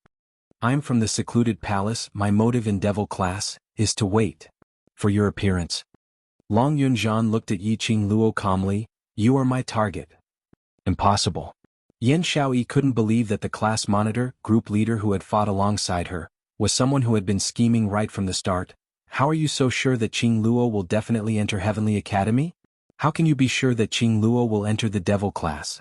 I'm from the secluded palace. My motive in devil class is to wait for your appearance. Long Yunjian looked at Yiqing Luo calmly. You are my target. Impossible. Yen Xiaoyi couldn't believe that the class monitor, group leader who had fought alongside her, was someone who had been scheming right from the start. How are you so sure that Qing Luo will definitely enter Heavenly Academy? How can you be sure that Qing Luo will enter the devil class?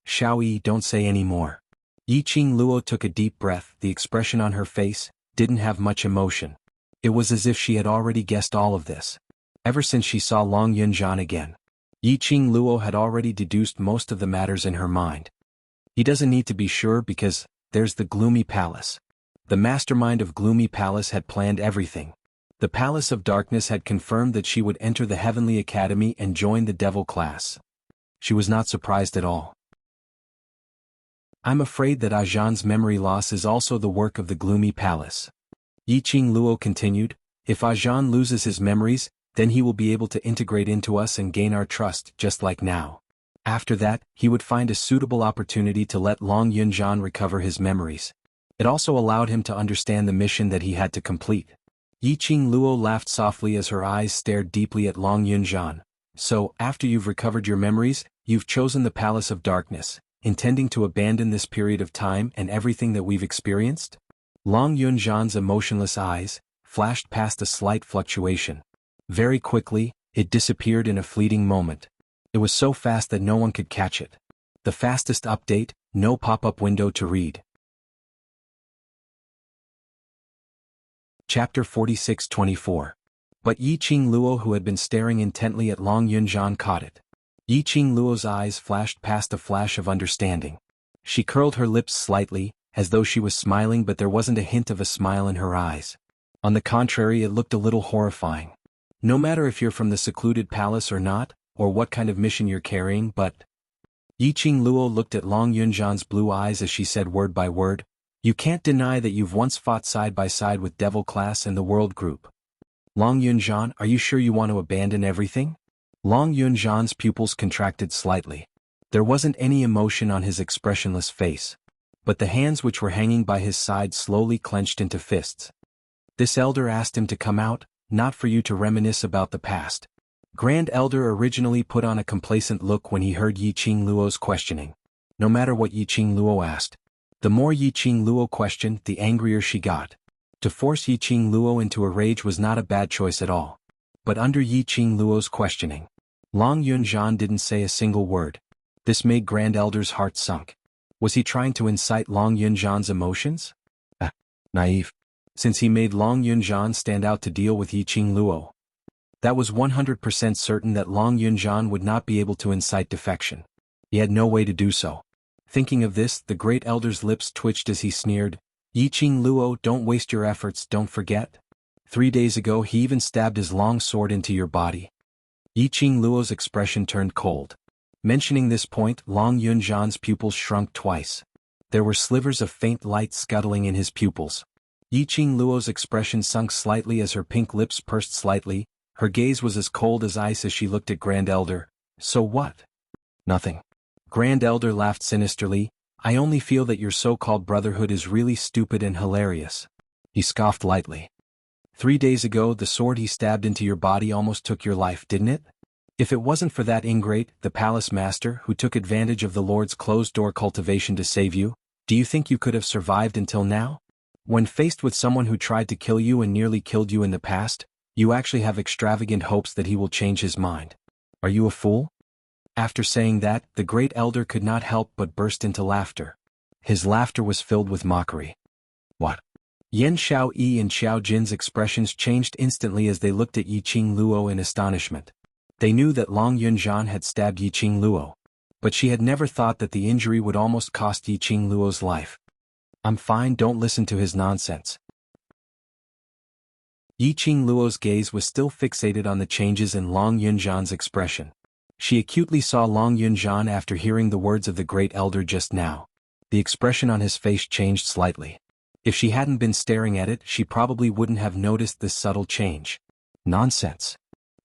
Xiaoyi, don't say any more. Yiqing Luo took a deep breath. The expression on her face didn't have much emotion. It was as if she had already guessed all of this. Ever since she saw Long Yunjian again, Yiqing Luo had already deduced most of the matters in her mind. He doesn't need to be sure because there's the Gloomy Palace. The mastermind of Gloomy Palace had planned everything. The Palace of Darkness had confirmed that she would enter the Heavenly Academy and join the devil class. She was not surprised at all. I'm afraid that Ajan's memory loss is also the work of the Gloomy Palace. Yiqing Luo continued, if Ajan loses his memories, then he will be able to integrate into us and gain our trust just like now. After that, he would find a suitable opportunity to let Long Yunjian recover his memories. It also allowed him to understand the mission that he had to complete. Yiqing Luo laughed softly as her eyes stared deeply at Long Yunjian. So, after you've recovered your memories, you've chosen the Palace of Darkness, intending to abandon this period of time and everything that we've experienced? Long Yunjian's emotionless eyes flashed past a slight fluctuation. Very quickly, it disappeared in a fleeting moment. It was so fast that no one could catch it. The fastest update, no pop-up window to read. Chapter 46-24. But Yiqing Luo, who had been staring intently at Long Yunjian, caught it. Yiqing Luo's eyes flashed past a flash of understanding. She curled her lips slightly, as though she was smiling, but there wasn't a hint of a smile in her eyes. On the contrary, it looked a little horrifying. No matter if you're from the secluded palace or not, or what kind of mission you're carrying, but... Yiqing Luo looked at Long Yunjian's blue eyes as she said word by word, you can't deny that you've once fought side by side with Devil Class and the World Group. Long Yunjian, are you sure you want to abandon everything? Long Yunjian's pupils contracted slightly. There wasn't any emotion on his expressionless face. But the hands which were hanging by his side slowly clenched into fists. This elder asked him to come out, not for you to reminisce about the past. Grand Elder originally put on a complacent look when he heard Yiqing Luo's questioning. No matter what Yiqing Luo asked, the more Yiqing Luo questioned, the angrier she got. To force Yiqing Luo into a rage was not a bad choice at all. But under Yiqing Luo's questioning, Long Yunjian didn't say a single word. This made Grand Elder's heart sunk. Was he trying to incite Long Yunjian's emotions? Naive. Since he made Long Yunjian stand out to deal with Yiqing Luo. That was 100% certain that Long Yunjian would not be able to incite defection. He had no way to do so. Thinking of this, the great elder's lips twitched as he sneered, Yiqing Luo, don't waste your efforts, don't forget. 3 days ago he even stabbed his long sword into your body. Yiqing Luo's expression turned cold. Mentioning this point, Long Yunjian's pupils shrunk twice. There were slivers of faint light scuttling in his pupils. Yiqing Luo's expression sunk slightly as her pink lips pursed slightly. Her gaze was as cold as ice as she looked at Grand Elder. So what? Nothing. Grand Elder laughed sinisterly. I only feel that your so-called brotherhood is really stupid and hilarious. He scoffed lightly. 3 days ago the sword he stabbed into your body almost took your life, didn't it? If it wasn't for that ingrate, the palace master, who took advantage of the Lord's closed-door cultivation to save you, do you think you could have survived until now? When faced with someone who tried to kill you and nearly killed you in the past, you actually have extravagant hopes that he will change his mind. Are you a fool? After saying that, the great elder could not help but burst into laughter. His laughter was filled with mockery. What? Yen Xiaoyi and Xiao Jin's expressions changed instantly as they looked at Yiqing Luo in astonishment. They knew that Long Yunjian had stabbed Yiqing Luo, but she had never thought that the injury would almost cost Yiqing Luo's life. I'm fine, don't listen to his nonsense. Yiqing Luo's gaze was still fixated on the changes in Long Yunjian's expression. She acutely saw Long Yunjian after hearing the words of the great elder just now. The expression on his face changed slightly. If she hadn't been staring at it, she probably wouldn't have noticed this subtle change. Nonsense.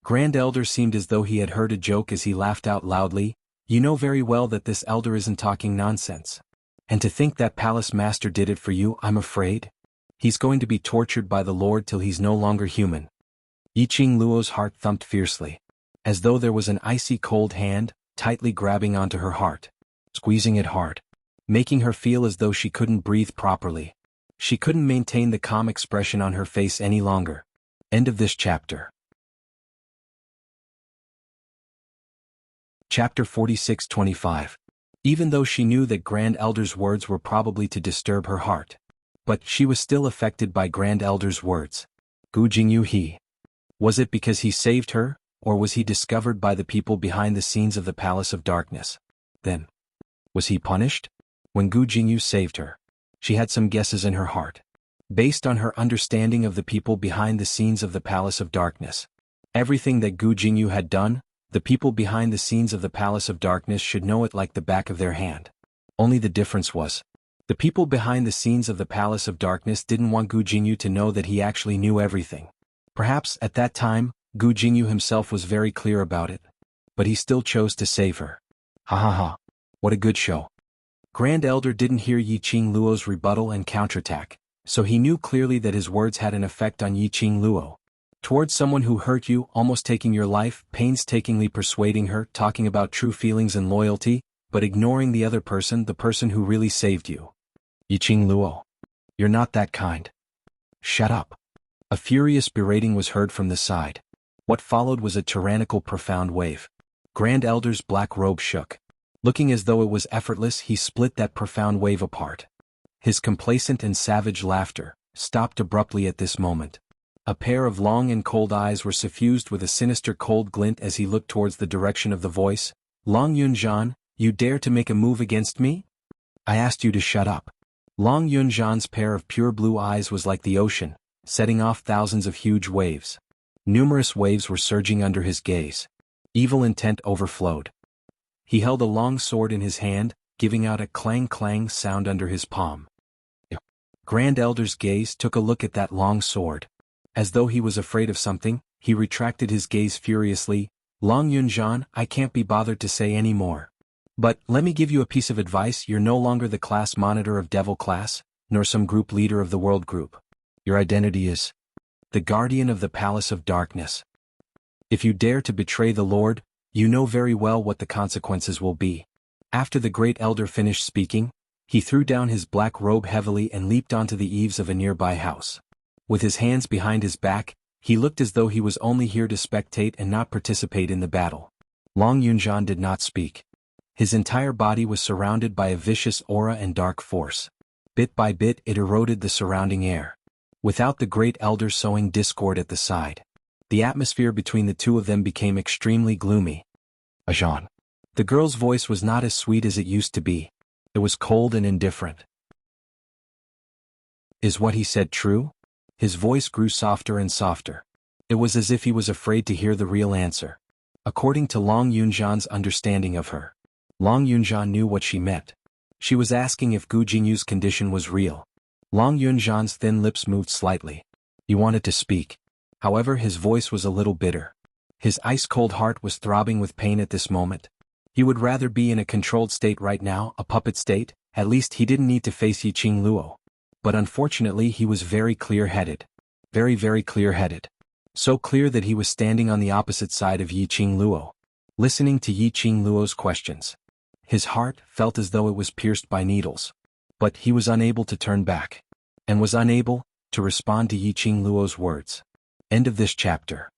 Grand Elder seemed as though he had heard a joke as he laughed out loudly. You know very well that this elder isn't talking nonsense. And to think that palace master did it for you, I'm afraid. He's going to be tortured by the Lord till he's no longer human. Yiqing Luo's heart thumped fiercely, as though there was an icy cold hand, tightly grabbing onto her heart, squeezing it hard, making her feel as though she couldn't breathe properly. She couldn't maintain the calm expression on her face any longer. End of this chapter. Chapter 46-25. Even though she knew that Grand Elder's words were probably to disturb her heart, but she was still affected by Grand Elder's words. Gu Jingyu he. Was it because he saved her, or was he discovered by the people behind the scenes of the Palace of Darkness? Then, was he punished? When Gu Jingyu saved her, she had some guesses in her heart, based on her understanding of the people behind the scenes of the Palace of Darkness. Everything that Gu Jingyu had done, the people behind the scenes of the Palace of Darkness should know it like the back of their hand. Only the difference was, the people behind the scenes of the Palace of Darkness didn't want Gu Jingyu to know that he actually knew everything. Perhaps, at that time, Gu Jingyu himself was very clear about it. But he still chose to save her. Ha ha ha. What a good show. Grand Elder didn't hear Yiqing Luo's rebuttal and counterattack, so he knew clearly that his words had an effect on Yiqing Luo. Towards someone who hurt you, almost taking your life, painstakingly persuading her, talking about true feelings and loyalty, but ignoring the other person, the person who really saved you. Yiqing Luo. You're not that kind. Shut up. A furious berating was heard from the side. What followed was a tyrannical profound wave. Grand Elder's black robe shook. Looking as though it was effortless, he split that profound wave apart. His complacent and savage laughter stopped abruptly at this moment. A pair of long and cold eyes were suffused with a sinister cold glint as he looked towards the direction of the voice. Long Yunzhan, you dare to make a move against me? I asked you to shut up. Long Yunzhan's pair of pure blue eyes was like the ocean, setting off thousands of huge waves. Numerous waves were surging under his gaze. Evil intent overflowed. He held a long sword in his hand, giving out a clang-clang sound under his palm. Grand Elder's gaze took a look at that long sword. As though he was afraid of something, he retracted his gaze furiously. Long Yunzhan, I can't be bothered to say any more. But, let me give you a piece of advice. You're no longer the class monitor of Devil Class, nor some group leader of the World Group. Your identity is the Guardian of the Palace of Darkness. If you dare to betray the Lord, you know very well what the consequences will be. After the Great Elder finished speaking, he threw down his black robe heavily and leaped onto the eaves of a nearby house. With his hands behind his back, he looked as though he was only here to spectate and not participate in the battle. Long Yunzhan did not speak. His entire body was surrounded by a vicious aura and dark force. Bit by bit it eroded the surrounding air. Without the Great Elder sowing discord at the side, the atmosphere between the two of them became extremely gloomy. Ajan. The girl's voice was not as sweet as it used to be. It was cold and indifferent. Is what he said true? His voice grew softer and softer. It was as if he was afraid to hear the real answer. According to Long Yunzhan's understanding of her, Long Yunzhan knew what she meant. She was asking if Gu Jingyu's condition was real. Long Yunzhan's thin lips moved slightly. He wanted to speak. However, his voice was a little bitter. His ice-cold heart was throbbing with pain at this moment. He would rather be in a controlled state right now, a puppet state. At least he didn't need to face Yiqing Luo. But unfortunately he was very clear-headed. Very, very clear-headed. So clear that he was standing on the opposite side of Yiqing Luo, listening to Yiqing Luo's questions. His heart felt as though it was pierced by needles. But he was unable to turn back. And was unable to respond to Yiqing Luo's words. End of this chapter.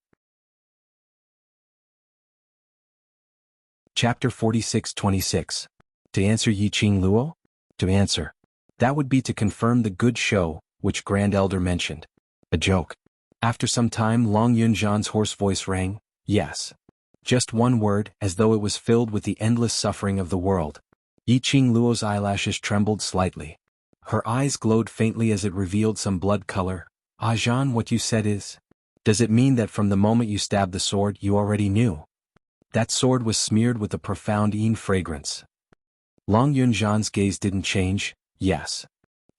Chapter 46-26. To answer Yiqing Luo? To answer. That would be to confirm the good show, which Grand Elder mentioned. A joke. After some time Long Yunzhan's hoarse voice rang, yes. Just one word, as though it was filled with the endless suffering of the world. Yiqing Luo's eyelashes trembled slightly. Her eyes glowed faintly as it revealed some blood color. Ah Jean, what you said is? Does it mean that from the moment you stabbed the sword you already knew? That sword was smeared with a profound yin fragrance. Long Yunzhan's gaze didn't change. Yes.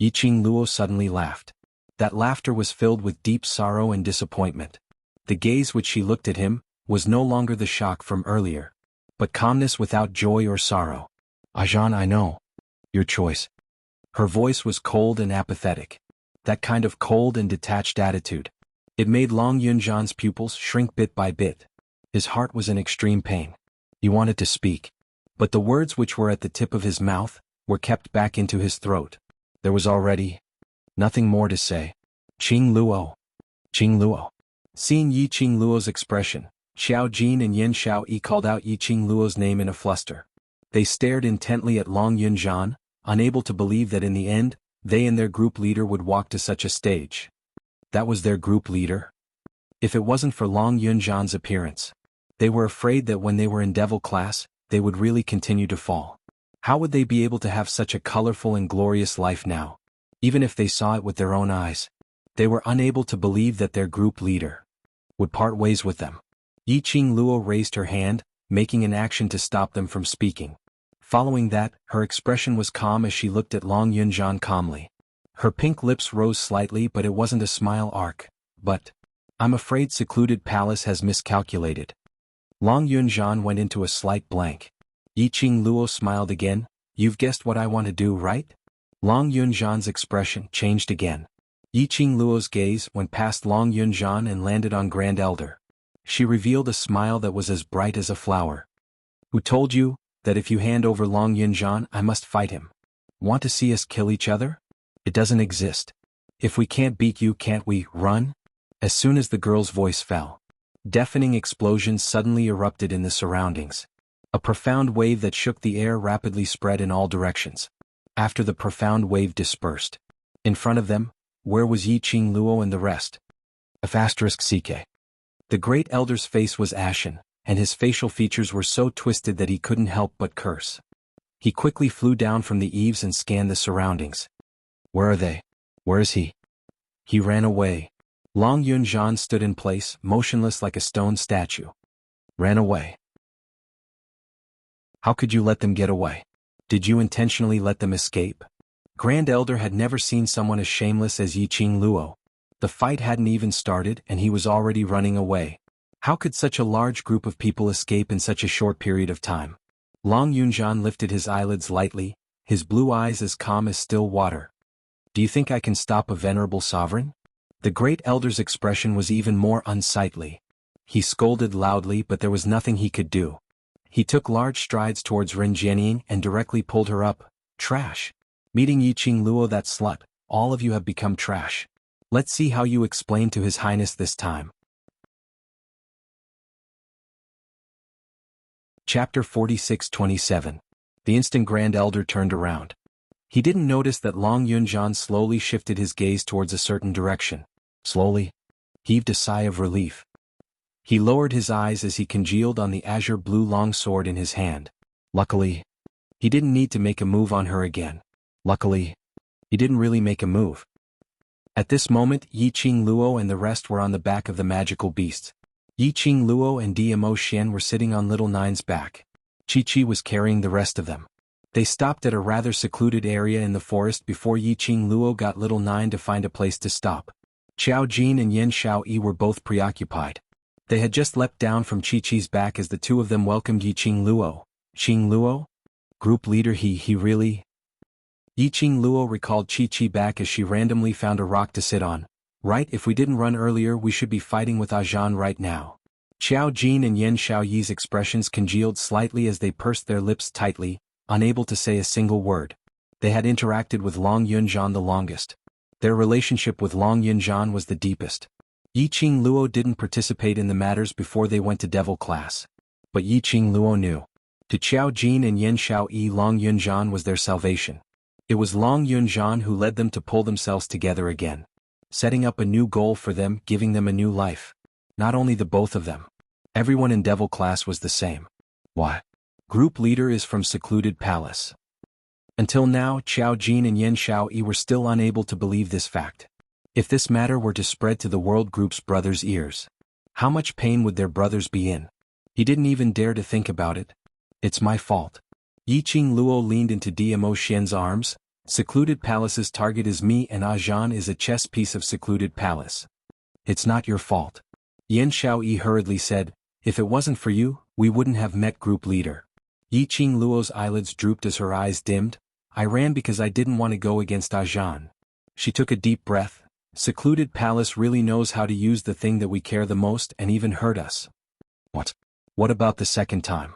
Yiqing Luo suddenly laughed. That laughter was filled with deep sorrow and disappointment. The gaze which she looked at him was no longer the shock from earlier, but calmness without joy or sorrow. Ajahn, I know. Your choice. Her voice was cold and apathetic. That kind of cold and detached attitude. It made Long Yunjan's pupils shrink bit by bit. His heart was in extreme pain. He wanted to speak, but the words which were at the tip of his mouth were kept back into his throat. There was already nothing more to say. Qing Luo. Qing Luo. Seeing Yi Qing Luo's expression, Xiao Jin and Yen Xiao Yi called out Yi Qing Luo's name in a fluster. They stared intently at Long Yunjan, unable to believe that in the end, they and their group leader would walk to such a stage. That was their group leader? If it wasn't for Long Yunjan's appearance, they were afraid that when they were in devil class, they would really continue to fall. How would they be able to have such a colorful and glorious life now? Even if they saw it with their own eyes, they were unable to believe that their group leader would part ways with them. Yi Qing Luo raised her hand, making an action to stop them from speaking. Following that, her expression was calm as she looked at Long Yunjan calmly. Her pink lips rose slightly, but it wasn't a smile arc. But I'm afraid Secluded Palace has miscalculated. Long Yunjan went into a slight blank. Yi Qing Luo smiled again. You've guessed what I want to do, right? Long Yunjan's expression changed again. Yi Qing Luo's gaze went past Long Yunjan and landed on Grand Elder. She revealed a smile that was as bright as a flower. Who told you that if you hand over Long Yunjan, I must fight him? Want to see us kill each other? It doesn't exist. If we can't beat you, can't we run? As soon as the girl's voice fell, deafening explosions suddenly erupted in the surroundings. A profound wave that shook the air rapidly spread in all directions. After the profound wave dispersed, in front of them, where was Yi Qing Luo and the rest? *CK. The great elder's face was ashen, and his facial features were so twisted that he couldn't help but curse. He quickly flew down from the eaves and scanned the surroundings. Where are they? Where is he? He ran away. Long Yunjan stood in place, motionless like a stone statue. Ran away. How could you let them get away? Did you intentionally let them escape? Grand Elder had never seen someone as shameless as Yi Qing Luo. The fight hadn't even started and he was already running away. How could such a large group of people escape in such a short period of time? Long Yunjan lifted his eyelids lightly, his blue eyes as calm as still water. Do you think I can stop a venerable sovereign? The great elder's expression was even more unsightly. He scolded loudly, but there was nothing he could do. He took large strides towards Ren Jianying and directly pulled her up. Trash. Meeting Yi Qing Luo, that slut, all of you have become trash. Let's see how you explain to His Highness this time. Chapter 46-27. The instant Grand Elder turned around, he didn't notice that Long Yunjan slowly shifted his gaze towards a certain direction. Slowly, heaved a sigh of relief. He lowered his eyes as he congealed on the azure blue long sword in his hand. Luckily, he didn't need to make a move on her again. Luckily, he didn't really make a move. At this moment, Yi Qing Luo and the rest were on the back of the magical beasts. Yi Qing Luo and Dmo Xian were sitting on Little Nine's back. Chi-Chi was carrying the rest of them. They stopped at a rather secluded area in the forest before Yi Qing Luo got Little Nine to find a place to stop. Xiao Jin and Yen Xiao Yi were both preoccupied. They had just leapt down from Chi-Chi's back as the two of them welcomed Yi Qing Luo. Qing Luo? Group leader, he really? Yi Qing Luo recalled Chi-Chi back as she randomly found a rock to sit on. Right, if we didn't run earlier we should be fighting with Ajahn right now. Xiao Jin and Yen Xiao Yi's expressions congealed slightly as they pursed their lips tightly, unable to say a single word. They had interacted with Long Yunjan the longest. Their relationship with Long Yunjan was the deepest. Yi Qing Luo didn't participate in the matters before they went to devil class. But Yi Qing Luo knew. To Xiao Jin and Yen Xiao Yi, Long Yunjan was their salvation. It was Long Yunjan who led them to pull themselves together again. Setting up a new goal for them, giving them a new life. Not only the both of them. Everyone in devil class was the same. Why? Group leader is from Secluded Palace. Until now, Xiao Jin and Yen Xiao Yi were still unable to believe this fact. If this matter were to spread to the world group's brothers' ears, how much pain would their brothers be in? He didn't even dare to think about it. It's my fault. Yi Qing Luo leaned into Dmo Xian's arms. Secluded Palace's target is me and Ajahn is a chess piece of Secluded Palace. It's not your fault. Yan Xiaoyi hurriedly said, if it wasn't for you, we wouldn't have met group leader. Yiqing Luo's eyelids drooped as her eyes dimmed. I ran because I didn't want to go against Ajan. She took a deep breath. Secluded palace really knows how to use the thing that we care the most and even hurt us. What? What about the second time?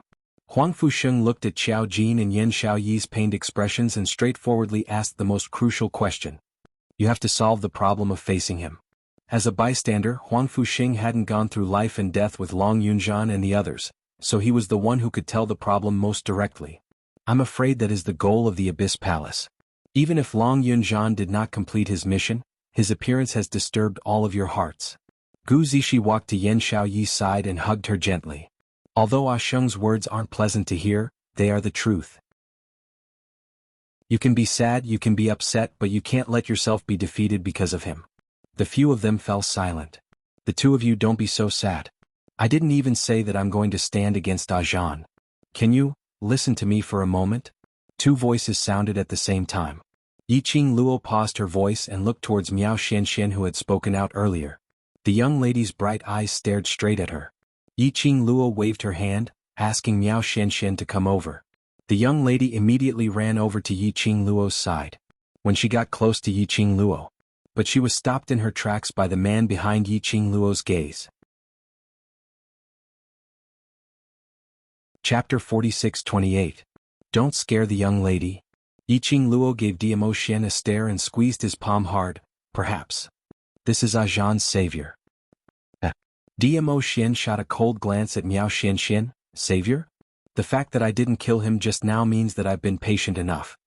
Huang Fusheng looked at Xiao Jin and Yan Xiaoyi's pained expressions and straightforwardly asked the most crucial question. You have to solve the problem of facing him. As a bystander, Huang Fusheng hadn't gone through life and death with Long Yunzhan and the others, so he was the one who could tell the problem most directly. I'm afraid that is the goal of the Abyss Palace. Even if Long Yunzhan did not complete his mission, his appearance has disturbed all of your hearts. Gu Zishi walked to Yan Xiaoyi's side and hugged her gently. Although Ah Sheng's words aren't pleasant to hear, they are the truth. You can be sad, you can be upset, but you can't let yourself be defeated because of him. The few of them fell silent. The two of you don't be so sad. I didn't even say that I'm going to stand against Ajan. Can you listen to me for a moment? Two voices sounded at the same time. Yiqing Luo paused her voice and looked towards Miao Xianxian who had spoken out earlier. The young lady's bright eyes stared straight at her. Yiqing Luo waved her hand, asking Miao Xianxian to come over. The young lady immediately ran over to Yiqing Luo's side. When she got close to Yiqing Luo, but she was stopped in her tracks by the man behind Yiqing Luo's gaze. Chapter 46-28. Don't scare the young lady. Yiqing Luo gave Diamo Xian a stare and squeezed his palm hard. Perhaps. This is Ajan's savior. Diamo Xian shot a cold glance at Miao Xianxian. Savior? The fact that I didn't kill him just now means that I've been patient enough.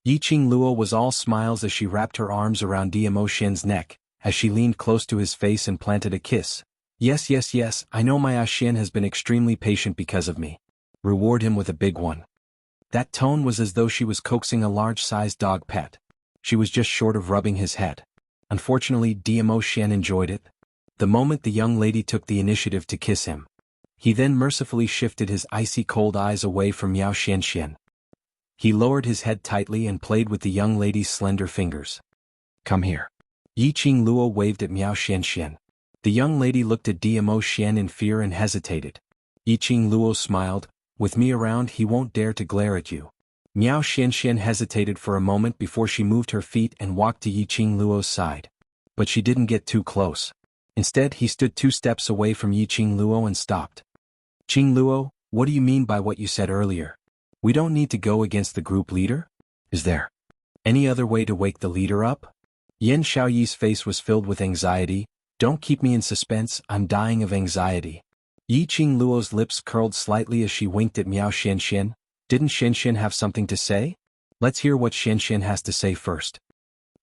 Yiqing Luo was all smiles as she wrapped her arms around Diamo Xian's neck, as she leaned close to his face and planted a kiss. Yes, yes, yes, I know my Xian has been extremely patient because of me. Reward him with a big one. That tone was as though she was coaxing a large-sized dog pet. She was just short of rubbing his head. Unfortunately, Diamo Xian enjoyed it. The moment the young lady took the initiative to kiss him, he then mercifully shifted his icy cold eyes away from Miao Xianxian. He lowered his head tightly and played with the young lady's slender fingers. Come here. Yiqing Luo waved at Miao Xianxian. The young lady looked at Diamo Xian in fear and hesitated. Yiqing Luo smiled. With me around he won't dare to glare at you. Miao Xianxian hesitated for a moment before she moved her feet and walked to Yiqing Luo's side. But she didn't get too close. Instead he stood 2 steps away from Yiqing Luo and stopped. Qing Luo, what do you mean by what you said earlier? We don't need to go against the group leader? Is there any other way to wake the leader up? Yan Xiaoyi's face was filled with anxiety. Don't keep me in suspense, I'm dying of anxiety. Yiqing Luo's lips curled slightly as she winked at Miao Xianxian. Didn't Xianxian have something to say? Let's hear what Xianxian has to say first.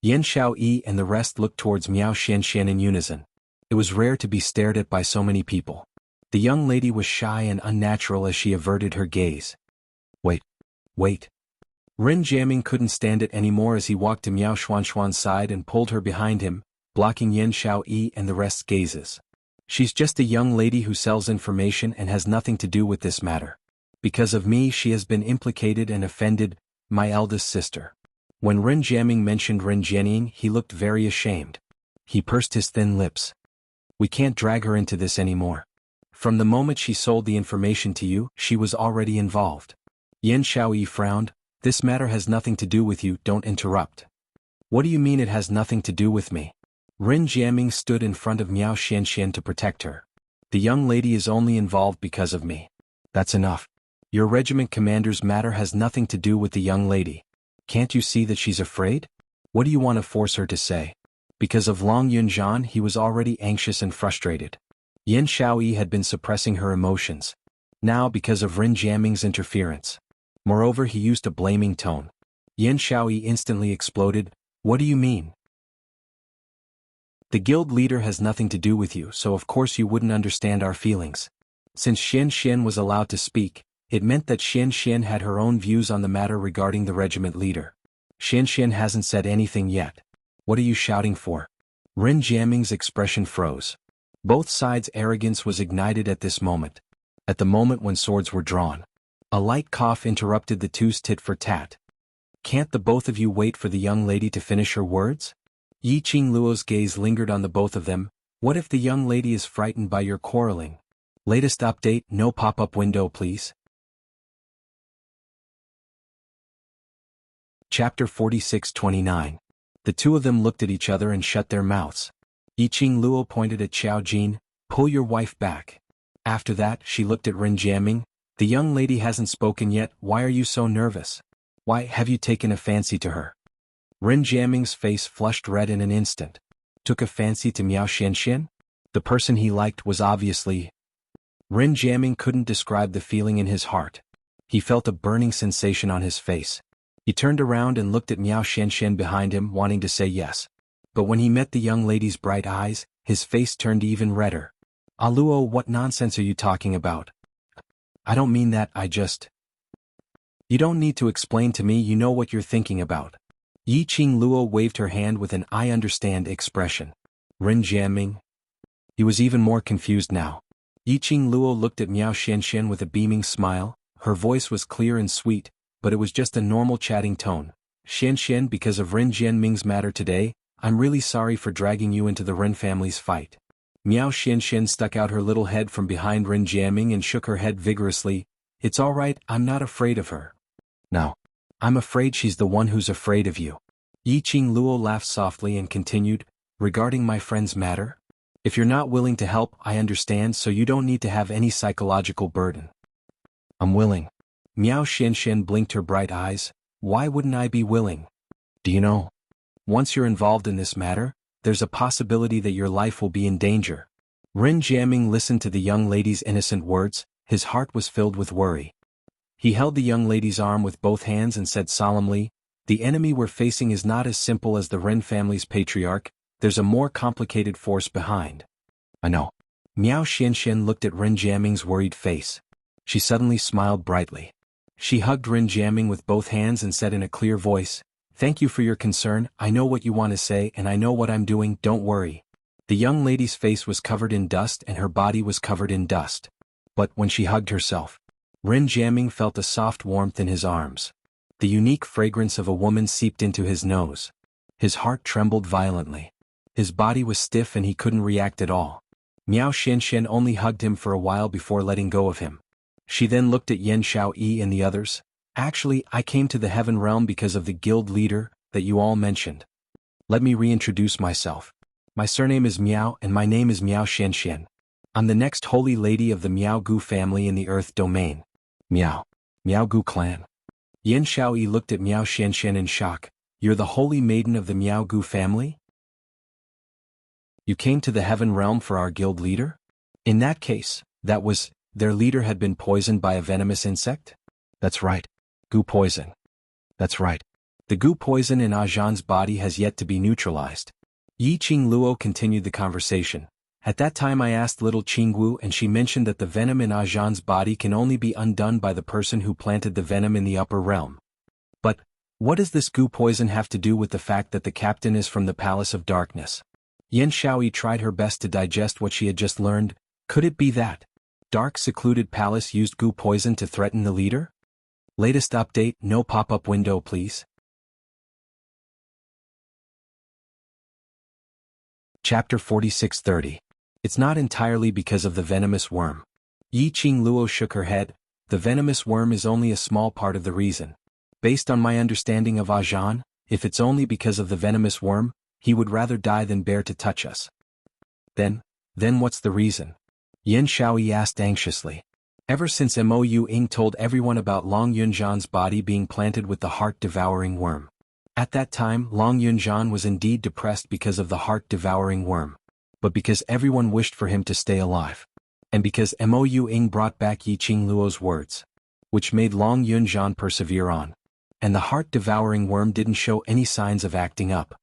Yan Xiaoyi and the rest looked towards Miao Xianxian in unison. It was rare to be stared at by so many people. The young lady was shy and unnatural as she averted her gaze. Wait. Ren Jiaming couldn't stand it anymore as he walked to Miao Xuanxuan's side and pulled her behind him, blocking Yan Xiaoyi and the rest's gazes. She's just a young lady who sells information and has nothing to do with this matter. Because of me she has been implicated and offended, my eldest sister. When Ren Jiaming mentioned Ren Jianing he looked very ashamed. He pursed his thin lips. We can't drag her into this anymore. From the moment she sold the information to you, she was already involved. Yan Xiaoyi frowned. This matter has nothing to do with you, don't interrupt. What do you mean it has nothing to do with me? Ren Jiaming stood in front of Miao Xianxian to protect her. The young lady is only involved because of me. That's enough. Your regiment commander's matter has nothing to do with the young lady. Can't you see that she's afraid? What do you want to force her to say? Because of Long Yunzhan he was already anxious and frustrated. Yan Xiaoyi had been suppressing her emotions. Now because of Ren Jiaming's interference. Moreover he used a blaming tone. Yan Xiaoyi instantly exploded. What do you mean? The guild leader has nothing to do with you, so of course you wouldn't understand our feelings. Since Xianxian was allowed to speak, it meant that Xianxian had her own views on the matter regarding the regiment leader. Xianxian hasn't said anything yet. What are you shouting for? Ren Jiaming's expression froze. Both sides' arrogance was ignited at this moment. At the moment when swords were drawn. A light cough interrupted the two's tit-for-tat. Can't the both of you wait for the young lady to finish her words? Yiqing Luo's gaze lingered on the both of them. What if the young lady is frightened by your quarreling? Latest update, no pop-up window please. Chapter 46-29. The two of them looked at each other and shut their mouths. Yiqing Luo pointed at Xiao Jin, pull your wife back. After that, she looked at Ren Jiaming. The young lady hasn't spoken yet, why are you so nervous? Why, have you taken a fancy to her? Ren Jiaming's face flushed red in an instant. Took a fancy to Miao Xianxian? The person he liked was obviously... Ren Jiaming couldn't describe the feeling in his heart. He felt a burning sensation on his face. He turned around and looked at Miao Xianxian behind him, wanting to say yes. But when he met the young lady's bright eyes, his face turned even redder. Luo, what nonsense are you talking about? I don't mean that, I just... You don't need to explain to me, you know what you're thinking about. Yiqing Luo waved her hand with an I understand expression. Ren Jiaming? He was even more confused now. Yiqing Luo looked at Miao Xianxian with a beaming smile. Her voice was clear and sweet, but it was just a normal chatting tone. Xianxian, because of Ren Jianming's matter today, I'm really sorry for dragging you into the Ren family's fight. Miao Xianxian stuck out her little head from behind Ren Jiaming and shook her head vigorously. It's all right, I'm not afraid of her. No. I'm afraid she's the one who's afraid of you. Yiqing Luo laughed softly and continued, regarding my friend's matter? If you're not willing to help, I understand, so you don't need to have any psychological burden. I'm willing. Miao Xianxian blinked her bright eyes. Why wouldn't I be willing? Do you know? Once you're involved in this matter, there's a possibility that your life will be in danger. Ren Jiaming listened to the young lady's innocent words. His heart was filled with worry. He held the young lady's arm with both hands and said solemnly, the enemy we're facing is not as simple as the Ren family's patriarch, there's a more complicated force behind. I know. Miao Xianxian looked at Ren Jiaming's worried face. She suddenly smiled brightly. She hugged Ren Jiaming with both hands and said in a clear voice, thank you for your concern, I know what you want to say and I know what I'm doing, don't worry. The young lady's face was covered in dust and her body was covered in dust. But when she hugged herself, Ren Jiaming felt a soft warmth in his arms. The unique fragrance of a woman seeped into his nose. His heart trembled violently. His body was stiff and he couldn't react at all. Miao Xianxian only hugged him for a while before letting go of him. She then looked at Yan Xiaoyi and the others. Actually, I came to the Heaven Realm because of the guild leader that you all mentioned. Let me reintroduce myself. My surname is Miao and my name is Miao Xianxian. I'm the next holy lady of the Miao Gu family in the Earth domain. Miao. Miao Gu clan. Yan Xiaoyi looked at Miao Xianxian in shock. You're the holy maiden of the Miao Gu family? You came to the Heaven Realm for our guild leader? In that case, that was, their leader had been poisoned by a venomous insect? That's right. Gu poison. That's right. The Gu poison in Ajan's body has yet to be neutralized. Yiqing Luo continued the conversation. At that time I asked little Qingwu and she mentioned that the venom in Ajan's body can only be undone by the person who planted the venom in the upper realm. But, what does this Gu poison have to do with the fact that the captain is from the Palace of Darkness? Yan Xiaoyi tried her best to digest what she had just learned. Could it be that dark secluded palace used Gu poison to threaten the leader? Latest update, no pop-up window please. Chapter 46-30. It's not entirely because of the venomous worm. Yiqing Luo shook her head. The venomous worm is only a small part of the reason. Based on my understanding of Ajan, if it's only because of the venomous worm, he would rather die than bear to touch us. Then what's the reason? Yan Xiaoyi asked anxiously. Ever since Mou Ying told everyone about Long Yunzhan's body being planted with the heart-devouring worm. At that time, Long Yunzhan was indeed depressed because of the heart-devouring worm. But because everyone wished for him to stay alive. And because Mou Ying brought back Yiqing Luo's words. Which made Long Yunzhan persevere on. And the heart-devouring worm didn't show any signs of acting up.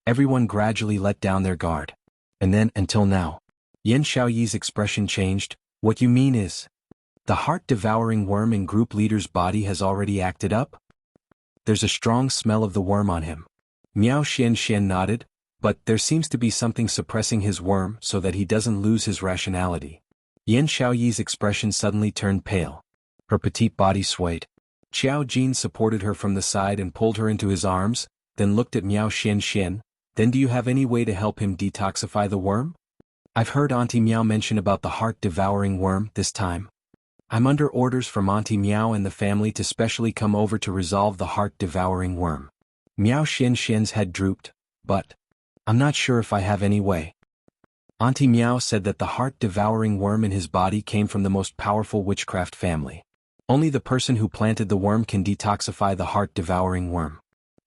Everyone gradually let down their guard. And then, until now. Yan Xiaoyi's expression changed. What you mean is, the heart-devouring worm in group leader's body has already acted up? There's a strong smell of the worm on him. Miao Xianxian nodded, but there seems to be something suppressing his worm so that he doesn't lose his rationality. Yan Xiaoyi's expression suddenly turned pale. Her petite body swayed. Xiao Jin supported her from the side and pulled her into his arms, then looked at Miao Xianxian. Then do you have any way to help him detoxify the worm? I've heard Auntie Meow mention about the heart-devouring worm this time. I'm under orders from Auntie Meow and the family to specially come over to resolve the heart-devouring worm. Meow Xian's head drooped, but I'm not sure if I have any way. Auntie Meow said that the heart-devouring worm in his body came from the most powerful witchcraft family. Only the person who planted the worm can detoxify the heart-devouring worm.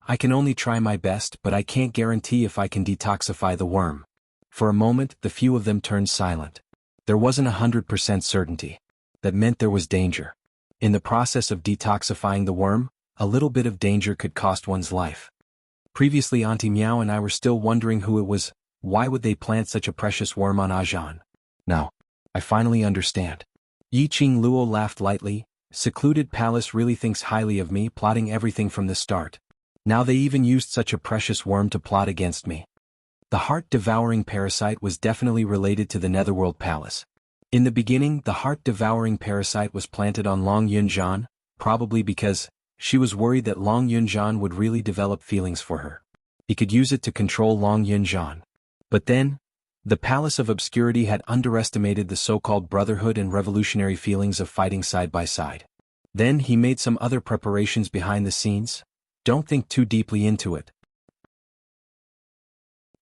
I can only try my best, but I can't guarantee if I can detoxify the worm. For a moment, the few of them turned silent. There wasn't 100% certainty. That meant there was danger. In the process of detoxifying the worm, a little bit of danger could cost one's life. Previously, Auntie Meow and I were still wondering who it was. Why would they plant such a precious worm on Ajan? Now, I finally understand. Yiqing Luo laughed lightly. Secluded Palace really thinks highly of me, plotting everything from the start. Now they even used such a precious worm to plot against me. The heart-devouring parasite was definitely related to the Netherworld Palace. In the beginning, the heart-devouring parasite was planted on Long Yunjian, probably because she was worried that Long Yunjian would really develop feelings for her. He could use it to control Long Yunjian. But then, the Palace of Obscurity had underestimated the so-called brotherhood and revolutionary feelings of fighting side by side. Then he made some other preparations behind the scenes. Don't think too deeply into it.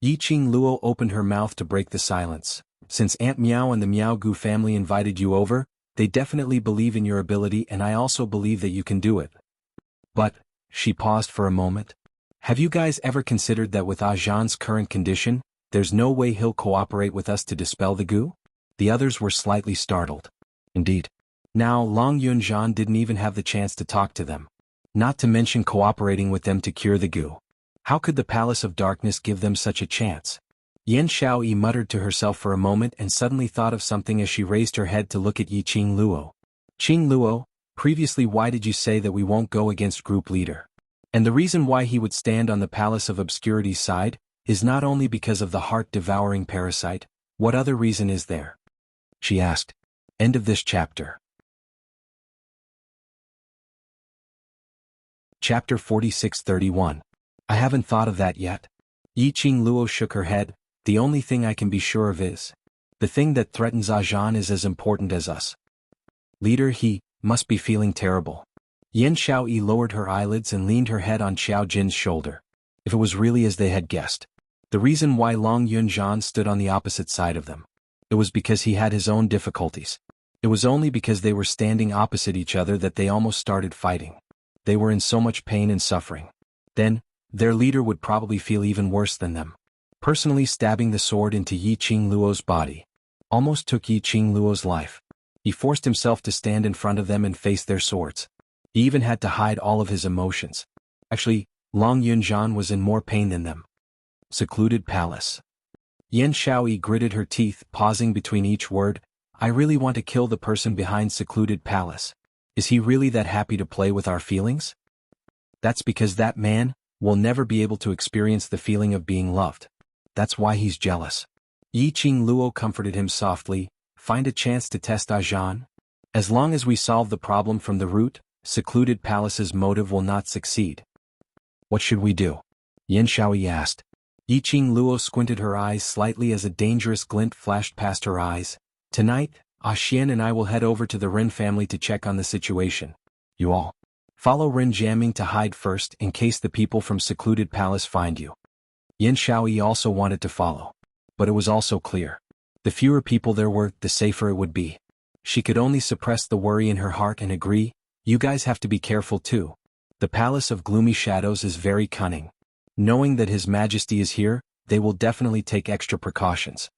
Yiqing Luo opened her mouth to break the silence. Since Aunt Meow and the Meow Gu family invited you over, they definitely believe in your ability, and I also believe that you can do it. But, she paused for a moment. Have you guys ever considered that with Ajan's current condition, there's no way he'll cooperate with us to dispel the goo? The others were slightly startled. Indeed. Now Long Yunjian didn't even have the chance to talk to them. Not to mention cooperating with them to cure the goo. How could the Palace of Darkness give them such a chance? Yan Xiaoyi muttered to herself for a moment and suddenly thought of something as she raised her head to look at Yiqing Luo. Qing Luo, previously why did you say that we won't go against group leader? And the reason why he would stand on the Palace of Obscurity's side is not only because of the heart-devouring parasite. What other reason is there? She asked. End of this chapter. Chapter 46-31. I haven't thought of that yet. Yiqing Luo shook her head. The only thing I can be sure of is, the thing that threatens Ajan is as important as us. Leader, he must be feeling terrible. Yan Xiaoyi lowered her eyelids and leaned her head on Xiao Jin's shoulder. If it was really as they had guessed, the reason why Long Yunjian stood on the opposite side of them, it was because he had his own difficulties. It was only because they were standing opposite each other that they almost started fighting. They were in so much pain and suffering. Then, their leader would probably feel even worse than them. Personally stabbing the sword into Yiqing Luo's body almost took Yiqing Luo's life. He forced himself to stand in front of them and face their swords. He even had to hide all of his emotions. Actually, Long Yunjian was in more pain than them. Secluded Palace. Yan Xiaoyi gritted her teeth, pausing between each word. I really want to kill the person behind Secluded Palace. Is he really that happy to play with our feelings? That's because that man will never be able to experience the feeling of being loved. That's why he's jealous. Yiqing Luo comforted him softly. Find a chance to test Ajan? As long as we solve the problem from the root, Secluded Palace's motive will not succeed. What should we do? Yan Xiaoyi asked. Yiqing Luo squinted her eyes slightly as a dangerous glint flashed past her eyes. Tonight, Xian and I will head over to the Ren family to check on the situation. You all follow Ren Jiaming to hide first in case the people from Secluded Palace find you. Yan Xiaoyi also wanted to follow. But it was also clear. The fewer people there were, the safer it would be. She could only suppress the worry in her heart and agree, you guys have to be careful too. The Palace of Gloomy Shadows is very cunning. Knowing that His Majesty is here, they will definitely take extra precautions.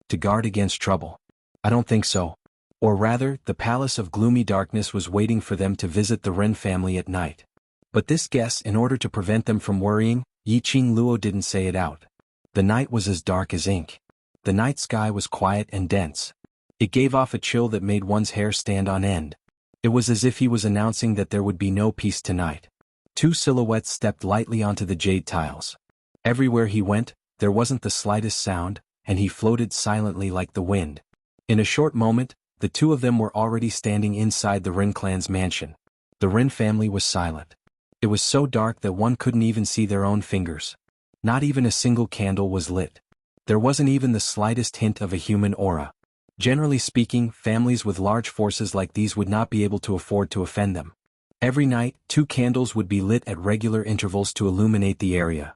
To guard against trouble. I don't think so. Or rather, the Palace of Gloomy Darkness was waiting for them to visit the Ren family at night. But this guess, in order to prevent them from worrying, Yiqing Luo didn't say it out. The night was as dark as ink. The night sky was quiet and dense. It gave off a chill that made one's hair stand on end. It was as if he was announcing that there would be no peace tonight. Two silhouettes stepped lightly onto the jade tiles. Everywhere he went, there wasn't the slightest sound, and he floated silently like the wind. In a short moment, the two of them were already standing inside the Ren clan's mansion. The Ren family was silent. It was so dark that one couldn't even see their own fingers. Not even a single candle was lit. There wasn't even the slightest hint of a human aura. Generally speaking, families with large forces like these would not be able to afford to offend them. Every night, 2 candles would be lit at regular intervals to illuminate the area.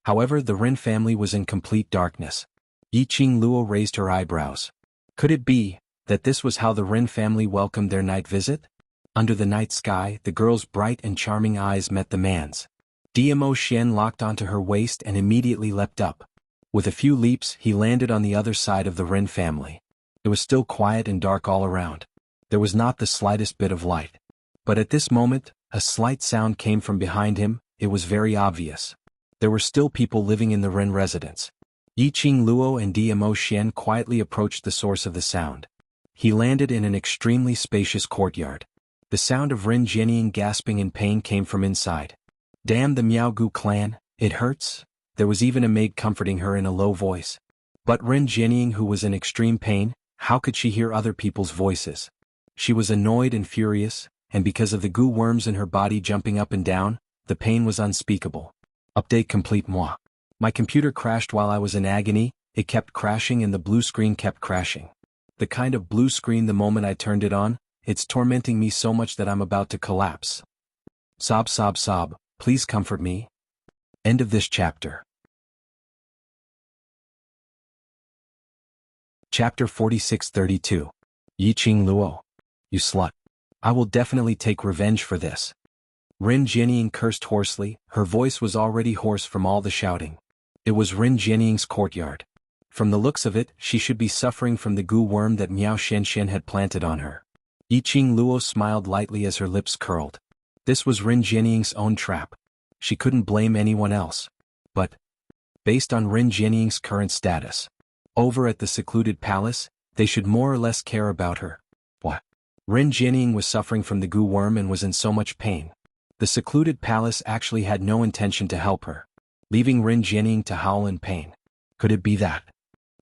However, the Rin family was in complete darkness. Yiqing Luo raised her eyebrows. Could it be that this was how the Rin family welcomed their night visit? Under the night sky, the girl's bright and charming eyes met the man's. Dmo Xian locked onto her waist and immediately leapt up. With a few leaps, he landed on the other side of the Rin family. It was still quiet and dark all around. There was not the slightest bit of light. But at this moment, a slight sound came from behind him. It was very obvious. There were still people living in the Rin residence. Yiqing Luo and Dmo Xian quietly approached the source of the sound. He landed in an extremely spacious courtyard. The sound of Rin Jianying gasping in pain came from inside. Damn the Miaogu clan, it hurts. There was even a maid comforting her in a low voice. But Rin Jianying, who was in extreme pain, how could she hear other people's voices? She was annoyed and furious, and because of the goo worms in her body jumping up and down, the pain was unspeakable. Update complete. Moi. My computer crashed while I was in agony. It kept crashing and the blue screen kept crashing. The kind of blue screen the moment I turned it on, it's tormenting me so much that I'm about to collapse. Sob sob sob, please comfort me. End of this chapter. Chapter 4632. Yiqing Luo. You slut. I will definitely take revenge for this. Rin Jianying cursed hoarsely. Her voice was already hoarse from all the shouting. It was Rin Jianying's courtyard. From the looks of it, she should be suffering from the goo worm that Miao Xinshen had planted on her. Yiqing Luo smiled lightly as her lips curled. This was Rin Jianying's own trap. She couldn't blame anyone else. But, based on Rin Jianying's current status, over at the secluded palace, they should more or less care about her. What? Rin Jianying was suffering from the goo worm and was in so much pain. The secluded palace actually had no intention to help her, leaving Rin Jianying to howl in pain. Could it be that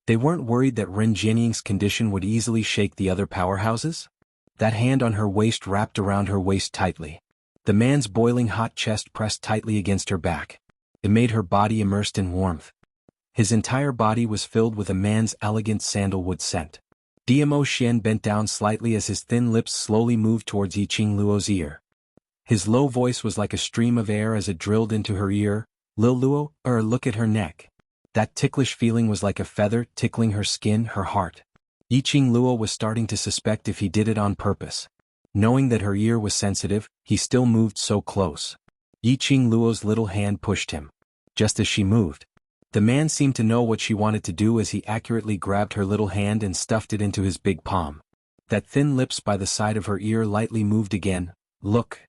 they weren't worried that Rin Jianying's condition would easily shake the other powerhouses? That hand on her waist wrapped around her waist tightly. The man's boiling hot chest pressed tightly against her back. It made her body immersed in warmth. His entire body was filled with a man's elegant sandalwood scent. Dmo Xian bent down slightly as his thin lips slowly moved towards Yiqing Luo's ear. His low voice was like a stream of air as it drilled into her ear. Lil Luo, look at her neck. That ticklish feeling was like a feather tickling her skin, her heart. Yiqing Luo was starting to suspect if he did it on purpose. Knowing that her ear was sensitive, he still moved so close. Yiqing Luo's little hand pushed him. Just as she moved, the man seemed to know what she wanted to do as he accurately grabbed her little hand and stuffed it into his big palm. That thin lips by the side of her ear lightly moved again. Look.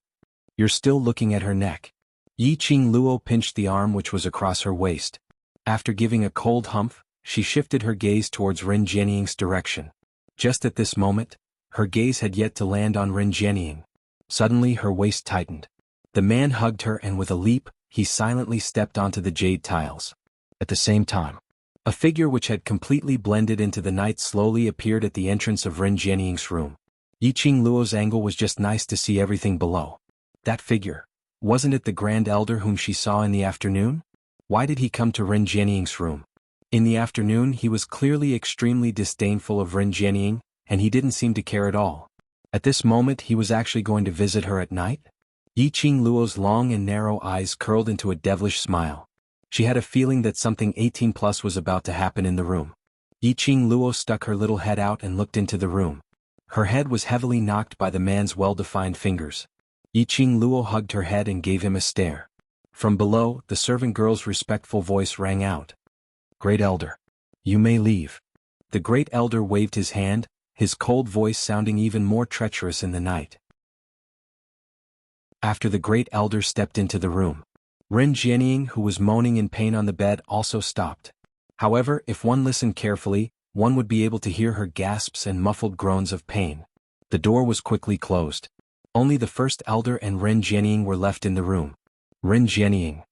You're still looking at her neck. Yiqing Luo pinched the arm which was across her waist. After giving a cold humph, she shifted her gaze towards Rin Jianying's direction. Just at this moment, her gaze had yet to land on Rin Jianying. Suddenly her waist tightened. The man hugged her and with a leap, he silently stepped onto the jade tiles. At the same time, a figure which had completely blended into the night slowly appeared at the entrance of Rin Jianying's room. Yiqing Luo's angle was just nice to see everything below. That figure, wasn't it the Grand Elder whom she saw in the afternoon? Why did he come to Rin Jianying's room? In the afternoon he was clearly extremely disdainful of Rin Jianying, and he didn't seem to care at all. At this moment he was actually going to visit her at night? Yiqing Luo's long and narrow eyes curled into a devilish smile. She had a feeling that something 18+ was about to happen in the room. Yiqing Luo stuck her little head out and looked into the room. Her head was heavily knocked by the man's well-defined fingers. Yiqing Luo hugged her head and gave him a stare. From below, the servant girl's respectful voice rang out. Great Elder. You may leave. The Great Elder waved his hand, his cold voice sounding even more treacherous in the night. After the Great Elder stepped into the room, Rin Jianying, who was moaning in pain on the bed, also stopped. However, if one listened carefully, one would be able to hear her gasps and muffled groans of pain. The door was quickly closed. Only the First Elder and Rin Jianying were left in the room. Rin Jianying.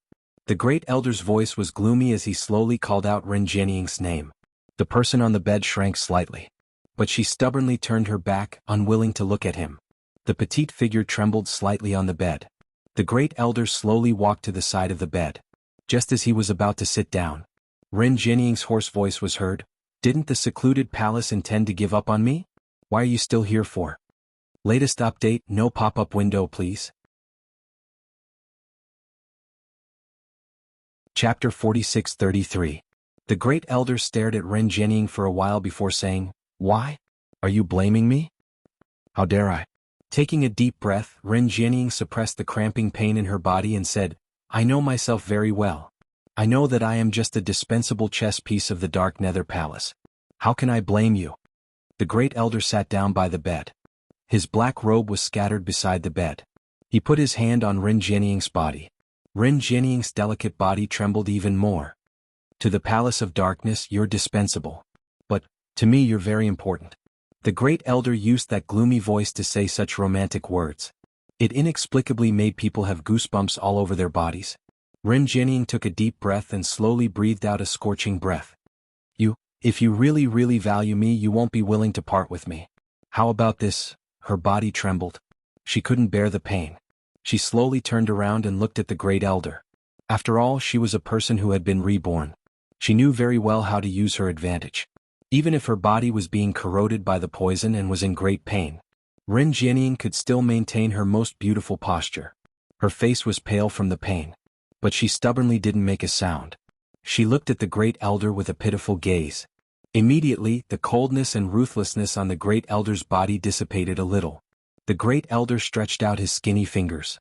The Great Elder's voice was gloomy as he slowly called out Rin Jianying's name. The person on the bed shrank slightly. But she stubbornly turned her back, unwilling to look at him. The petite figure trembled slightly on the bed. The Great Elder slowly walked to the side of the bed. Just as he was about to sit down, Ren Jianying's hoarse voice was heard. Didn't the secluded palace intend to give up on me? Why are you still here for? Latest update, no pop-up window please. Chapter 46-33. The great elder stared at Ren Jianying for a while before saying, Why? Are you blaming me? How dare I? Taking a deep breath, Ren Jianying suppressed the cramping pain in her body and said, I know myself very well. I know that I am just a dispensable chess piece of the dark nether palace. How can I blame you? The great elder sat down by the bed. His black robe was scattered beside the bed. He put his hand on Ren Jianying's body. Ren Jianying's delicate body trembled even more. To the palace of darkness you're dispensable. But, to me you're very important. The great elder used that gloomy voice to say such romantic words. It inexplicably made people have goosebumps all over their bodies. Ren Jianying took a deep breath and slowly breathed out a scorching breath. If you really value me, you won't be willing to part with me. How about this? Her body trembled. She couldn't bear the pain. She slowly turned around and looked at the great elder. After all, she was a person who had been reborn. She knew very well how to use her advantage. Even if her body was being corroded by the poison and was in great pain, Ren Jianying could still maintain her most beautiful posture. Her face was pale from the pain, but she stubbornly didn't make a sound. She looked at the great elder with a pitiful gaze. Immediately, the coldness and ruthlessness on the great elder's body dissipated a little. The great elder stretched out his skinny fingers.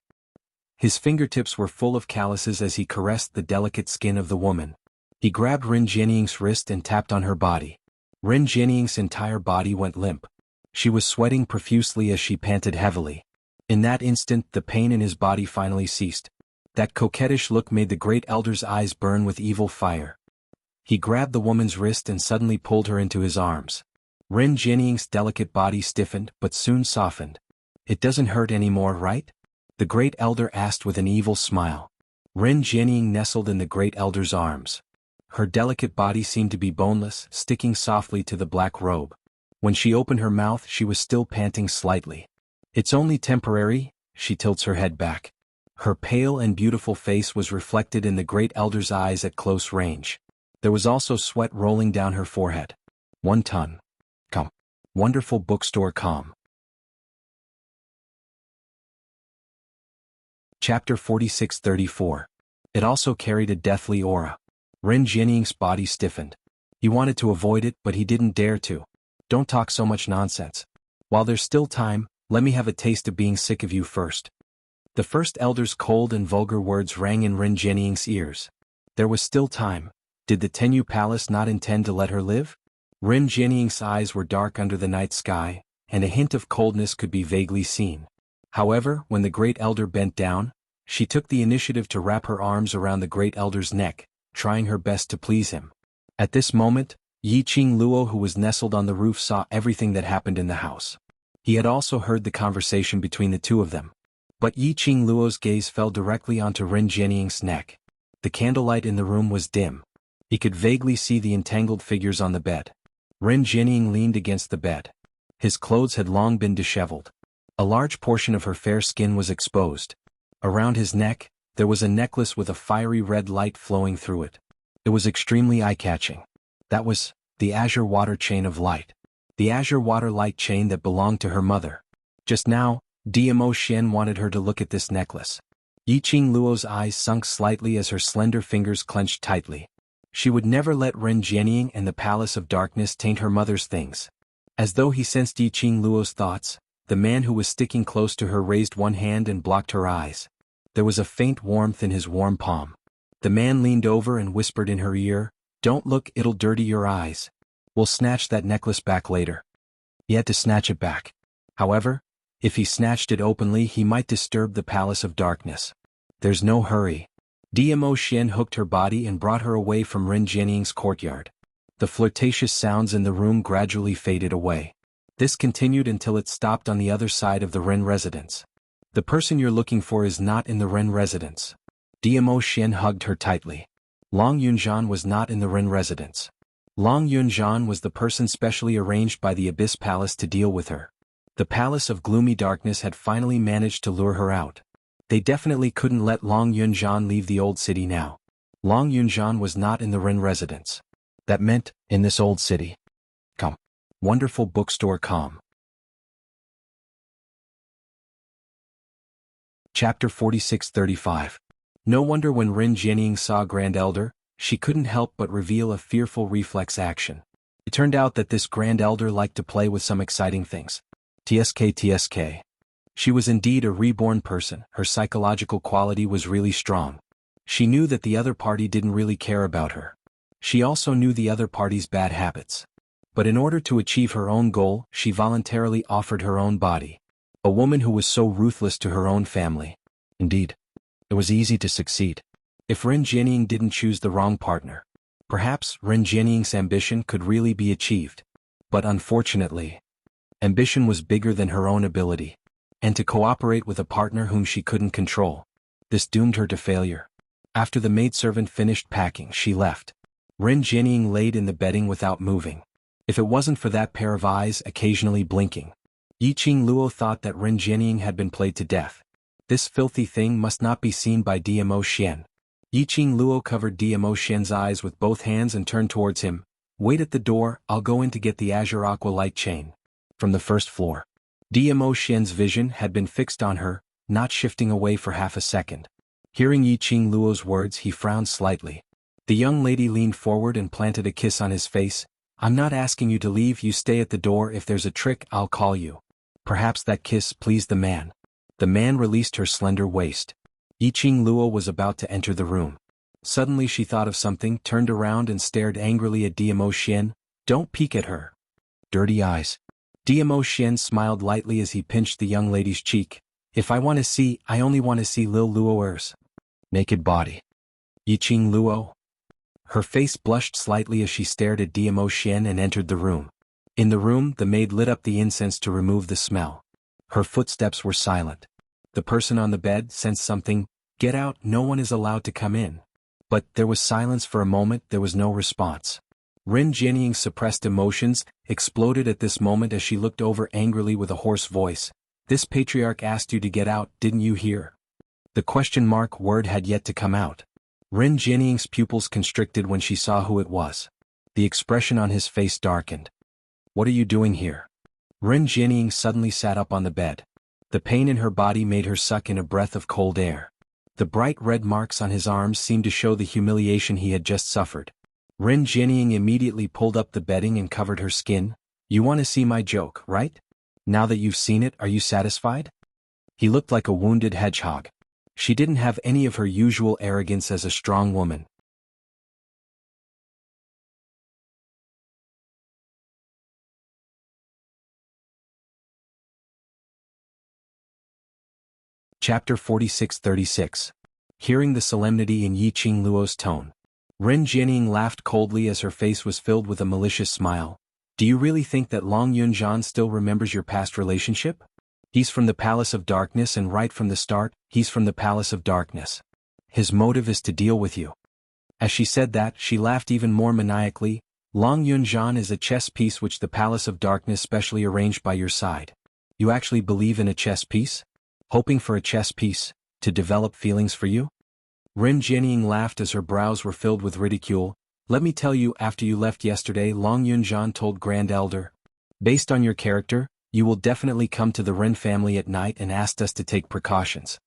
His fingertips were full of calluses as he caressed the delicate skin of the woman. He grabbed Ren Jianying's wrist and tapped on her body. Ren Jianying's entire body went limp. She was sweating profusely as she panted heavily. In that instant, the pain in his body finally ceased. That coquettish look made the great elder's eyes burn with evil fire. He grabbed the woman's wrist and suddenly pulled her into his arms. Ren Jianying's delicate body stiffened but soon softened. It doesn't hurt anymore, right? The great elder asked with an evil smile. Ren Jianying nestled in the great elder's arms. Her delicate body seemed to be boneless, sticking softly to the black robe. When she opened her mouth, she was still panting slightly. It's only temporary, she tilts her head back. Her pale and beautiful face was reflected in the great elder's eyes at close range. There was also sweat rolling down her forehead. 1 ton. Come. Wonderful bookstore com. Chapter 46-34. It also carried a deathly aura. Ren Jianying's body stiffened. He wanted to avoid it, but he didn't dare to. Don't talk so much nonsense. While there's still time, let me have a taste of being sick of you first. The first elder's cold and vulgar words rang in Ren Jianying's ears. There was still time. Did the Tenyu Palace not intend to let her live? Ren Jianying's eyes were dark under the night sky, and a hint of coldness could be vaguely seen. However, when the great elder bent down, she took the initiative to wrap her arms around the great elder's neck, trying her best to please him. At this moment, Yiqing Luo, who was nestled on the roof, saw everything that happened in the house. He had also heard the conversation between the two of them. But Yiqing Luo's gaze fell directly onto Ren Jianying's neck. The candlelight in the room was dim. He could vaguely see the entangled figures on the bed. Ren Jianying leaned against the bed. His clothes had long been disheveled. A large portion of her fair skin was exposed. Around his neck, there was a necklace with a fiery red light flowing through it. It was extremely eye-catching. That was the azure water chain of light. The azure water light chain that belonged to her mother. Just now, Dmo Xian wanted her to look at this necklace. Yiqing Luo's eyes sunk slightly as her slender fingers clenched tightly. She would never let Ren Jianying and the Palace of Darkness taint her mother's things. As though he sensed Yiqing Luo's thoughts, the man who was sticking close to her raised one hand and blocked her eyes. There was a faint warmth in his warm palm. The man leaned over and whispered in her ear, "Don't look, it'll dirty your eyes. We'll snatch that necklace back later." He had to snatch it back. However, if he snatched it openly, he might disturb the Palace of Darkness. There's no hurry. Dmo Xian hooked her body and brought her away from Ren Jianying's courtyard. The flirtatious sounds in the room gradually faded away. This continued until it stopped on the other side of the Ren residence. The person you're looking for is not in the Ren residence. Dmo Xian hugged her tightly. Long Yunzhan was not in the Ren residence. Long Yunzhan was the person specially arranged by the Abyss Palace to deal with her. The Palace of Gloomy Darkness had finally managed to lure her out. They definitely couldn't let Long Yunzhan leave the old city now. Long Yunjian was not in the Ren residence. That meant, in this old city. Come. Wonderful bookstore com. Chapter 46-35. No wonder when Ren Jianying saw Grand Elder, she couldn't help but reveal a fearful reflex action. It turned out that this Grand Elder liked to play with some exciting things. TSK. She was indeed a reborn person, her psychological quality was really strong. She knew that the other party didn't really care about her. She also knew the other party's bad habits. But in order to achieve her own goal, she voluntarily offered her own body. A woman who was so ruthless to her own family. Indeed, it was easy to succeed. If Ren Jianying didn't choose the wrong partner, perhaps Ren Jianying's ambition could really be achieved. But unfortunately, ambition was bigger than her own ability. And to cooperate with a partner whom she couldn't control. This doomed her to failure. After the maidservant finished packing, she left. Ren Jianying laid in the bedding without moving. If it wasn't for that pair of eyes occasionally blinking, Yiqing Luo thought that Ren Jianying had been played to death. This filthy thing must not be seen by DMO Xian. Yiqing Luo covered DMO Xian's eyes with both hands and turned towards him. Wait at the door, I'll go in to get the azure aqua light chain. From the first floor. DMO Xian's vision had been fixed on her, not shifting away for half a second. Hearing Yiqing Luo's words, he frowned slightly. The young lady leaned forward and planted a kiss on his face. I'm not asking you to leave, you stay at the door, if there's a trick, I'll call you. Perhaps that kiss pleased the man. The man released her slender waist. Yiqing Luo was about to enter the room. Suddenly she thought of something, turned around and stared angrily at DMO Xian. Don't peek at her. Dirty eyes. DMO Xian smiled lightly as he pinched the young lady's cheek. If I want to see, I only want to see Lil Luo'er's naked body. Yiqing Luo. Her face blushed slightly as she stared at DMO Xian and entered the room. In the room, the maid lit up the incense to remove the smell. Her footsteps were silent. The person on the bed sensed something. Get out, no one is allowed to come in. But there was silence for a moment, there was no response. Ren Jianying's suppressed emotions exploded at this moment as she looked over angrily with a hoarse voice. This patriarch asked you to get out, didn't you hear? The question mark word had yet to come out. Ren Jianying's pupils constricted when she saw who it was. The expression on his face darkened. What are you doing here? Ren Jianying suddenly sat up on the bed. The pain in her body made her suck in a breath of cold air. The bright red marks on his arms seemed to show the humiliation he had just suffered. Ren Jianying immediately pulled up the bedding and covered her skin. You want to see my joke, right? Now that you've seen it, are you satisfied? He looked like a wounded hedgehog. She didn't have any of her usual arrogance as a strong woman. Chapter 46-36. Hearing the solemnity in Yiqing Luo's tone, Ren Jianying laughed coldly as her face was filled with a malicious smile. Do you really think that Long Yunjian still remembers your past relationship? He's from the Palace of Darkness, and right from the start, he's from the Palace of Darkness. His motive is to deal with you. As she said that, she laughed even more maniacally. Long Yunjian is a chess piece which the Palace of Darkness specially arranged by your side. You actually believe in a chess piece? Hoping for a chess piece, to develop feelings for you? Ren Jianying laughed as her brows were filled with ridicule. Let me tell you, after you left yesterday, Long Yunjian told Grand Elder. Based on your character, you will definitely come to the Ren family at night and asked us to take precautions.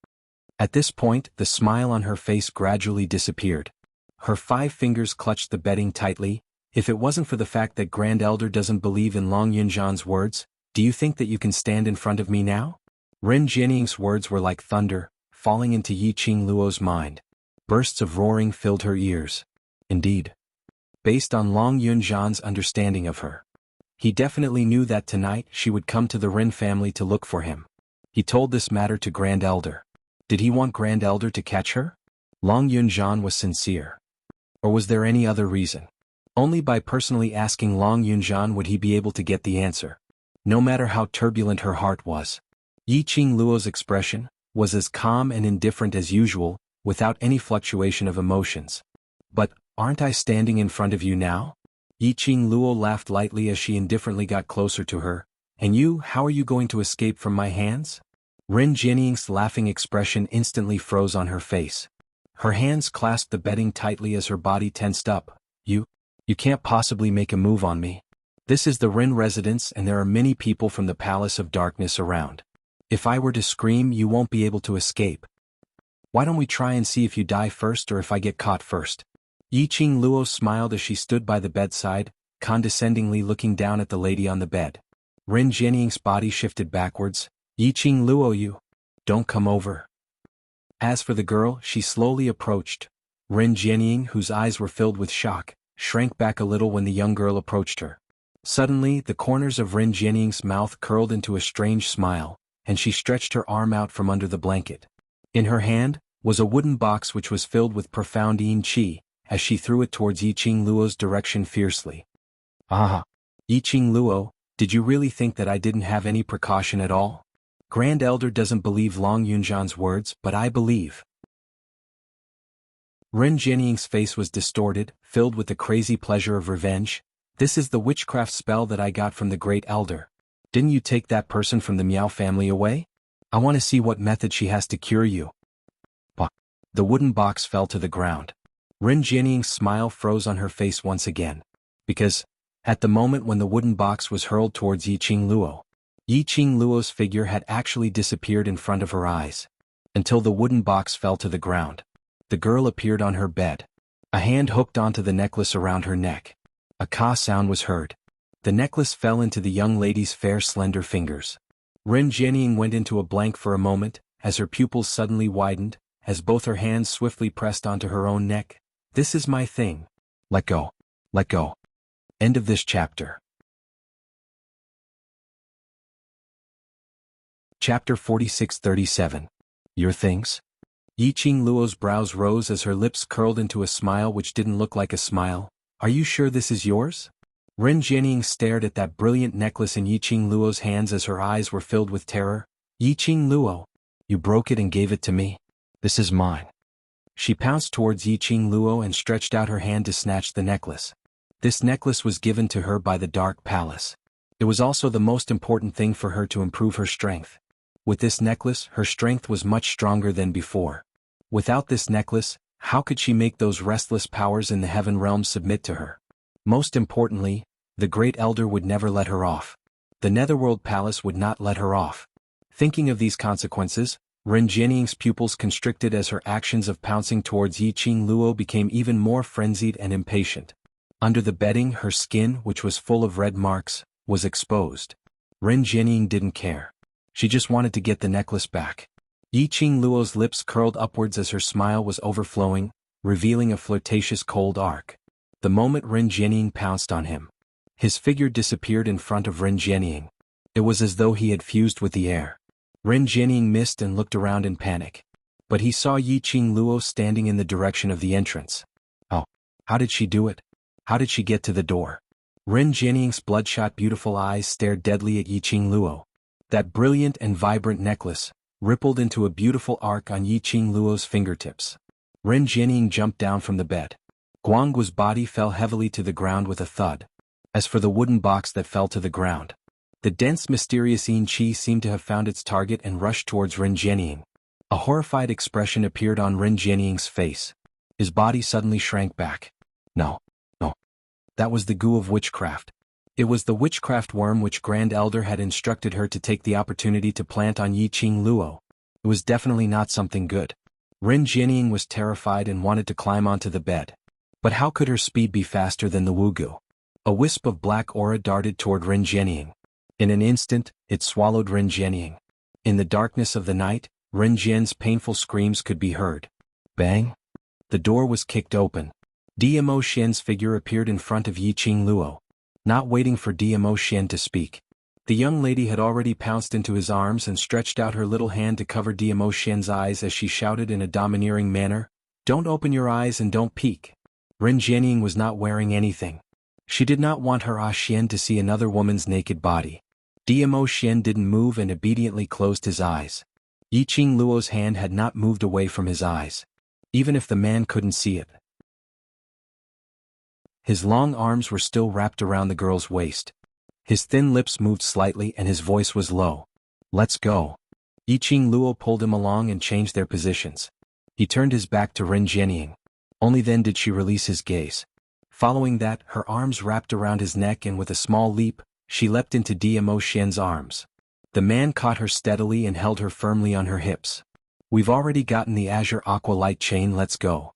At this point, the smile on her face gradually disappeared. Her 5 fingers clutched the bedding tightly. If it wasn't for the fact that Grand Elder doesn't believe in Long Yunjian's words, do you think that you can stand in front of me now? Ren Jianying's words were like thunder, falling into Yiqing Luo's mind. Bursts of roaring filled her ears. Indeed. Based on Long Yunjian's understanding of her, he definitely knew that tonight she would come to the Ren family to look for him. He told this matter to Grand Elder. Did he want Grand Elder to catch her? Long Yunjian was sincere. Or was there any other reason? Only by personally asking Long Yunjian would he be able to get the answer. No matter how turbulent her heart was. Yiqing Luo's expression was as calm and indifferent as usual, without any fluctuation of emotions. But, aren't I standing in front of you now? Yiqing Luo laughed lightly as she indifferently got closer to her. And you, how are you going to escape from my hands? Ren Jianying's laughing expression instantly froze on her face. Her hands clasped the bedding tightly as her body tensed up. You can't possibly make a move on me. This is the Rin residence and there are many people from the Palace of Darkness around. If I were to scream, you won't be able to escape. Why don't we try and see if you die first or if I get caught first? Yiqing Luo smiled as she stood by the bedside, condescendingly looking down at the lady on the bed. Rin Jianying's body shifted backwards. Yiqing Luo, you don't come over. As for the girl, she slowly approached. Rin Jianying, whose eyes were filled with shock, shrank back a little when the young girl approached her. Suddenly, the corners of Rin Jianying's mouth curled into a strange smile, and she stretched her arm out from under the blanket. In her hand was a wooden box which was filled with profound yin qi, as she threw it towards Yiqing Luo's direction fiercely. Ah! Yiqing Luo, did you really think that I didn't have any precaution at all? Grand Elder doesn't believe Long Yunzhan's words, but I believe. Rin Jianying's face was distorted, filled with the crazy pleasure of revenge. This is the witchcraft spell that I got from the Great Elder. Didn't you take that person from the Miao family away? I want to see what method she has to cure you. Bah! The wooden box fell to the ground. Rin Jianying's smile froze on her face once again. Because, at the moment when the wooden box was hurled towards Yiqing Luo's figure had actually disappeared in front of her eyes. Until the wooden box fell to the ground. The girl appeared on her bed. A hand hooked onto the necklace around her neck. A ka sound was heard. The necklace fell into the young lady's fair slender fingers. Rin Jianying went into a blank for a moment, as her pupils suddenly widened, as both her hands swiftly pressed onto her own neck. This is my thing. Let go. Let go. End of this chapter. Chapter 46-37. Your things? Yiqing Luo's brows rose as her lips curled into a smile which didn't look like a smile. Are you sure this is yours? Rin Jianying stared at that brilliant necklace in Yiqing Luo's hands as her eyes were filled with terror. Yiqing Luo, you broke it and gave it to me. This is mine. She pounced towards Yiqing Luo and stretched out her hand to snatch the necklace. This necklace was given to her by the Dark Palace. It was also the most important thing for her to improve her strength. With this necklace, her strength was much stronger than before. Without this necklace, how could she make those restless powers in the heaven realm submit to her? Most importantly, the Great Elder would never let her off. The Netherworld Palace would not let her off. Thinking of these consequences, Rin Jianying's pupils constricted as her actions of pouncing towards Yiqing Luo became even more frenzied and impatient. Under the bedding, her skin, which was full of red marks, was exposed. Rin Jianying didn't care. She just wanted to get the necklace back. Yiqing Luo's lips curled upwards as her smile was overflowing, revealing a flirtatious cold arc. The moment Rin Jianying pounced on him, his figure disappeared in front of Rin Jianying. It was as though he had fused with the air. Rin Jianying missed and looked around in panic. But he saw Yiqing Luo standing in the direction of the entrance. Oh, how did she do it? How did she get to the door? Rin Jianying's bloodshot beautiful eyes stared deadly at Yiqing Luo. That brilliant and vibrant necklace rippled into a beautiful arc on Yiqing Luo's fingertips. Rin Jianying jumped down from the bed. Guangguo's body fell heavily to the ground with a thud. As for the wooden box that fell to the ground, the dense mysterious yin qi seemed to have found its target and rushed towards Rin Jianying. A horrified expression appeared on Rin Jianying's face. His body suddenly shrank back. No. That was the goo of witchcraft. It was the witchcraft worm which Grand Elder had instructed her to take the opportunity to plant on Yiqing Luo. It was definitely not something good. Rin Jianying was terrified and wanted to climb onto the bed. But how could her speed be faster than the Wugu? A wisp of black aura darted toward Rin Jianying. In an instant, it swallowed Rin Jianying. In the darkness of the night, Rin Jian's painful screams could be heard. Bang! The door was kicked open. Dmo Xian's figure appeared in front of Yiqing Luo. Not waiting for Dmo Xian to speak, the young lady had already pounced into his arms and stretched out her little hand to cover Dmo Xian's eyes as she shouted in a domineering manner, "Don't open your eyes and don't peek." Rin Jianying was not wearing anything. She did not want her Xian to see another woman's naked body. Dmo Xian didn't move and obediently closed his eyes. Yiqing Luo's hand had not moved away from his eyes. Even if the man couldn't see it. His long arms were still wrapped around the girl's waist. His thin lips moved slightly and his voice was low. "Let's go." Yiqing Luo pulled him along and changed their positions. He turned his back to Ren Jianying. Only then did she release his gaze. Following that, her arms wrapped around his neck and with a small leap, she leapt into Dmo Xian's arms. The man caught her steadily and held her firmly on her hips. We've already gotten the Azure Aqua Light chain, let's go.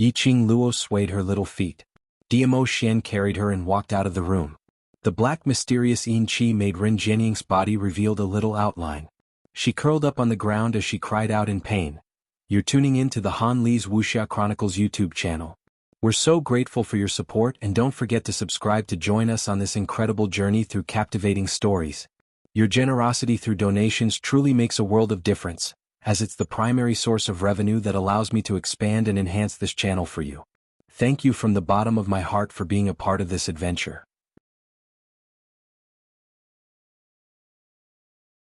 Yiqing Luo swayed her little feet. Dmo Xian carried her and walked out of the room. The black mysterious Yin Qi made Ren Jianying's body revealed a little outline. She curled up on the ground as she cried out in pain. You're tuning in to the Han Li's Wuxia Chronicles YouTube channel. We're so grateful for your support, and don't forget to subscribe to join us on this incredible journey through captivating stories. Your generosity through donations truly makes a world of difference, as it's the primary source of revenue that allows me to expand and enhance this channel for you. Thank you from the bottom of my heart for being a part of this adventure.